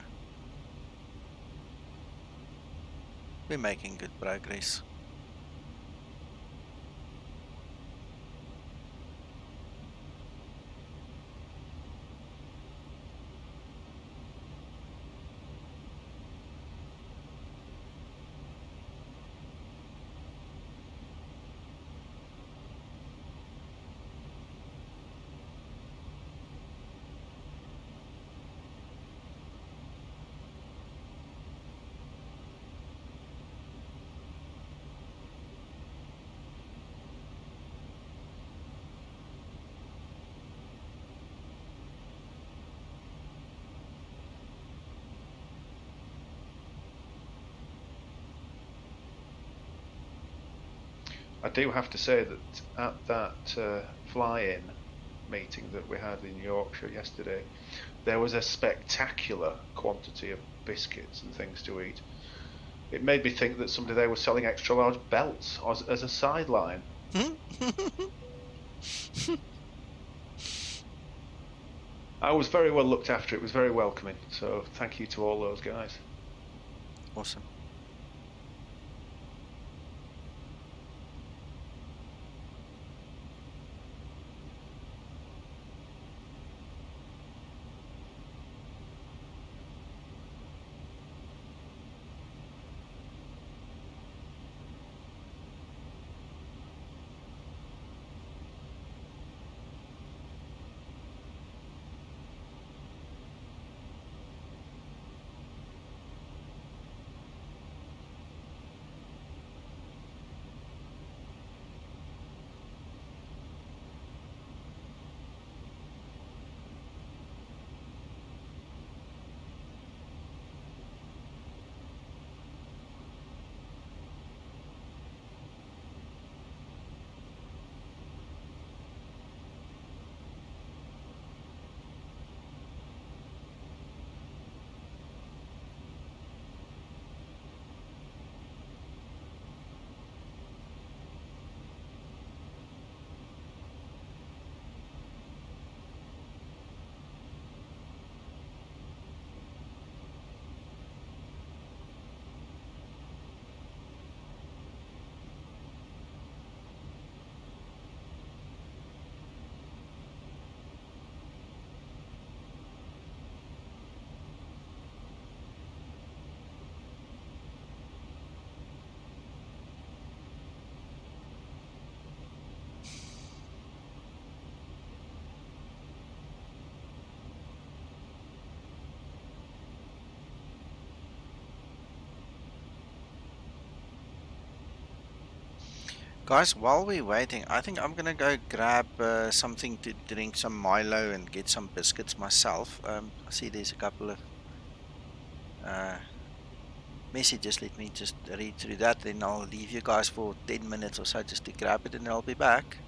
we're making good progress. I do have to say that at that fly-in meeting that we had in Yorkshire yesterday, there was a spectacular quantity of biscuits and things to eat. It made me think that somebody there was selling extra large belts as a sideline. I was very well looked after. It was very welcoming. So thank you to all those guys. Awesome. Guys, while we're waiting, I think I'm gonna go grab something to drink, some Milo, and get some biscuits myself. I see there's a couple of messages. Let me just read through that, then I'll leave you guys for 10 minutes or so just to grab it, and I'll be back.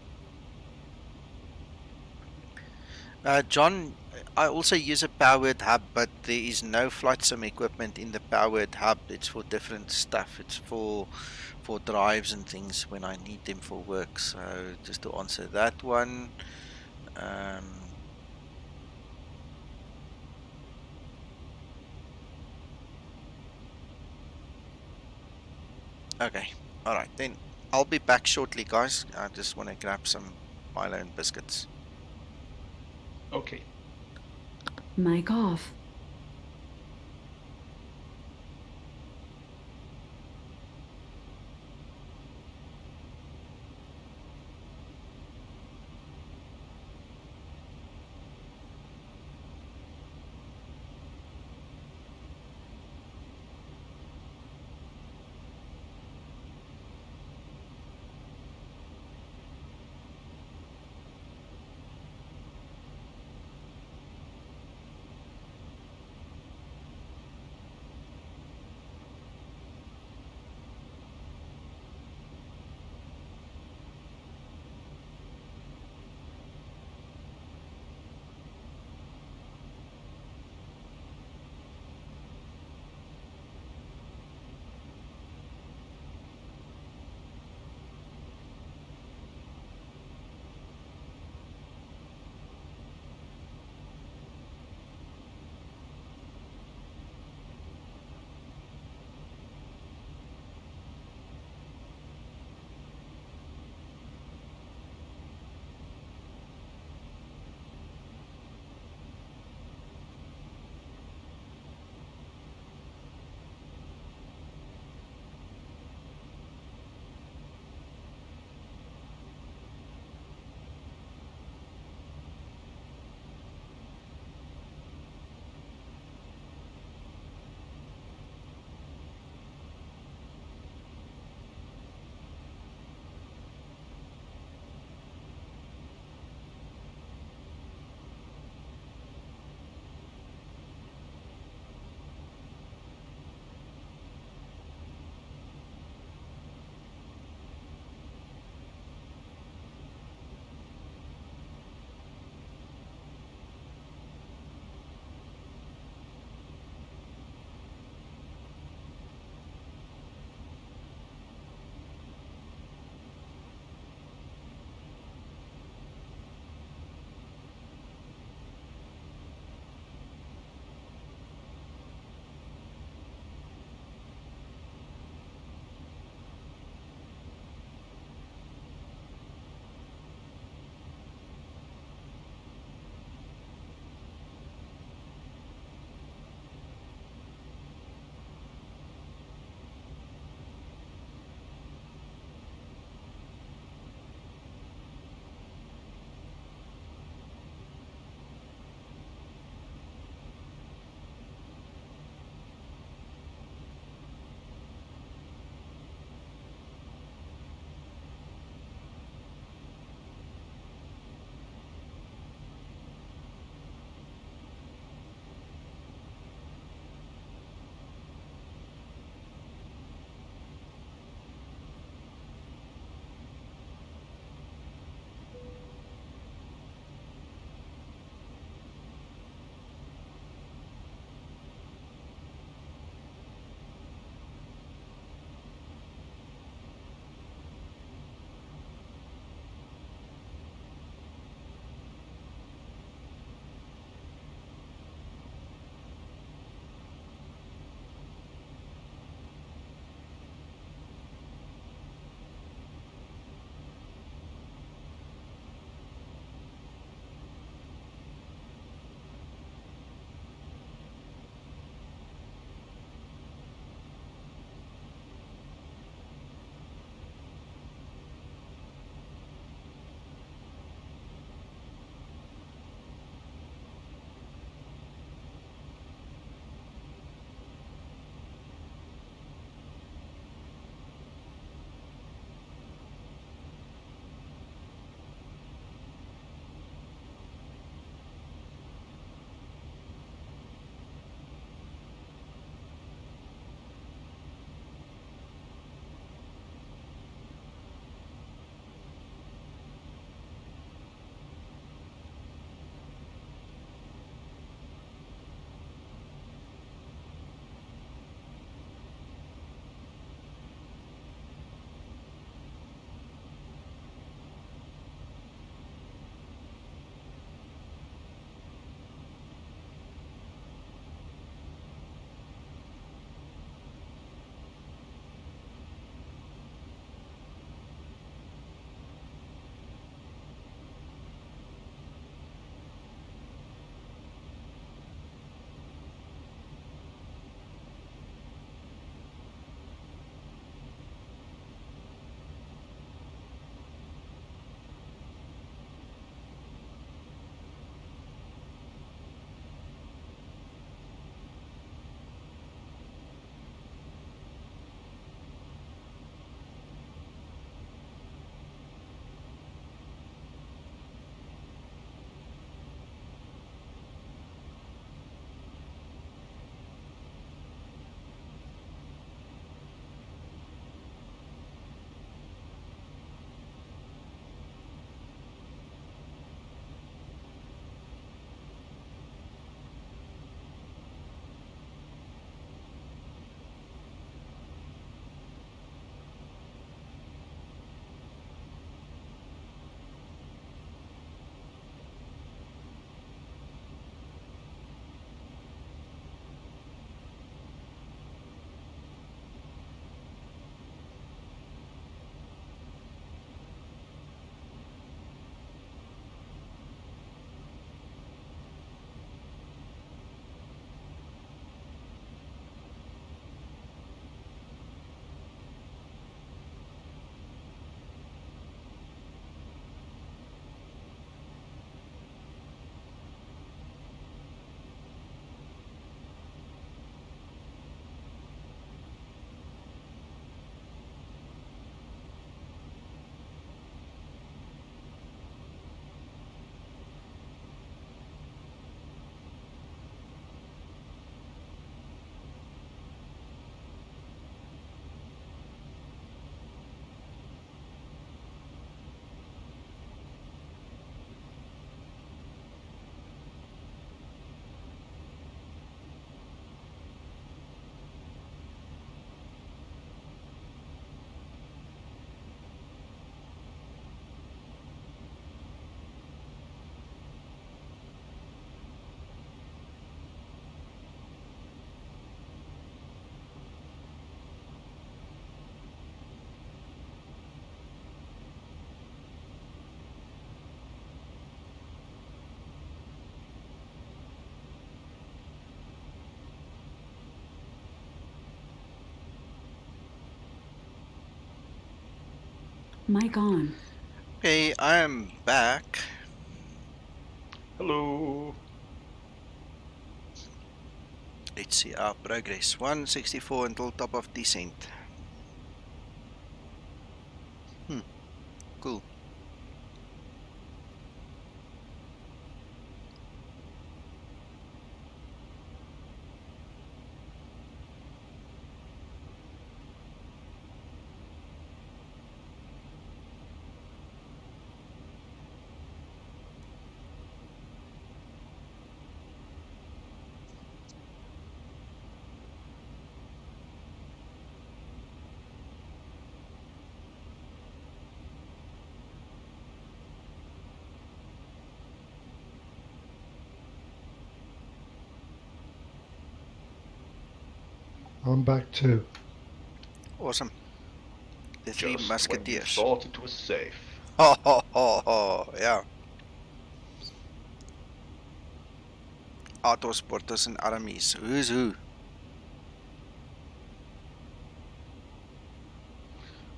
John, I also use a powered hub, but there is no flight sim equipment in the powered hub. It's for different stuff. It's for drives and things when I need them for work. So just to answer that one. Okay, alright, then I'll be back shortly, guys. I just want to grab some Milo and biscuits. Okay. Mic off. Mic on. Okay, I am back. Hello. Let's see our progress. 164 until top of descent. Cool. I'm back too. Awesome. The Three Just when you Musketeers. thought it was safe. Ho ho ho ho, ja. Athos, Porthos en Aramis. Who's who?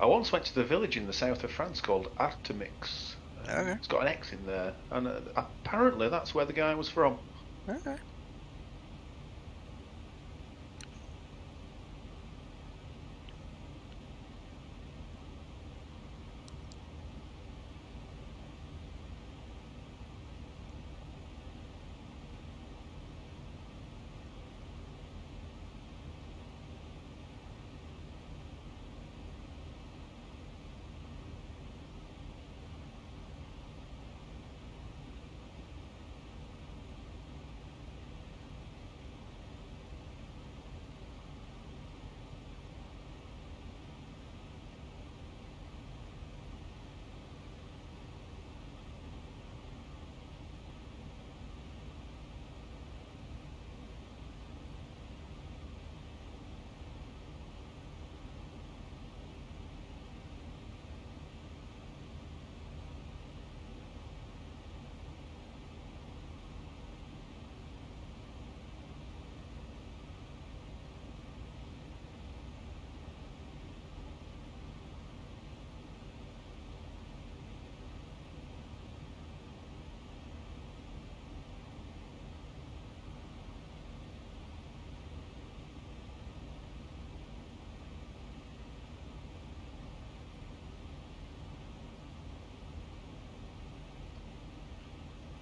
I once went to the village in the south of France called Artemix. Okay. It's got an X in there, and apparently that's where the guy was from. Okay.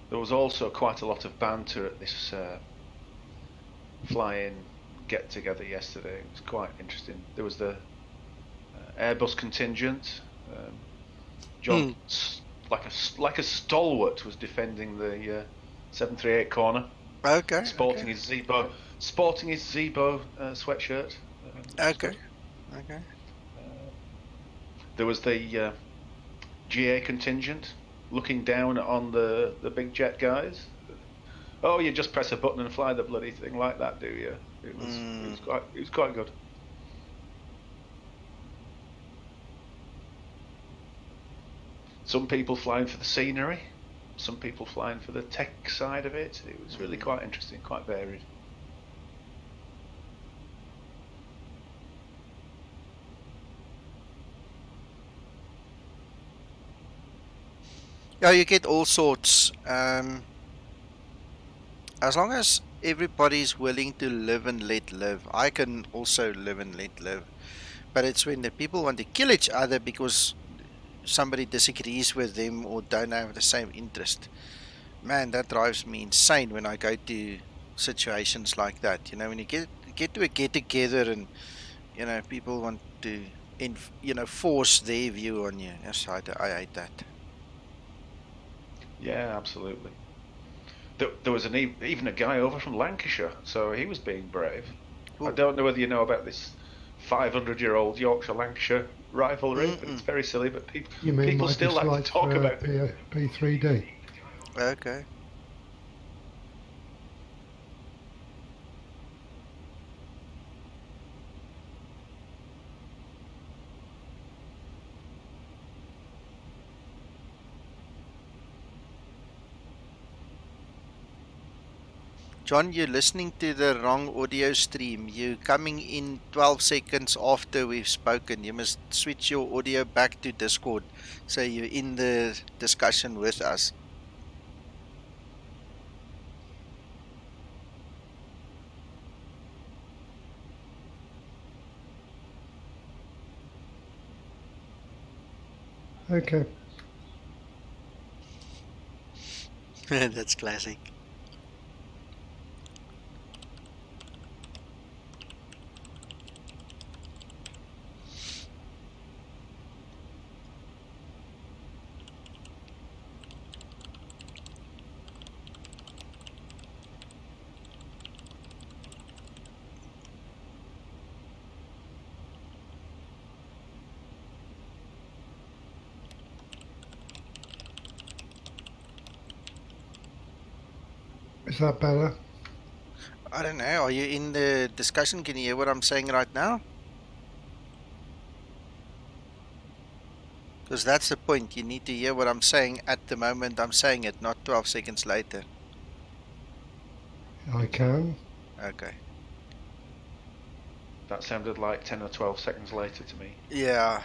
There was also quite a lot of banter at this fly-in get-together yesterday. It was quite interesting. There was the Airbus contingent. John, like a stalwart, was defending the 738 corner. Okay. Sporting his Zibo sweatshirt. Okay. Okay. There was the GA contingent looking down on the big jet guys. Oh, you just press a button and fly the bloody thing like that, do you? It was quite good. Some people flying for the scenery, some people flying for the tech side of it. It was really quite interesting, quite varied. Yeah, you get all sorts. As long as everybody's willing to live and let live, I can also live and let live. But it's when the people want to kill each other because somebody disagrees with them or don't have the same interest. Man, that drives me insane when I go to situations like that. You know, when you get to a get together and people want to force their view on you. Yes, I hate that. Yeah, absolutely. There was even a guy over from Lancashire, so he was being brave. Ooh. I don't know whether you know about this 500-year-old Yorkshire-Lancashire rivalry, but it's very silly. But people still like to talk about it. P3D. Okay. John, you're listening to the wrong audio stream. You're coming in 12 seconds after we've spoken. You must switch your audio back to Discord so you're in the discussion with us. Okay. That's classic. Is that better? I don't know. Are you in the discussion? Can you hear what I'm saying right now? Because that's the point. You need to hear what I'm saying at the moment I'm saying it, not 12 seconds later. I can. Okay. That sounded like 10 or 12 seconds later to me. Yeah.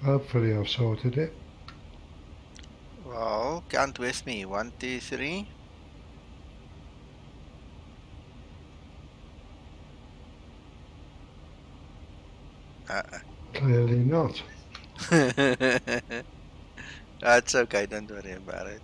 Hopefully I've sorted it. Well, count with me. 1, 2, 3. Clearly not. That's okay. Don't worry about it.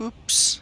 Oops.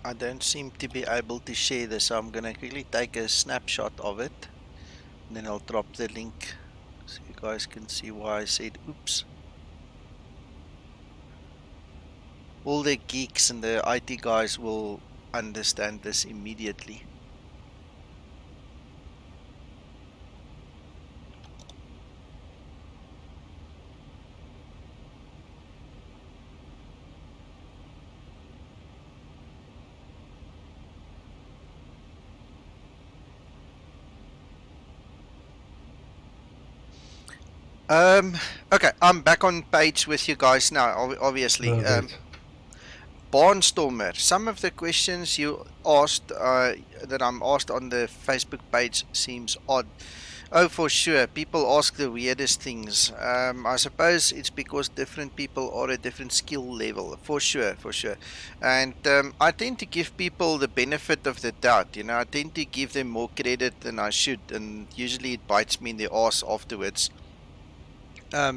I don't seem to be able to share this, so I'm gonna quickly take a snapshot of it. And then I'll drop the link so you guys can see why I said oops. All the geeks and the IT guys will understand this immediately. Okay, I'm back on page with you guys now, obviously. Perfect. Barnstormer, some of the questions you asked, that I'm asked on the Facebook page seems odd. Oh, for sure. People ask the weirdest things. I suppose it's because different people are at different skill level. For sure, for sure. And I tend to give people the benefit of the doubt. You know, I tend to give them more credit than I should, and usually it bites me in the ass afterwards.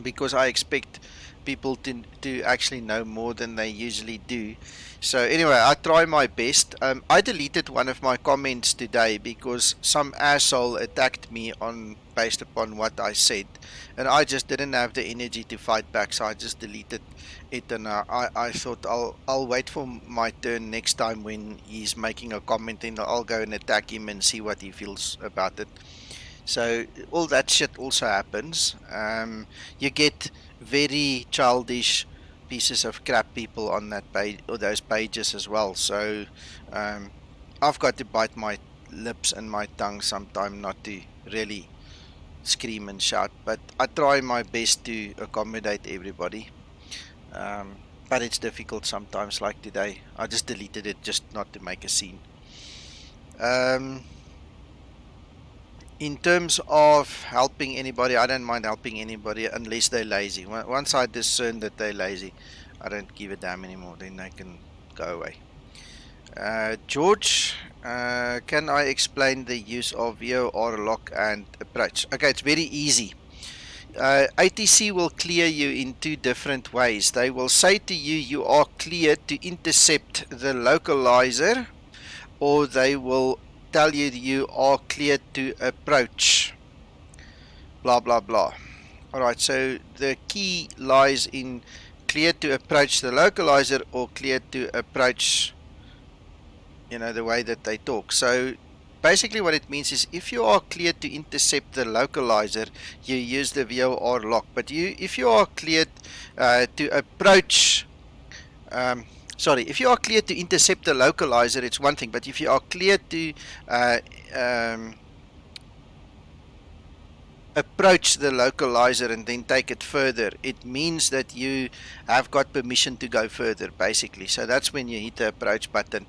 Because I expect people to actually know more than they usually do. So anyway, I try my best. I deleted one of my comments today because some asshole attacked me based upon what I said, and I just didn't have the energy to fight back, so I just deleted it. And I thought I'll wait for my turn next time when he's making a comment, and I'll go and attack him and see what he feels about it. So all that shit also happens. You get very childish pieces of crap people on that page or those pages as well. So I've got to bite my lips and my tongue sometime not to really scream and shout. But I try my best to accommodate everybody. But it's difficult sometimes, like today. I just deleted it just not to make a scene. In terms of helping anybody, I don't mind helping anybody unless they're lazy. Once I discern that they're lazy, I don't give a damn anymore. Then they can go away. George, can I explain the use of VOR lock and approach? Okay, it's very easy. ATC will clear you in two different ways. They will say to you, you are cleared to intercept the localizer, or they will tell you you are cleared to approach, blah blah blah. Alright, so the key lies in cleared to approach the localizer or cleared to approach, you know, the way that they talk. So basically what it means is if you are cleared to intercept the localizer, you use the VOR lock. But if you are cleared to approach, if you are cleared to intercept the localizer, it's one thing. But if you are cleared to approach the localizer and then take it further, it means that you have got permission to go further, basically. So that's when you hit the approach button.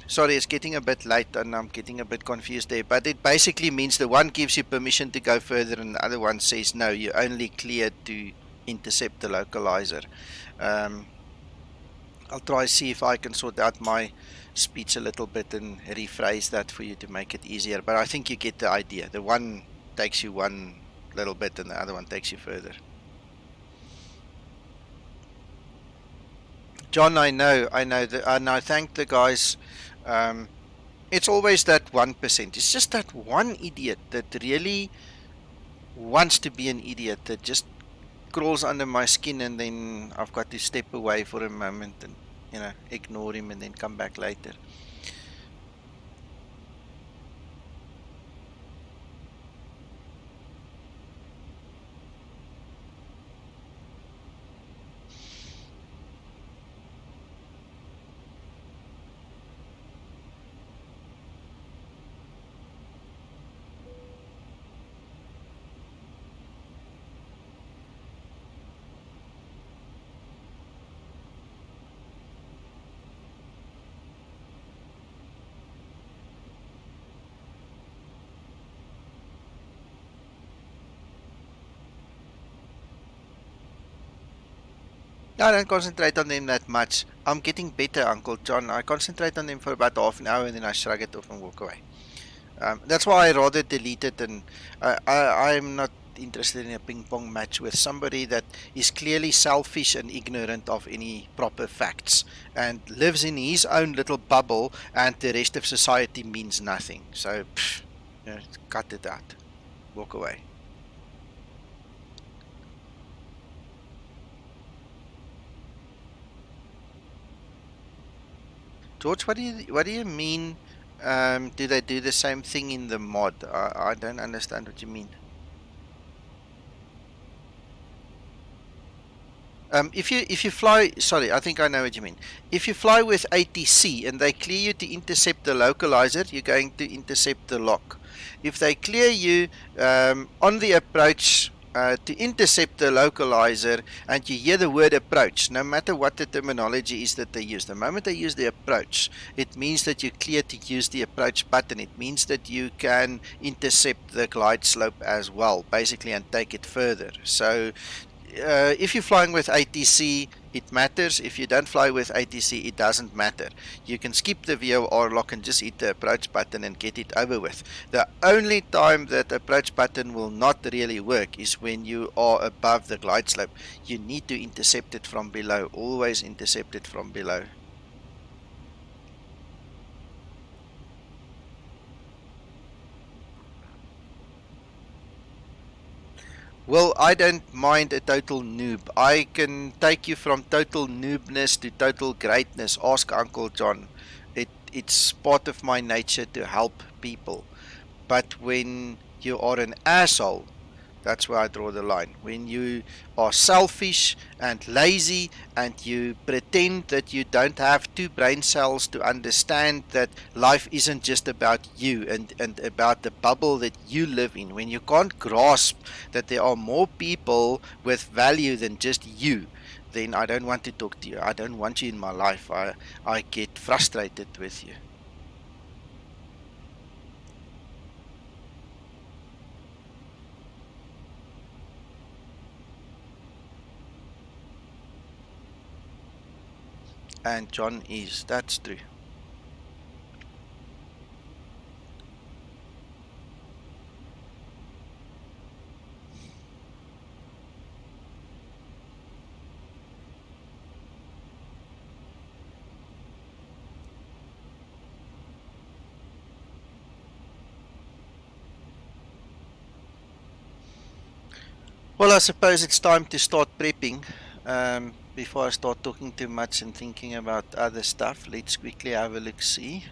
Sorry, it's getting a bit late and I'm getting a bit confused there. But it basically means the one gives you permission to go further and the other one says no, you're only cleared to intercept the localizer. I'll try to see if I can sort out my speech a little bit and rephrase that for you to make it easier. But I think you get the idea. The one takes you one little bit and the other one takes you further. John, I know that, and I thank the guys. It's always that 1%. It's just that one idiot that really wants to be an idiot that just crawls under my skin, and then I've got to step away for a moment and, you know, ignore him and then come back later. I don't concentrate on them that much. I'm getting better, Uncle John. I concentrate on them for about half an hour and then I shrug it off and walk away. That's why I rather delete it, and I'm not interested in a ping pong match with somebody that is clearly selfish and ignorant of any proper facts and lives in his own little bubble, and the rest of society means nothing. So, you know, cut it out. Walk away. George, what do you mean? Do they do the same thing in the mod? I don't understand what you mean. If you fly, sorry, I think I know what you mean. If you fly with ATC and they clear you to intercept the localizer, you're going to intercept the lock. If they clear you on the approach, to intercept the localizer and you hear the word approach, no matter what the terminology is that they use, the moment they use the approach, it means that you're clear to use the approach button. It means that you can intercept the glide slope as well, basically, and take it further. So if you're flying with ATC, it matters. If you don't fly with ATC, it doesn't matter. You can skip the VOR lock and just hit the approach button and get it over with. The only time that approach button will not really work is when you are above the glide slope. You need to intercept it from below. Always intercept it from below. Well, I don't mind a total noob. I can take you from total noobness to total greatness. Ask Uncle John. It's part of my nature to help people. But when you are an asshole, that's where I draw the line. When you are selfish and lazy and you pretend that you don't have two brain cells to understand that life isn't just about you and about the bubble that you live in, when you can't grasp that there are more people with value than just you, then I don't want to talk to you. I don't want you in my life. I get frustrated with you. And John is. That's true. Well, I suppose it's time to start prepping. Before I start talking too much and thinking about other stuff, let's quickly have a look-see.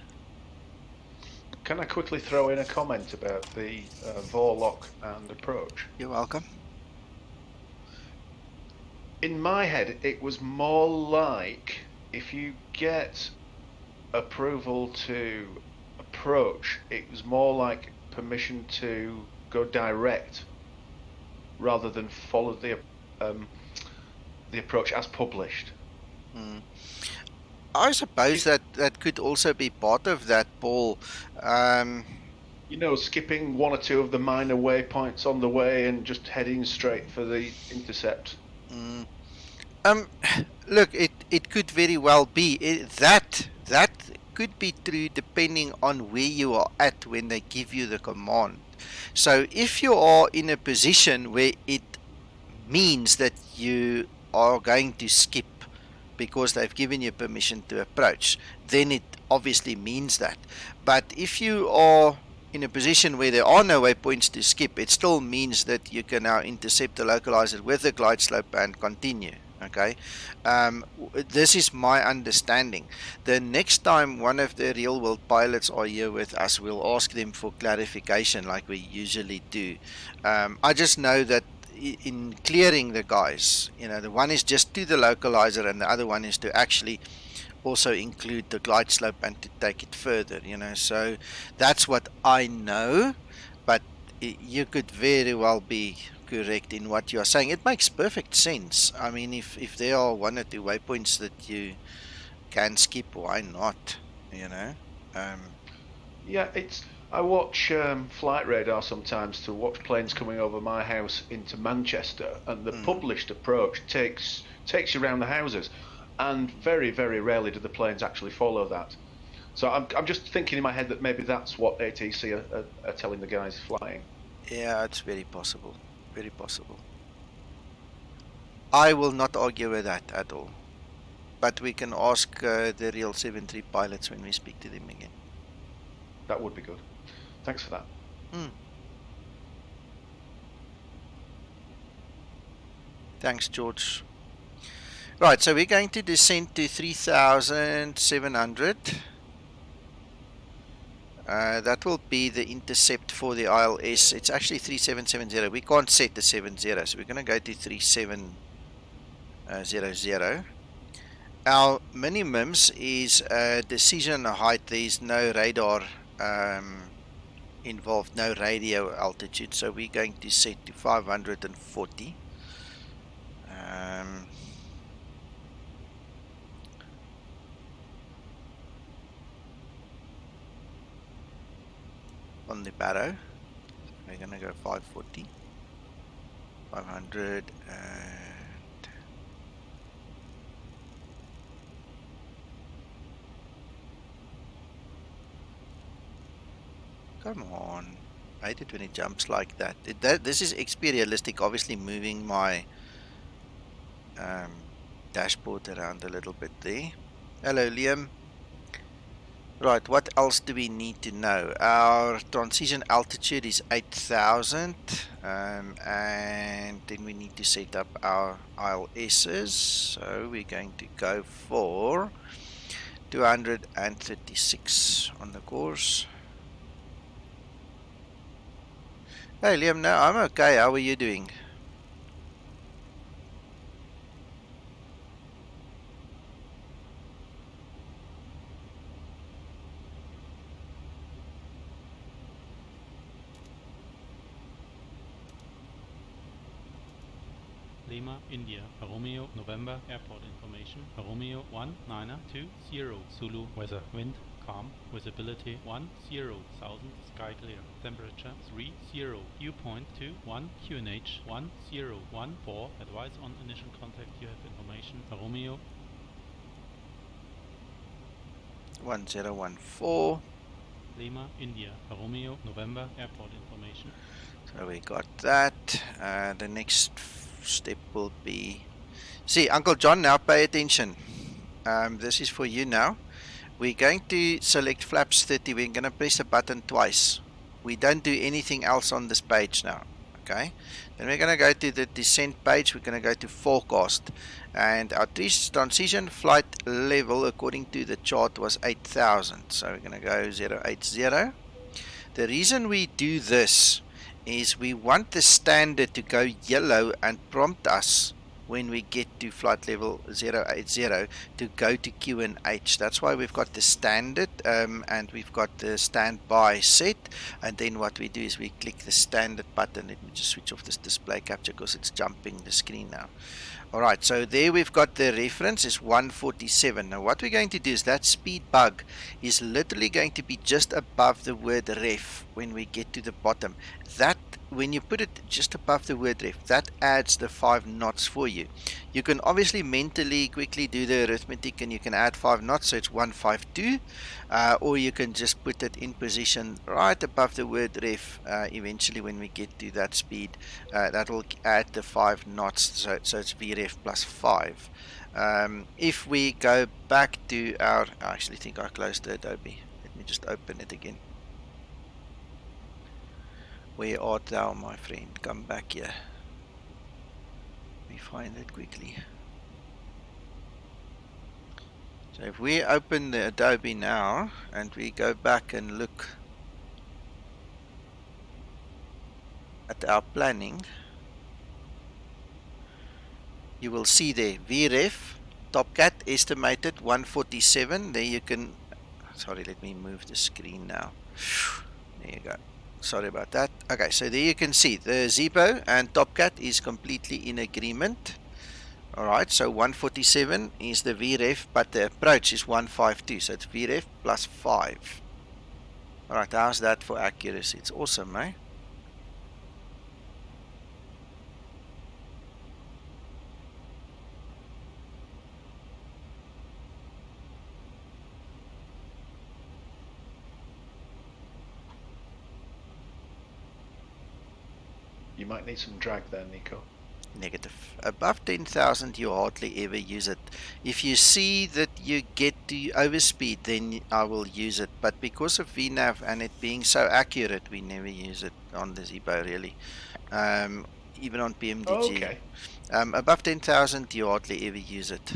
Can I quickly throw in a comment about the VOR lock and approach? You're welcome. In my head, it was more like if you get approval to approach, it was more like permission to go direct rather than follow the approach as published. I suppose that could also be part of that, Paul. You know, skipping one or two of the minor waypoints on the way and just heading straight for the intercept. Look, it could very well be that could be true depending on where you are at when they give you the command. So if you are in a position where it means that you are going to skip because they've given you permission to approach, then it obviously means that. But if you are in a position where there are no waypoints to skip, it still means that you can now intercept the localizer with the glide slope and continue. Okay, this is my understanding. The next time one of the real world pilots are here with us, we'll ask them for clarification like we usually do. I just know that in clearing the guys, you know, the one is just to the localizer and the other one is to actually also include the glide slope and to take it further, you know. So that's what I know, but you could very well be correct in what you are saying. It makes perfect sense. I mean, if there are one or two waypoints that you can skip, why not, you know? Yeah, I watch flight radar sometimes to watch planes coming over my house into Manchester, and the published approach takes you around the houses, and very, very rarely do the planes actually follow that. So I'm just thinking in my head that maybe that's what ATC are telling the guys flying. Yeah, it's very possible. Very possible. I will not argue with that at all. But we can ask the real 7-3 pilots when we speak to them again. That would be good. Thanks for that. Thanks, George. Right, so we're going to descend to 3,700. That will be the intercept for the ILS. It's actually 3770. We can't set the 70, so we're going to go to 3700. Our minimums is decision height. There is no radar involved no radio altitude, so we're going to set to 540. On the Barrow, we're going to go 540, 500, and come on. I hate it when it jumps like that. This is XP realistic, obviously moving my dashboard around a little bit there. Hello, Liam. Right, what else do we need to know? Our transition altitude is 8,000, and then we need to set up our ILSs. So we're going to go for 236 on the course. Hey Liam, no, I'm okay. How are you doing? Lima, India, Romeo, November, airport information, Romeo 1920, Zulu, weather, wind, calm, visibility 10,000, sky clear, temperature 30, dew point 21, QNH 1014, advise on initial contact, you have information, Romeo 1014. Lima, India, Romeo, November, airport information. So we got that. The next step will be, see, Uncle John, now pay attention. This is for you now. We're going to select flaps 30. We're going to press a button twice. We don't do anything else on this page now. Okay, then we're going to go to the descent page. We're going to go to forecast, and our transition flight level according to the chart was 8,000, so we're going to go 080. The reason we do this is we want the standard to go yellow and prompt us when we get to flight level 080 to go to QNH. That's why we've got the standard and we've got the standby set, and then what we do is we click the standard button. Let me just switch off this display capture because it's jumping the screen now. Alright, so there we've got the reference is 147. Now what we're going to do is that speed bug is literally going to be just above the word ref when we get to the bottom. That, when you put it just above the word ref, that adds the 5 knots for you. You can obviously mentally quickly do the arithmetic and you can add 5 knots, so it's 152, or you can just put it in position right above the word ref. Eventually when we get to that speed, that will add the 5 knots, so it's VREF plus 5. If we go back to our, I actually think I closed the Adobe. Let me just open it again. Where art thou, my friend? Come back here. Let me find it quickly. So if we open the Adobe now and we go back and look at our planning, you will see there VREF TopCat estimated 147. There you can, sorry, let me move the screen now. There you go. Sorry about that. Okay, so there you can see the Zibo and TopCat is completely in agreement. Alright, so 147 is the VREF, but the approach is 152, so it's VREF plus 5. Alright, how's that for accuracy? It's awesome, eh? You might need some drag there, Nico. Negative. Above 10,000 you hardly ever use it. If you see that you get to overspeed, then I will use it, but because of VNAV and it being so accurate, we never use it on the Zibo really. Even on PMDG. Okay. Above 10,000 you hardly ever use it.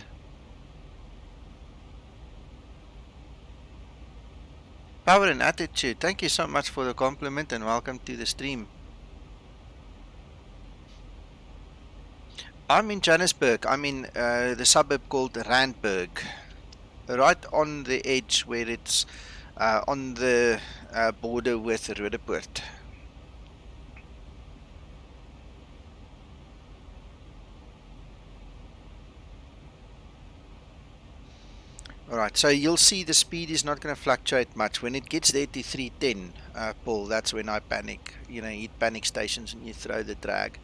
Power and attitude, thank you so much for the compliment and welcome to the stream. I'm in Johannesburg. I'm in the suburb called Randburg, right on the edge where it's on the border with Roodepoort. Alright, so you'll see the speed is not going to fluctuate much. When it gets there to 310, Paul, that's when I panic. You know, hit panic stations and you throw the drag.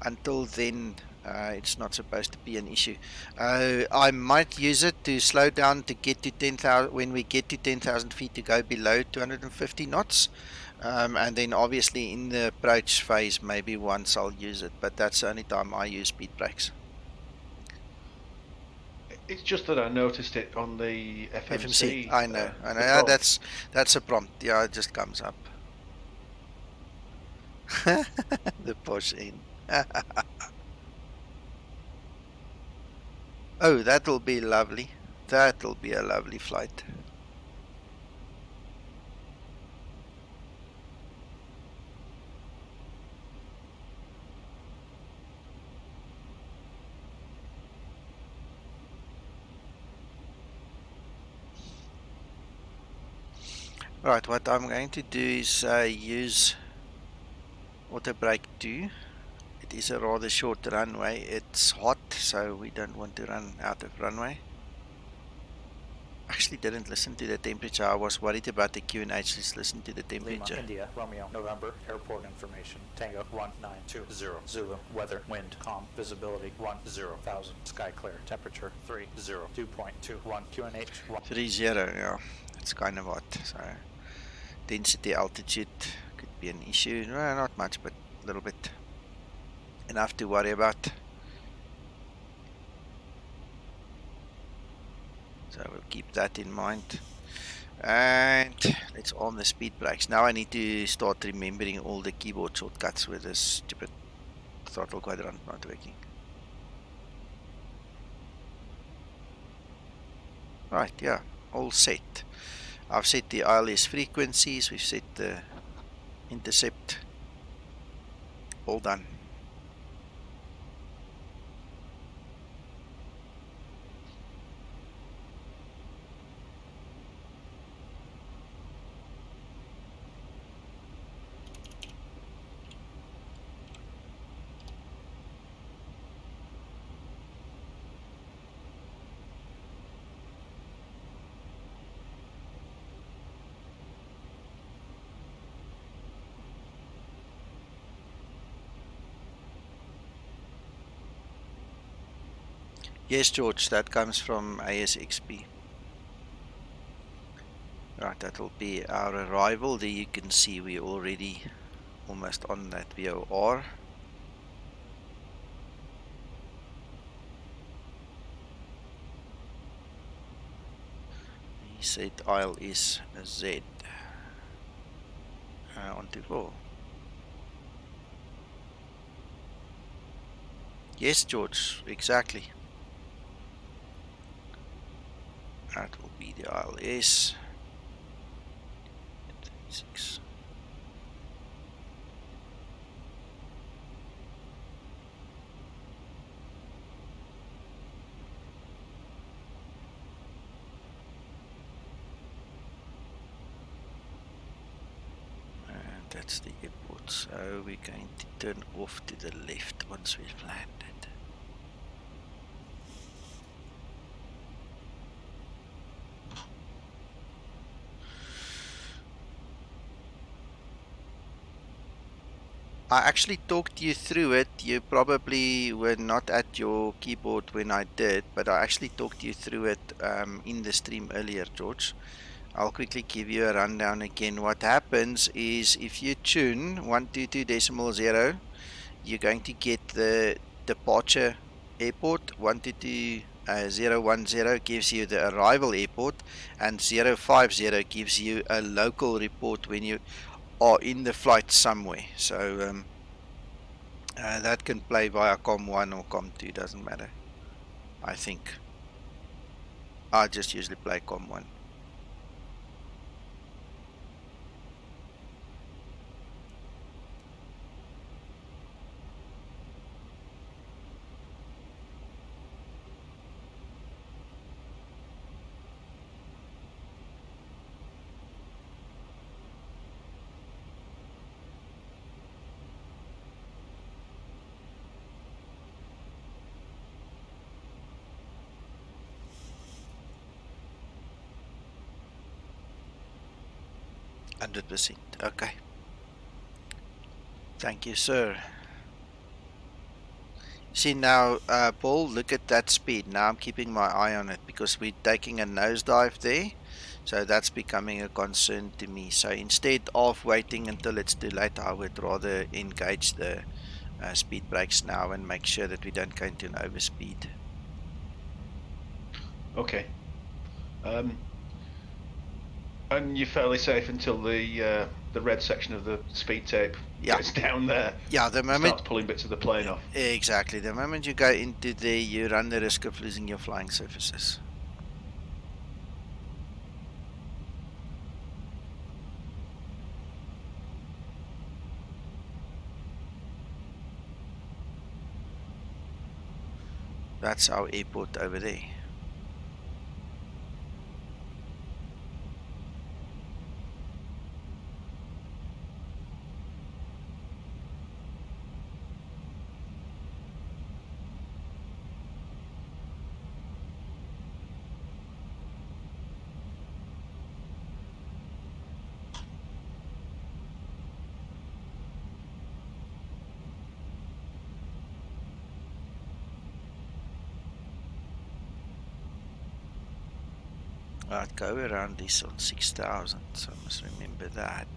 Until then, it's not supposed to be an issue. I might use it to slow down to get to 10,000, when we get to 10,000 feet, to go below 250 knots. And then obviously in the approach phase, maybe once I'll use it, but that's the only time I use speed brakes. It's just that I noticed it on the FMC. I know. Yeah, that's a prompt. Yeah, it just comes up. The push in. Oh, that'll be lovely. That'll be a lovely flight. Right, what I'm going to do is use auto brake 2. It is a rather short runway. It's hot, so we don't want to run out of runway. Actually didn't listen to the temperature. I was worried about the QNH. Let's listen to the temperature. Lima, India, Romeo, November, airport information. Tango 1920, Zulu, weather, wind, calm, visibility 10,000, sky clear, temperature 30, 2.21, QNH 1. 30, yeah, it's kind of hot. So density, altitude could be an issue. No, not much, but a little bit. Enough to worry about. So we'll keep that in mind. And let's arm the speed brakes. Now I need to start remembering all the keyboard shortcuts with this stupid throttle quadrant not working. Right, yeah, all set. I've set the ILS frequencies, we've set the intercept. All done. Yes, George, that comes from ASXP. Right, that will be our arrival. There you can see we're already almost on that VOR. He said ILS Z. 124. Yes, George, exactly. That will be the ILS. 36. And that's the airport. So we're going to turn off to the left once we've landed. I actually talked you through it. You probably were not at your keyboard when I did, but I actually talked you through it in the stream earlier, George. I'll quickly give you a rundown again. What happens is if you tune 122.0, you're going to get the departure airport. 122.010 gives you the arrival airport, and 050 gives you a local report when you are in the flight somewhere. So that can play via COM1 or COM2, doesn't matter. I think I just usually play COM1. 100%. Okay. Thank you, sir. See now, Paul, look at that speed. Now I'm keeping my eye on it because we're taking a nosedive there. So that's becoming a concern to me. So instead of waiting until it's too late, I would rather engage the speed brakes now and make sure that we don't go into an overspeed. Okay. And you're fairly safe until the red section of the speed tape gets down there. Yeah, the moment starts pulling bits of the plane off. Exactly. The moment you go into there, you run the risk of losing your flying surfaces. That's our airport over there. I'd go around this on 6,000, so I must remember that.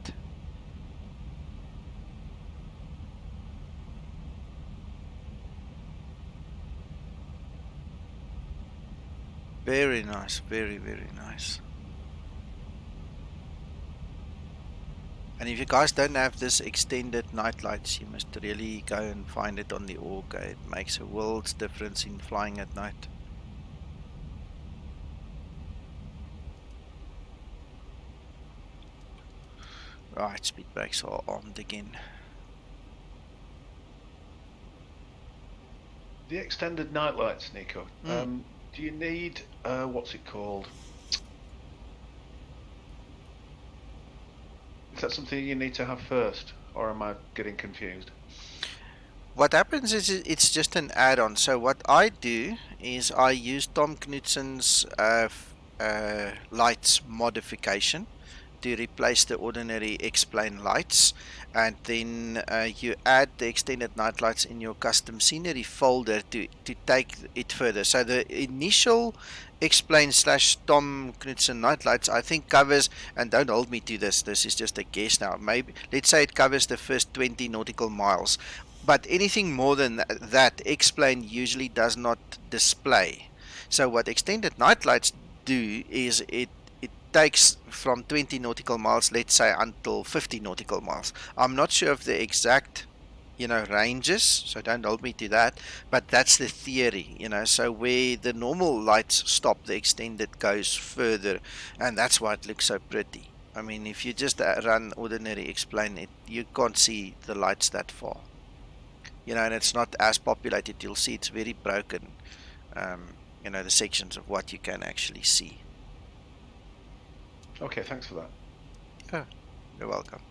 Very nice, very, very nice. And if you guys don't have this extended night lights, you must really go and find it on the Orca. It makes a world's difference in flying at night. Right, speed brakes are armed again. The extended night lights, Nico. Do you need what's it called? Is that something you need to have first, or am I getting confused? What happens is it's just an add-on. So what I do is I use Tom Knutson's lights modification to replace the ordinary X-plane lights, and then you add the extended night lights in your custom scenery folder to take it further. So the initial X-plane / Tom Knutson night lights I think covers, and don't hold me to this is just a guess now, maybe let's say it covers the first 20 nautical miles, but anything more than that X-plane usually does not display. So what extended night lights do is it takes from 20 nautical miles, let's say, until 50 nautical miles. I'm not sure of the exact, ranges, so don't hold me to that, but that's the theory, so where the normal lights stop, the extended goes further, and that's why it looks so pretty. I mean, if you just run ordinary X-plane, you can't see the lights that far, and it's not as populated. You'll see it's very broken, the sections of what you can actually see. Okay, thanks for that. Yeah, you're welcome.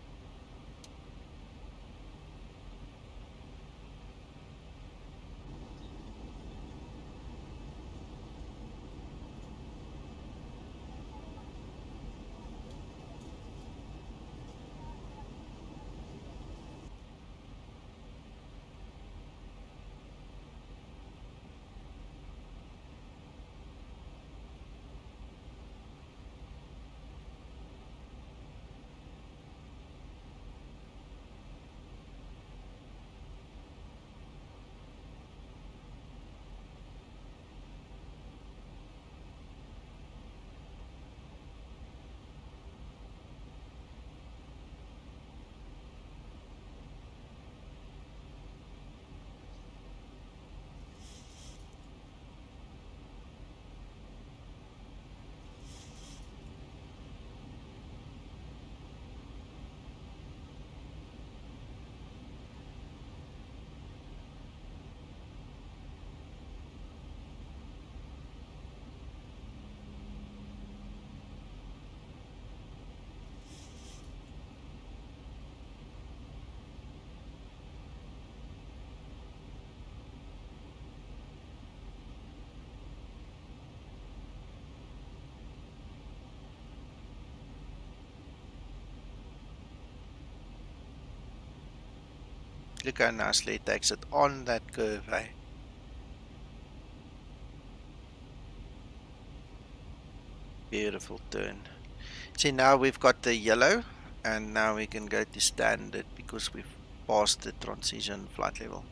Look how nicely it takes it on that curve, eh? Beautiful turn. See, now we've got the yellow, and now we can go to standard because we've passed the transition flight level.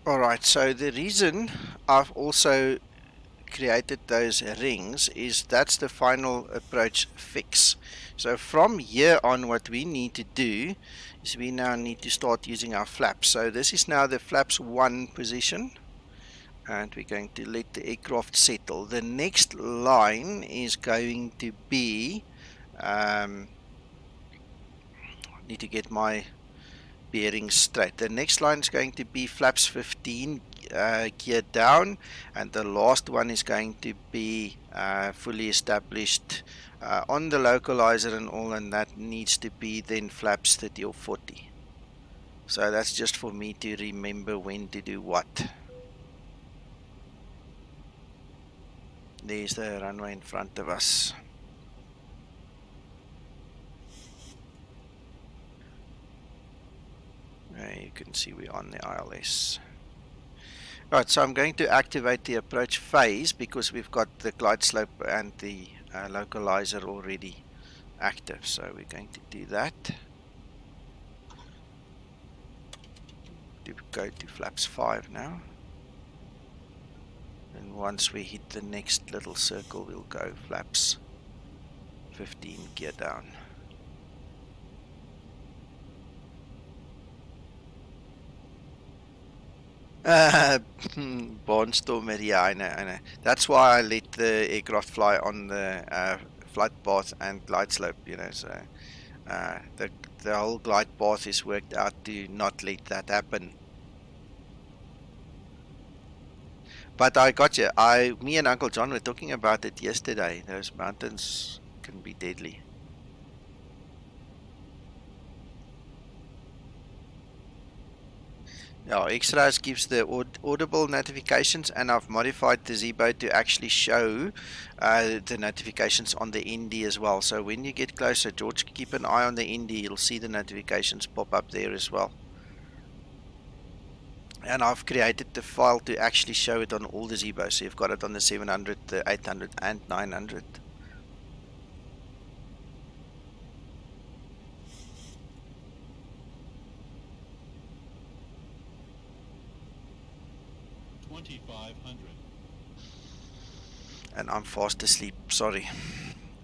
Alright, so the reason I've also created those rings is that's the final approach fix. So from here on, what we need to do is we now need to start using our flaps. So this is now the flaps 1 position, and we're going to let the aircraft settle. The next line is going to be need to get my bearings straight. The next line is going to be flaps 15 gear down, and the last one is going to be fully established on the localizer and all, and that needs to be then flaps 30 or 40. So that's just for me to remember when to do what. There's the runway in front of us. You can see we're on the ILS. Right, so I'm going to activate the approach phase because we've got the glide slope and the localizer already active. So we're going to do that. To go to flaps 5 now. And once we hit the next little circle, we'll go flaps 15 gear down. Barnstormer, yeah, I know. That's why I let the aircraft fly on the flight path and glide slope, you know, so the whole glide path is worked out to not let that happen. But I got you. Me and Uncle John were talking about it yesterday. Those mountains can be deadly. Yeah, X-Rise gives the audible notifications, and I've modified the Zibo to actually show the notifications on the ND as well. So when you get closer, George, keep an eye on the ND. You'll see the notifications pop up there as well. And I've created the file to actually show it on all the Zibos. So you've got it on the 700, the 800, and 900. And I'm fast asleep, sorry.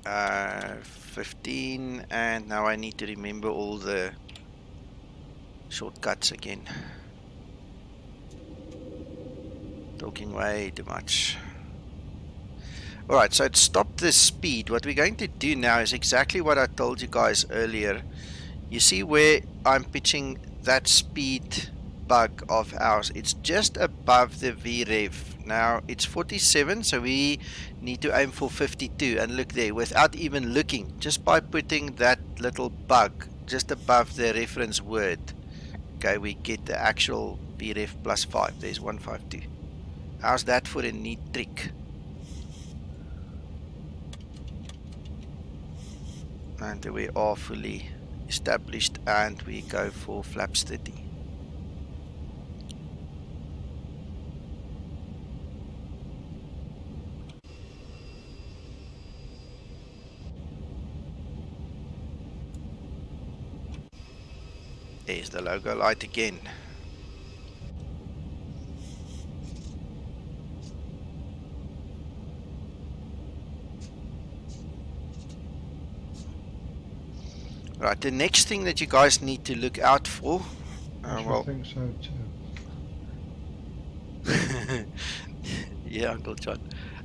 15, and now I need to remember all the shortcuts again. Talking way too much. Alright, so to stop the speed, what we're going to do now is exactly what I told you guys earlier. You see where I'm pitching that speed bug of ours? It's just above the VREV. Now it's 47, so we need to aim for 52. And look there, without even looking, just by putting that little bug just above the reference word, okay, we get the actual VREV plus 5. There's 152. How's that for a neat trick? And we are fully established, and we go for flaps 30. There's the logo light again. Right, the next thing that you guys need to look out for, I well, think so too. yeah, Uncle John.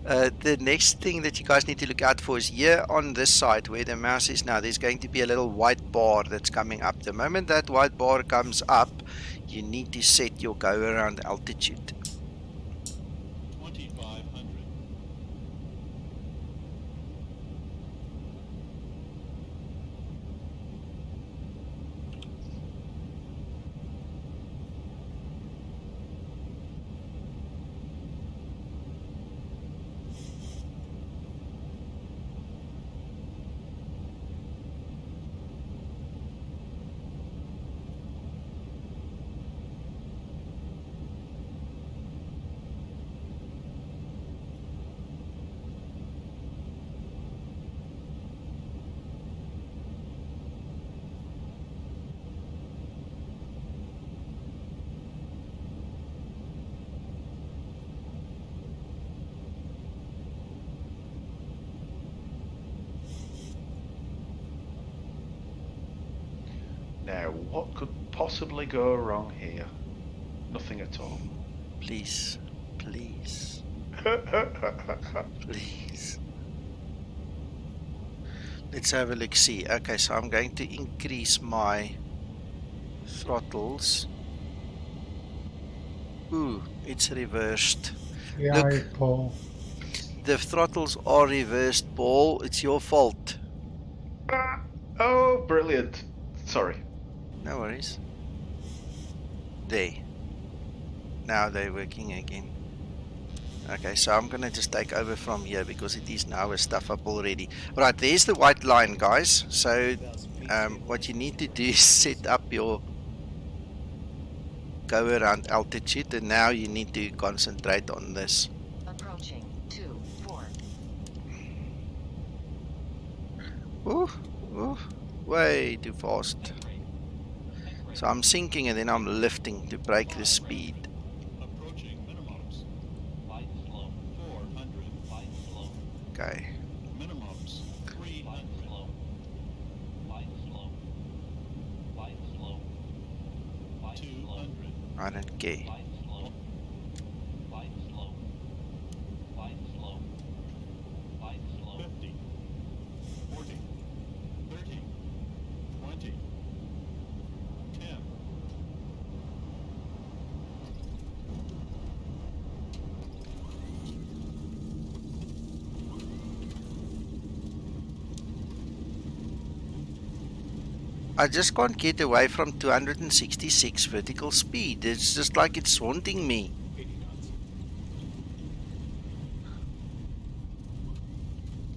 The next thing that you guys need to look out for is here on this side where the mouse is now, there's going to be a little white bar that's coming up. The moment that white bar comes up, you need to set your go around altitude. 2500. Now, what could possibly go wrong here? Nothing at all. Please, please, please. Let's have a look see. Okay, so I'm going to increase my throttles. Ooh, it's reversed. Yeah, Look, Paul. the throttles are reversed, Paul. It's your fault. Oh, brilliant. Sorry. No worries. There. Now they're working again. Okay, so I'm gonna just take over from here because it is now a stuff up already. Right, there's the white line, guys. So what you need to do is set up your go around altitude, and now you need to concentrate on this. Approaching 2-4. Ooh, ooh, way too fast. So I'm sinking and then I'm lifting to break the speed. Approaching minimums. Light slow. 400. Light slow. Okay. Minimums. 300. Light slow. Light slow. Light slow. Light slow. 200. I don't care. Light slow. Light slow. Light slow. Light slow. 50. 40. 30. 20. 10. I just can't get away from 266 vertical speed. It's just like it's haunting me. 80 knots.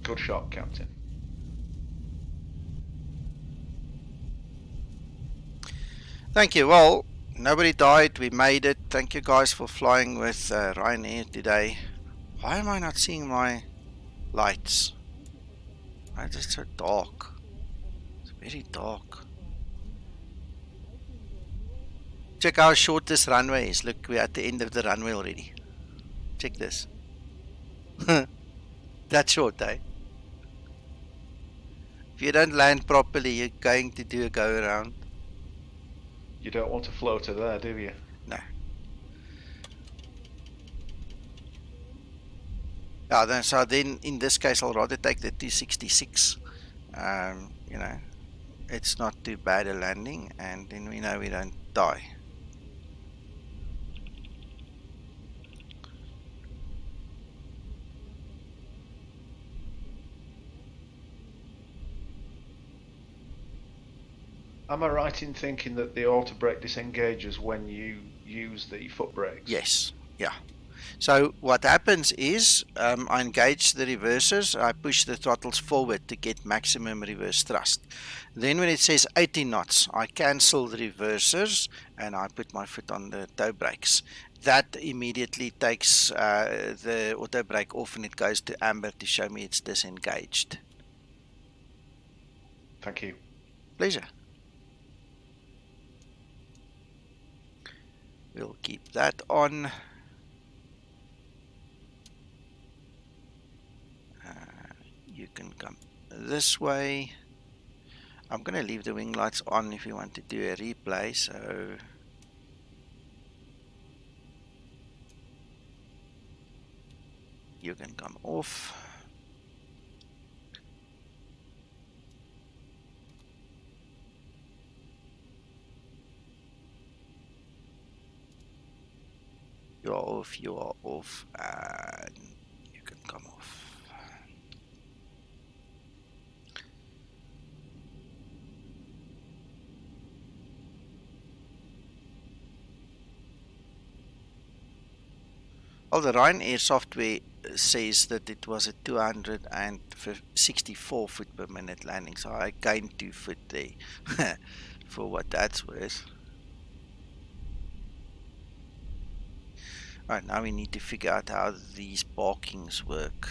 Good shot, Captain. Thank you. Well, nobody died. We made it. Thank you guys for flying with Ryanair today. Why am I not seeing my lights? Why is it so dark? It's very dark. Check how short this runway is. Look, we're at the end of the runway already. Check this. That's short, eh? If you don't land properly, you're going to do a go around. You don't want a floater there, do you? No. Yeah, so then in this case, I'll rather take the 266. You know, it's not too bad a landing, and then we know we don't die. Am I right in thinking that the auto brake disengages when you use the foot brakes? Yes, yeah. So what happens is I engage the reversers, I push the throttles forward to get maximum reverse thrust. Then when it says 80 knots, I cancel the reversers and I put my foot on the toe brakes. That immediately takes the auto brake off and it goes to amber to show me it's disengaged. Thank you. Pleasure. We'll keep that on. You can come this way. I'm going to leave the wing lights on if you want to do a replay, so you can come off. You are off, and you can come off. Well, the Ryanair software says that it was a 264 foot per minute landing, so I gained 2 foot there for what that's worth. Alright, now we need to figure out how these parkings work.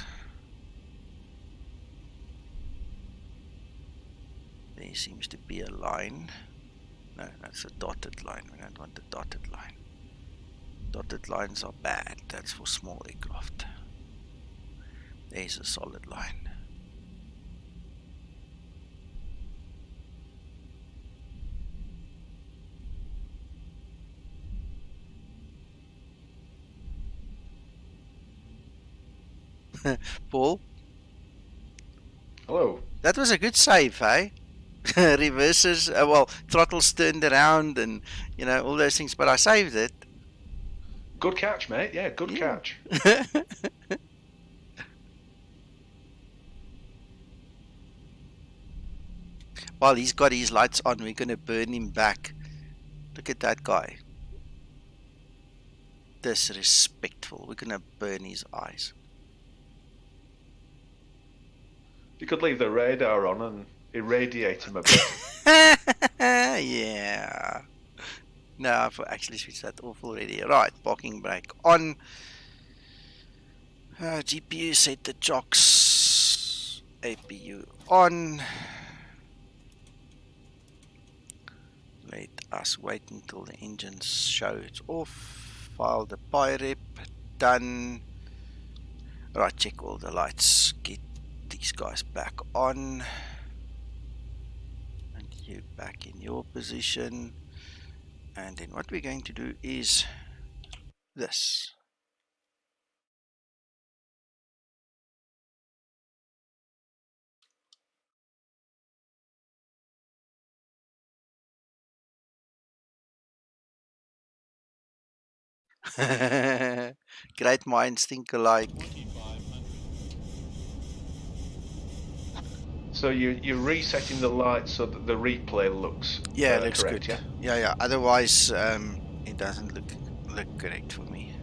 There seems to be a line. No, that's a dotted line. We don't want the dotted line. Dotted lines are bad. That's for small aircraft. There's a solid line. Paul? Hello. That was a good save, eh? Reverses, well, throttles turned around and, you know, all those things, but I saved it. Good catch, mate. Yeah, good catch. While he's got his lights on, we're going to burn him back. Look at that guy. Disrespectful. We're going to burn his eyes. You could leave the radar on and irradiate him a bit. Yeah. No, I've actually switched that off already. Right, parking brake on. GPU set the jocks. APU on. Let us wait until the engines show it's off. File the PyRep. Done. Right, check all the lights. Get these guys back on. And you back in your position. And then what we're going to do is this. Great minds think alike. So you're resetting the lights so that the replay looks looks correct, good. yeah? Yeah. Otherwise, it doesn't look correct for me.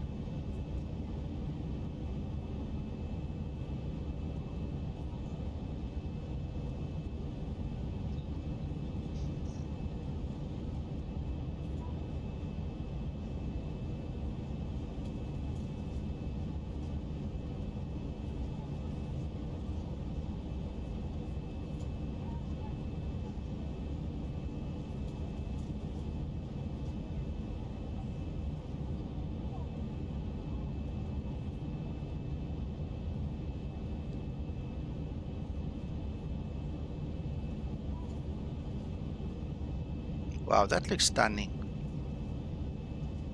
Wow, that looks stunning.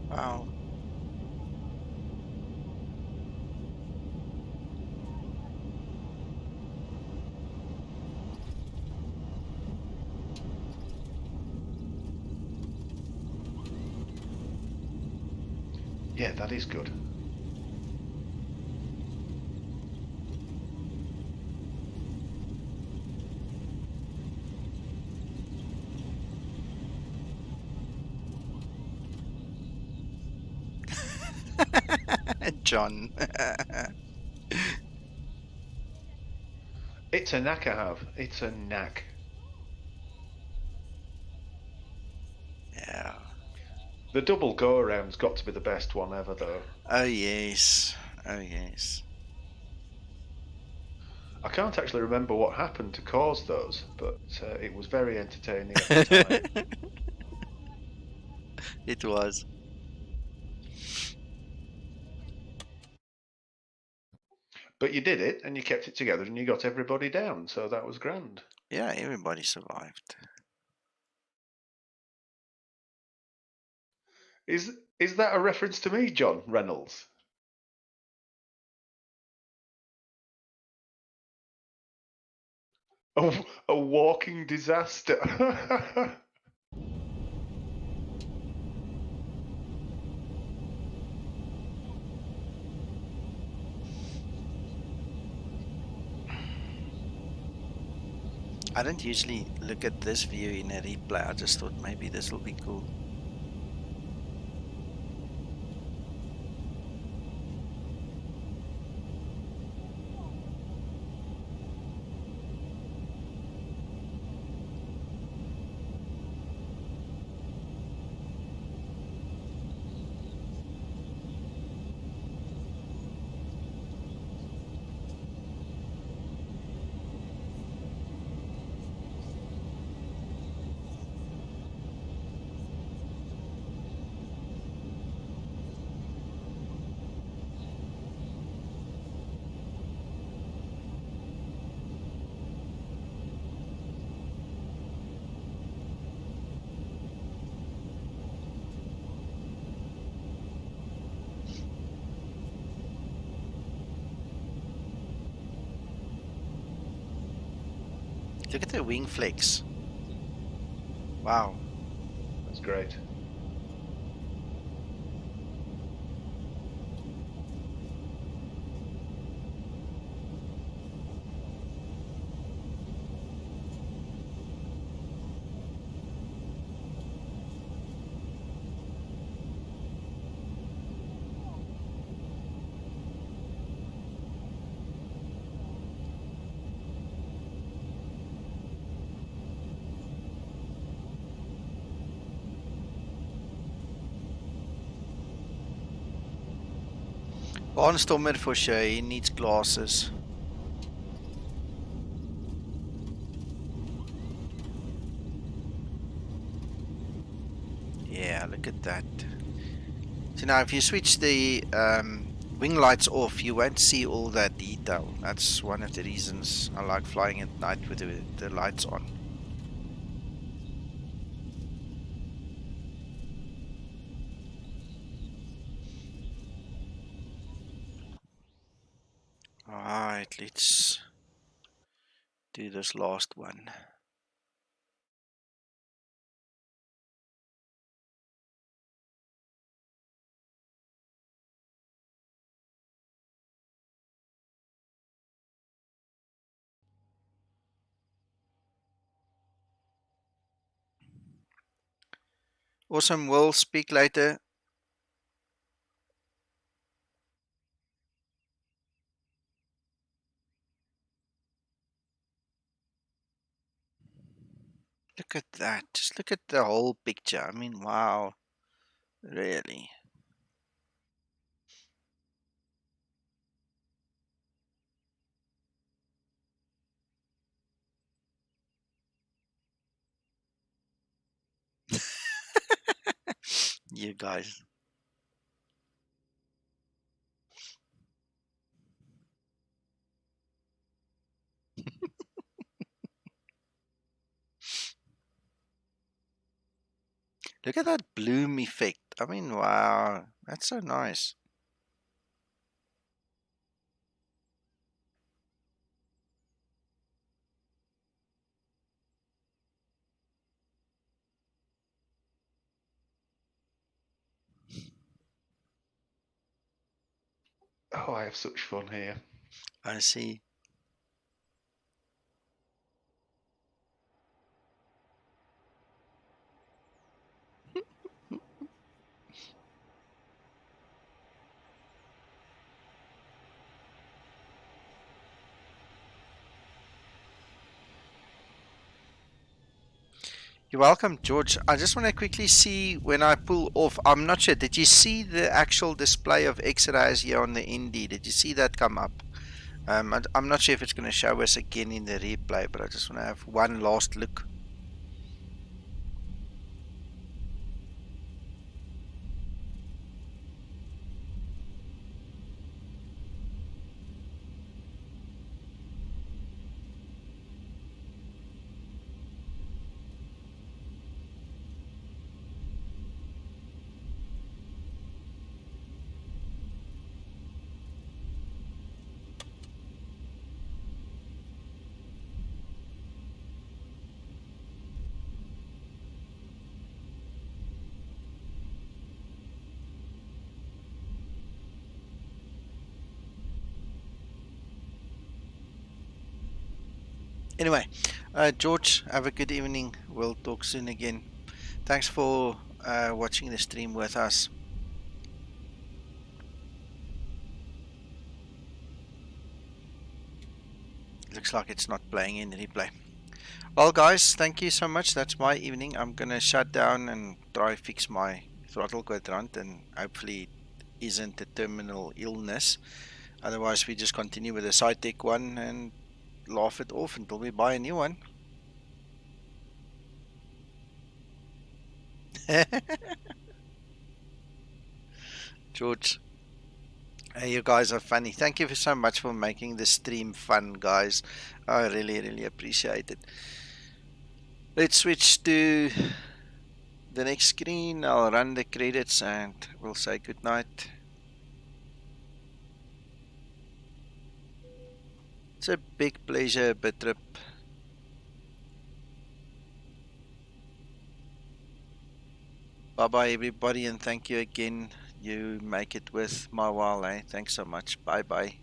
Wow. Yeah, that is good. John. It's a knack I have. It's a knack. Yeah. The double go-around's got to be the best one ever, though. Oh, yes. Oh, yes. I can't actually remember what happened to cause those, but it was very entertaining at the time. It was. But you did it, and you kept it together, and you got everybody down, so that was grand. Yeah, everybody survived. Is that a reference to me, John Reynolds? A walking disaster. I don't usually look at this view in a replay. I just thought maybe this will be cool. Look at the wing flex. Wow. That's great. Barnstormer for sure, he needs glasses. Yeah, look at that. So now if you switch the wing lights off, you won't see all that detail. That's one of the reasons I like flying at night with the lights on. Alright, let's do this last one. Awesome, we'll speak later. Look at that. Just look at the whole picture. I mean, wow. Really. You guys. Look at that bloom effect. I mean, wow. That's so nice. Oh, I have such fun here. I see. You're welcome, George. I just want to quickly see when I pull off. I'm not sure. Did you see the actual display of X-rays here on the ND? Did you see that come up? I'm not sure if it's going to show us again in the replay, but I just want to have one last look. Anyway, George, have a good evening. We'll talk soon again. Thanks for watching the stream with us. Looks like it's not playing in replay. Well, guys, thank you so much. That's my evening. I'm gonna shut down and try fix my throttle quadrant, and hopefully it isn't a terminal illness. Otherwise, we just continue with the SciTech one and laugh it off until we buy a new one. George, you guys are funny. Thank you so much for making the stream fun, guys. I really appreciate it. Let's switch to the next screen. I'll run the credits and we'll say good night. It's a big pleasure, Bitrip. Bye bye everybody, and thank you again. You make it with my while, eh? Thanks so much. Bye bye.